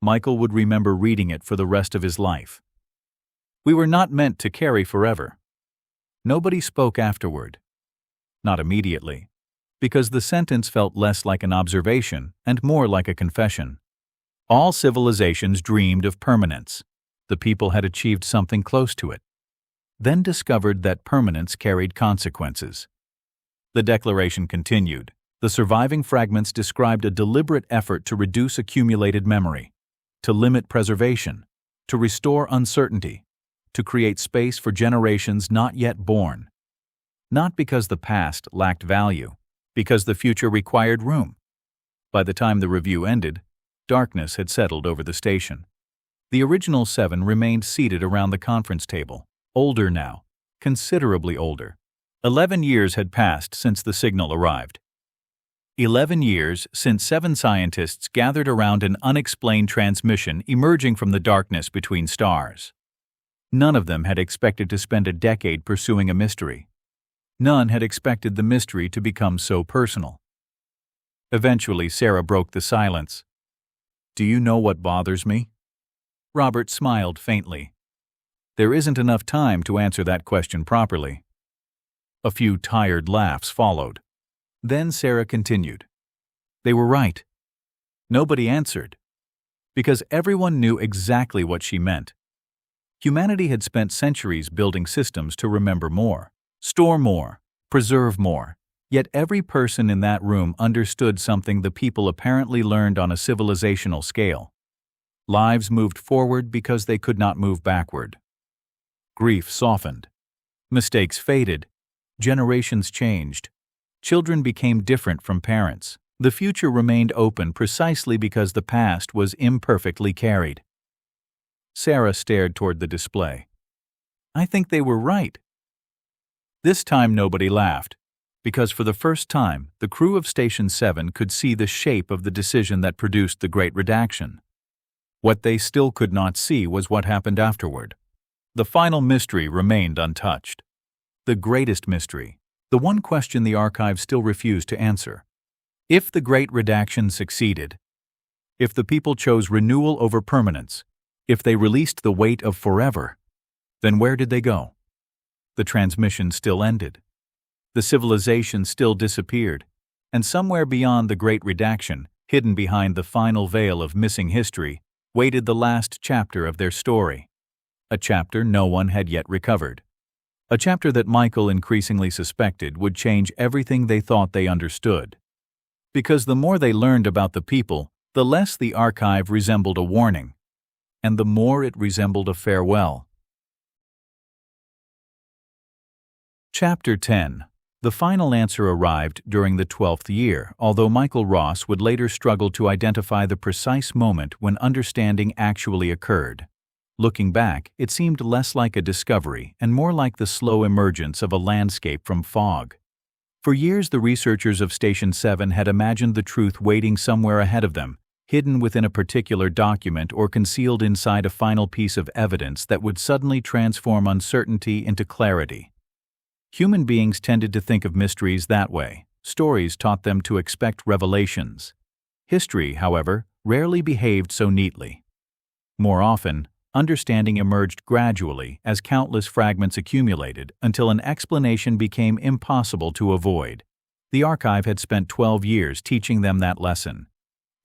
[SPEAKER 1] Michael would remember reading it for the rest of his life. We were not meant to carry forever. Nobody spoke afterward. Not immediately, because the sentence felt less like an observation and more like a confession. All civilizations dreamed of permanence. The people had achieved something close to it, then discovered that permanence carried consequences. The declaration continued. The surviving fragments described a deliberate effort to reduce accumulated memory, to limit preservation, to restore uncertainty, to create space for generations not yet born. Not because the past lacked value, Because the future required room. By the time the review ended, darkness had settled over the station. The original 7 remained seated around the conference table, older now, considerably older. 11 years had passed since the signal arrived. 11 years since 7 scientists gathered around an unexplained transmission emerging from the darkness between stars. None of them had expected to spend a decade pursuing a mystery. None had expected the mystery to become so personal. Eventually, Sarah broke the silence. "Do you know what bothers me?" Robert smiled faintly. "There isn't enough time to answer that question properly." A few tired laughs followed. Then Sarah continued. They were right. Nobody answered. Because everyone knew exactly what she meant. Humanity had spent centuries building systems to remember more, store more, preserve more. Yet every person in that room understood something the people apparently learned on a civilizational scale. Lives moved forward because they could not move backward. Grief softened. Mistakes faded. Generations changed. Children became different from parents. The future remained open precisely because the past was imperfectly carried. Sarah stared toward the display. "I think they were right." This time nobody laughed, because for the first time the crew of Station 7 could see the shape of the decision that produced the Great Redaction. What they still could not see was what happened afterward. The final mystery remained untouched. The greatest mystery, the one question the archive still refused to answer. If the Great Redaction succeeded, if the people chose renewal over permanence, if they released the weight of forever, then where did they go? The transmission still ended. The civilization still disappeared, and somewhere beyond the Great Redaction, hidden behind the final veil of missing history, waited the last chapter of their story. A chapter no one had yet recovered. A chapter that Michael increasingly suspected would change everything they thought they understood. Because the more they learned about the people, the less the archive resembled a warning, and the more it resembled a farewell. Chapter 10. The final answer arrived during the 12th year, although Michael Ross would later struggle to identify the precise moment when understanding actually occurred. Looking back, it seemed less like a discovery and more like the slow emergence of a landscape from fog. For years, the researchers of Station 7 had imagined the truth waiting somewhere ahead of them, hidden within a particular document or concealed inside a final piece of evidence that would suddenly transform uncertainty into clarity. Human beings tended to think of mysteries that way. Stories taught them to expect revelations. History, however, rarely behaved so neatly. More often, understanding emerged gradually as countless fragments accumulated until an explanation became impossible to avoid. The archive had spent 12 years teaching them that lesson.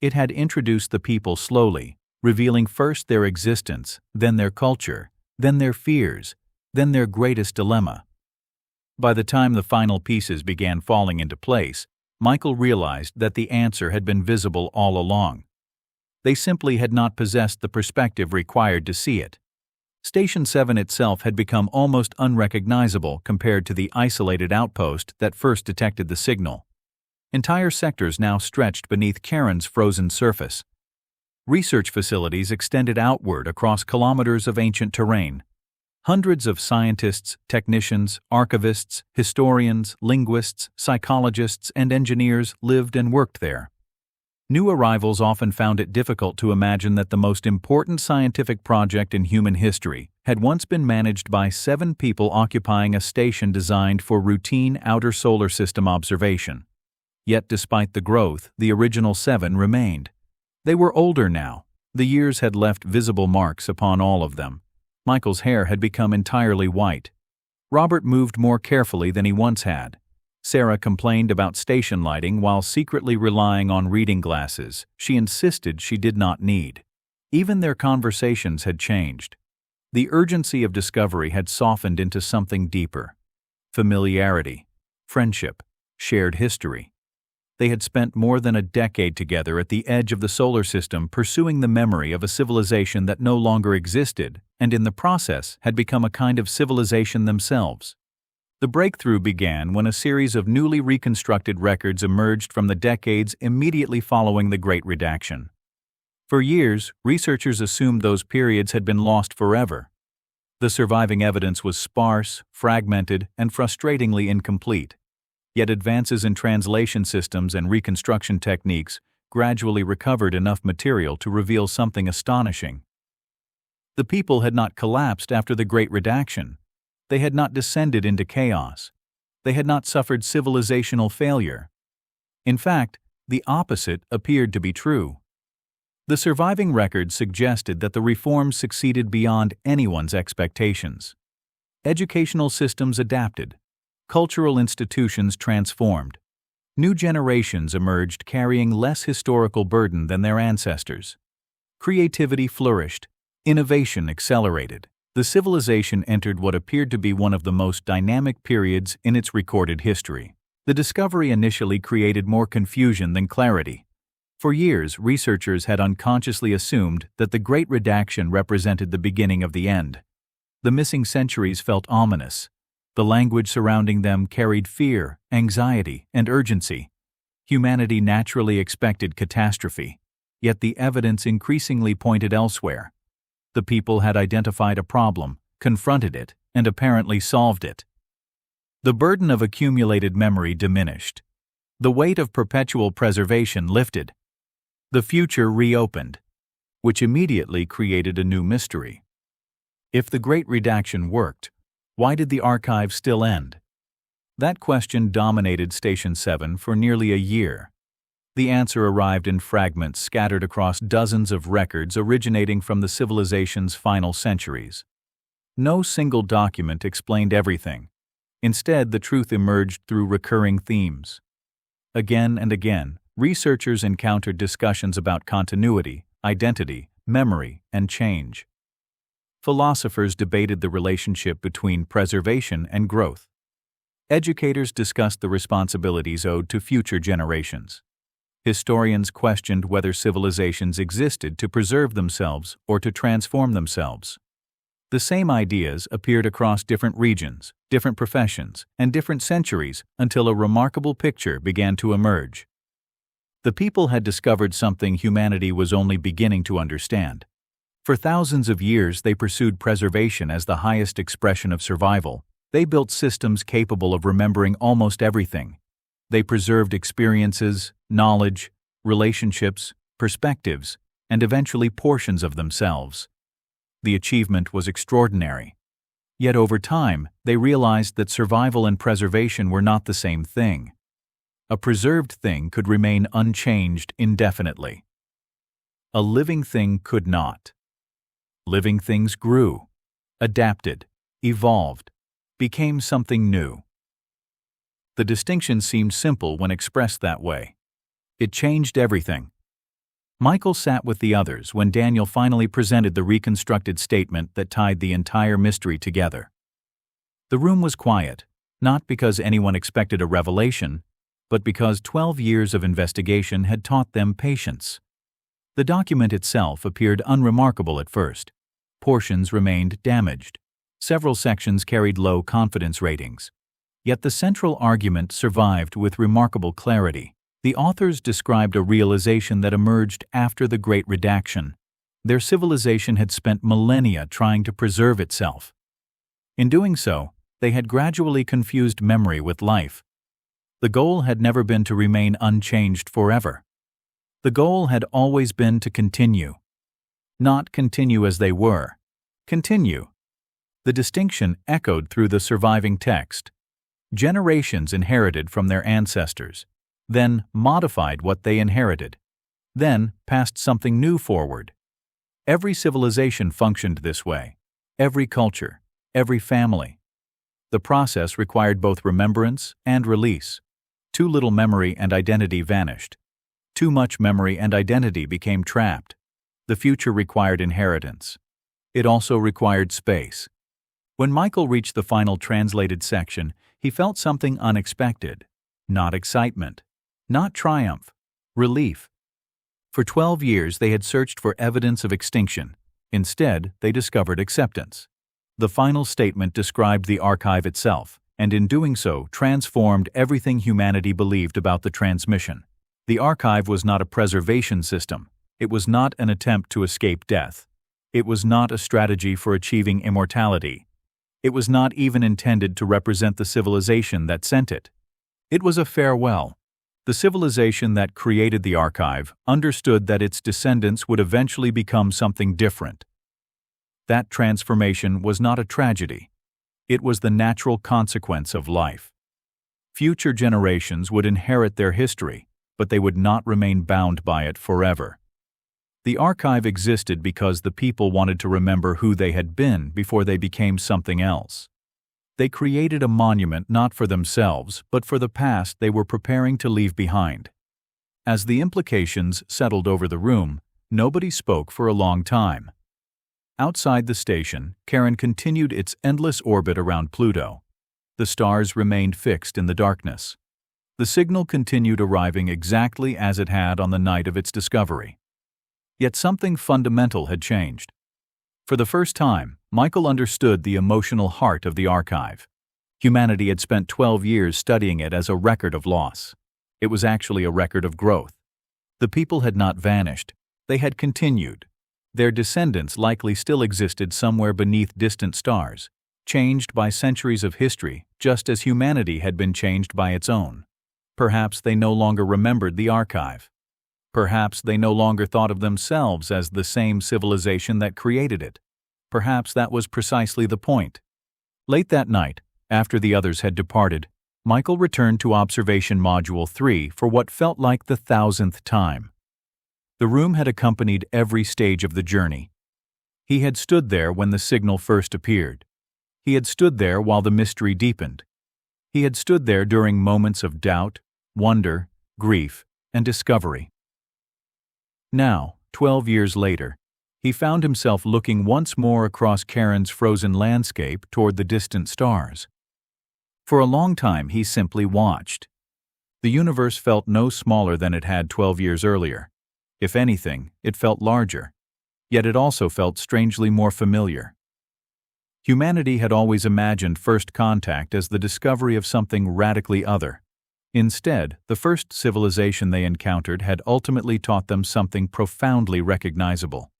[SPEAKER 1] It had introduced the people slowly, revealing first their existence, then their culture, then their fears, then their greatest dilemma. By the time the final pieces began falling into place, Michael realized that the answer had been visible all along. They simply had not possessed the perspective required to see it. Station 7 itself had become almost unrecognizable compared to the isolated outpost that first detected the signal. Entire sectors now stretched beneath Charon's frozen surface. Research facilities extended outward across kilometers of ancient terrain. Hundreds of scientists, technicians, archivists, historians, linguists, psychologists, and engineers lived and worked there. New arrivals often found it difficult to imagine that the most important scientific project in human history had once been managed by 7 people occupying a station designed for routine outer solar system observation. Yet despite the growth, the original 7 remained. They were older now. The years had left visible marks upon all of them. Michael's hair had become entirely white. Robert moved more carefully than he once had. Sarah complained about station lighting while secretly relying on reading glasses she insisted she did not need. Even their conversations had changed. The urgency of discovery had softened into something deeper. Familiarity, friendship, shared history. They had spent more than a decade together at the edge of the solar system pursuing the memory of a civilization that no longer existed and in the process had become a kind of civilization themselves. The breakthrough began when a series of newly reconstructed records emerged from the decades immediately following the Great Redaction. For years, researchers assumed those periods had been lost forever. The surviving evidence was sparse, fragmented, and frustratingly incomplete. Yet advances in translation systems and reconstruction techniques gradually recovered enough material to reveal something astonishing. The people had not collapsed after the Great Redaction. They had not descended into chaos. They had not suffered civilizational failure. In fact, the opposite appeared to be true. The surviving records suggested that the reforms succeeded beyond anyone's expectations. Educational systems adapted. Cultural institutions transformed. New generations emerged carrying less historical burden than their ancestors. Creativity flourished. Innovation accelerated. The civilization entered what appeared to be one of the most dynamic periods in its recorded history. The discovery initially created more confusion than clarity. For years, researchers had unconsciously assumed that the Great Redaction represented the beginning of the end. The missing centuries felt ominous. The language surrounding them carried fear, anxiety, and urgency. Humanity naturally expected catastrophe, yet the evidence increasingly pointed elsewhere. The people had identified a problem, confronted it, and apparently solved it. The burden of accumulated memory diminished. The weight of perpetual preservation lifted. The future reopened, which immediately created a new mystery. If the Great Redaction worked, why did the archive still end? That question dominated Station 7 for nearly a year. The answer arrived in fragments scattered across dozens of records originating from the civilization's final centuries. No single document explained everything. Instead, the truth emerged through recurring themes. Again and again, researchers encountered discussions about continuity, identity, memory, and change. Philosophers debated the relationship between preservation and growth. Educators discussed the responsibilities owed to future generations. Historians questioned whether civilizations existed to preserve themselves or to transform themselves. The same ideas appeared across different regions, different professions, and different centuries until a remarkable picture began to emerge. The people had discovered something humanity was only beginning to understand. For thousands of years, they pursued preservation as the highest expression of survival. They built systems capable of remembering almost everything. They preserved experiences, knowledge, relationships, perspectives, and eventually portions of themselves. The achievement was extraordinary. Yet over time, they realized that survival and preservation were not the same thing. A preserved thing could remain unchanged indefinitely. A living thing could not. Living things grew, adapted, evolved, became something new. The distinction seemed simple when expressed that way. It changed everything. Michael sat with the others when Daniel finally presented the reconstructed statement that tied the entire mystery together. The room was quiet, not because anyone expected a revelation, but because 12 years of investigation had taught them patience. The document itself appeared unremarkable at first. Portions remained damaged. Several sections carried low confidence ratings. Yet the central argument survived with remarkable clarity. The authors described a realization that emerged after the Great Redaction. Their civilization had spent millennia trying to preserve itself. In doing so, they had gradually confused memory with life. The goal had never been to remain unchanged forever. The goal had always been to continue. Not continue as they were. Continue. The distinction echoed through the surviving text. Generations inherited from their ancestors, then modified what they inherited, then passed something new forward. Every civilization functioned this way. Every culture, every family. The process required both remembrance and release. Too little memory and identity vanished. Too much memory and identity became trapped. The future required inheritance. It also required space. When Michael reached the final translated section, he felt something unexpected. Not excitement. Not triumph. Relief. For 12 years they had searched for evidence of extinction. Instead, they discovered acceptance. The final statement described the archive itself, and in doing so transformed everything humanity believed about the transmission. The archive was not a preservation system. It was not an attempt to escape death. It was not a strategy for achieving immortality. It was not even intended to represent the civilization that sent it. It was a farewell. The civilization that created the archive understood that its descendants would eventually become something different. That transformation was not a tragedy. It was the natural consequence of life. Future generations would inherit their history, but they would not remain bound by it forever. The archive existed because the people wanted to remember who they had been before they became something else. They created a monument not for themselves, but for the past they were preparing to leave behind. As the implications settled over the room, nobody spoke for a long time. Outside the station, Charon continued its endless orbit around Pluto. The stars remained fixed in the darkness. The signal continued arriving exactly as it had on the night of its discovery. Yet something fundamental had changed. For the first time, Michael understood the emotional heart of the archive. Humanity had spent 12 years studying it as a record of loss. It was actually a record of growth. The people had not vanished. They had continued. Their descendants likely still existed somewhere beneath distant stars, changed by centuries of history, just as humanity had been changed by its own. Perhaps they no longer remembered the archive. Perhaps they no longer thought of themselves as the same civilization that created it. Perhaps that was precisely the point. Late that night, after the others had departed, Michael returned to Observation Module 3 for what felt like the 1,000th time. The room had accompanied every stage of the journey. He had stood there when the signal first appeared. He had stood there while the mystery deepened. He had stood there during moments of doubt, wonder, grief, and discovery. Now, 12 years later, he found himself looking once more across Charon's frozen landscape toward the distant stars. For a long time he simply watched. The universe felt no smaller than it had 12 years earlier. If anything, it felt larger. Yet it also felt strangely more familiar. Humanity had always imagined first contact as the discovery of something radically other. Instead, the first civilization they encountered had ultimately taught them something profoundly recognizable.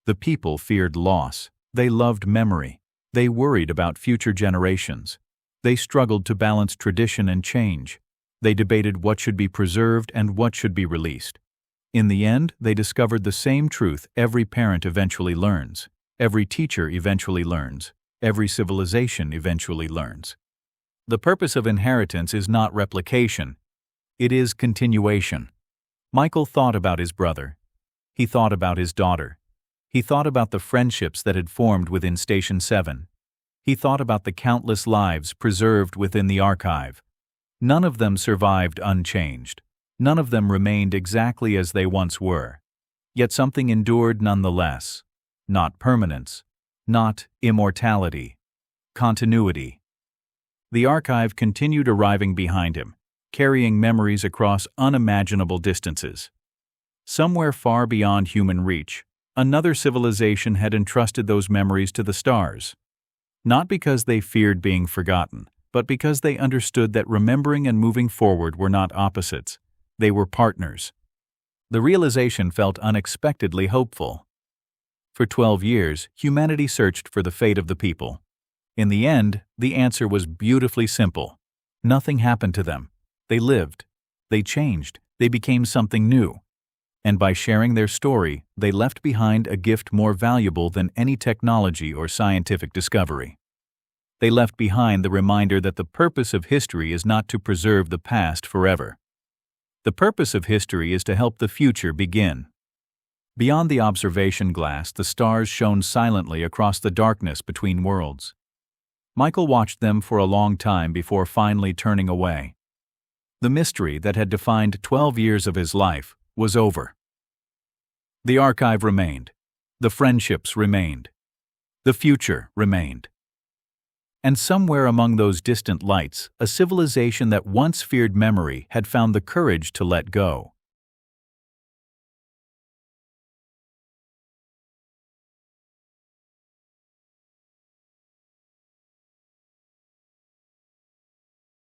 [SPEAKER 1] The people feared loss. They loved memory. They worried about future generations. They struggled to balance tradition and change. They debated what should be preserved and what should be released. In the end, they discovered the same truth every parent eventually learns, every teacher eventually learns, every civilization eventually learns. The purpose of inheritance is not replication. It is continuation. Michael thought about his brother. He thought about his daughter. He thought about the friendships that had formed within Station 7. He thought about the countless lives preserved within the archive. None of them survived unchanged. None of them remained exactly as they once were. Yet something endured nonetheless. Not permanence. Not immortality. Continuity. The archive continued arriving behind him, carrying memories across unimaginable distances. Somewhere far beyond human reach, another civilization had entrusted those memories to the stars. Not because they feared being forgotten, but because they understood that remembering and moving forward were not opposites. They were partners. The realization felt unexpectedly hopeful. For 12 years, humanity searched for the fate of the people. In the end, the answer was beautifully simple. Nothing happened to them. They lived. They changed. They became something new. And by sharing their story, they left behind a gift more valuable than any technology or scientific discovery. They left behind the reminder that the purpose of history is not to preserve the past forever. The purpose of history is to help the future begin. Beyond the observation glass, the stars shone silently across the darkness between worlds. Michael watched them for a long time before finally turning away. The mystery that had defined 12 years of his life was over. The archive remained. The friendships remained. The future remained. And somewhere among those distant lights, a civilization that once feared memory had found the courage to let go.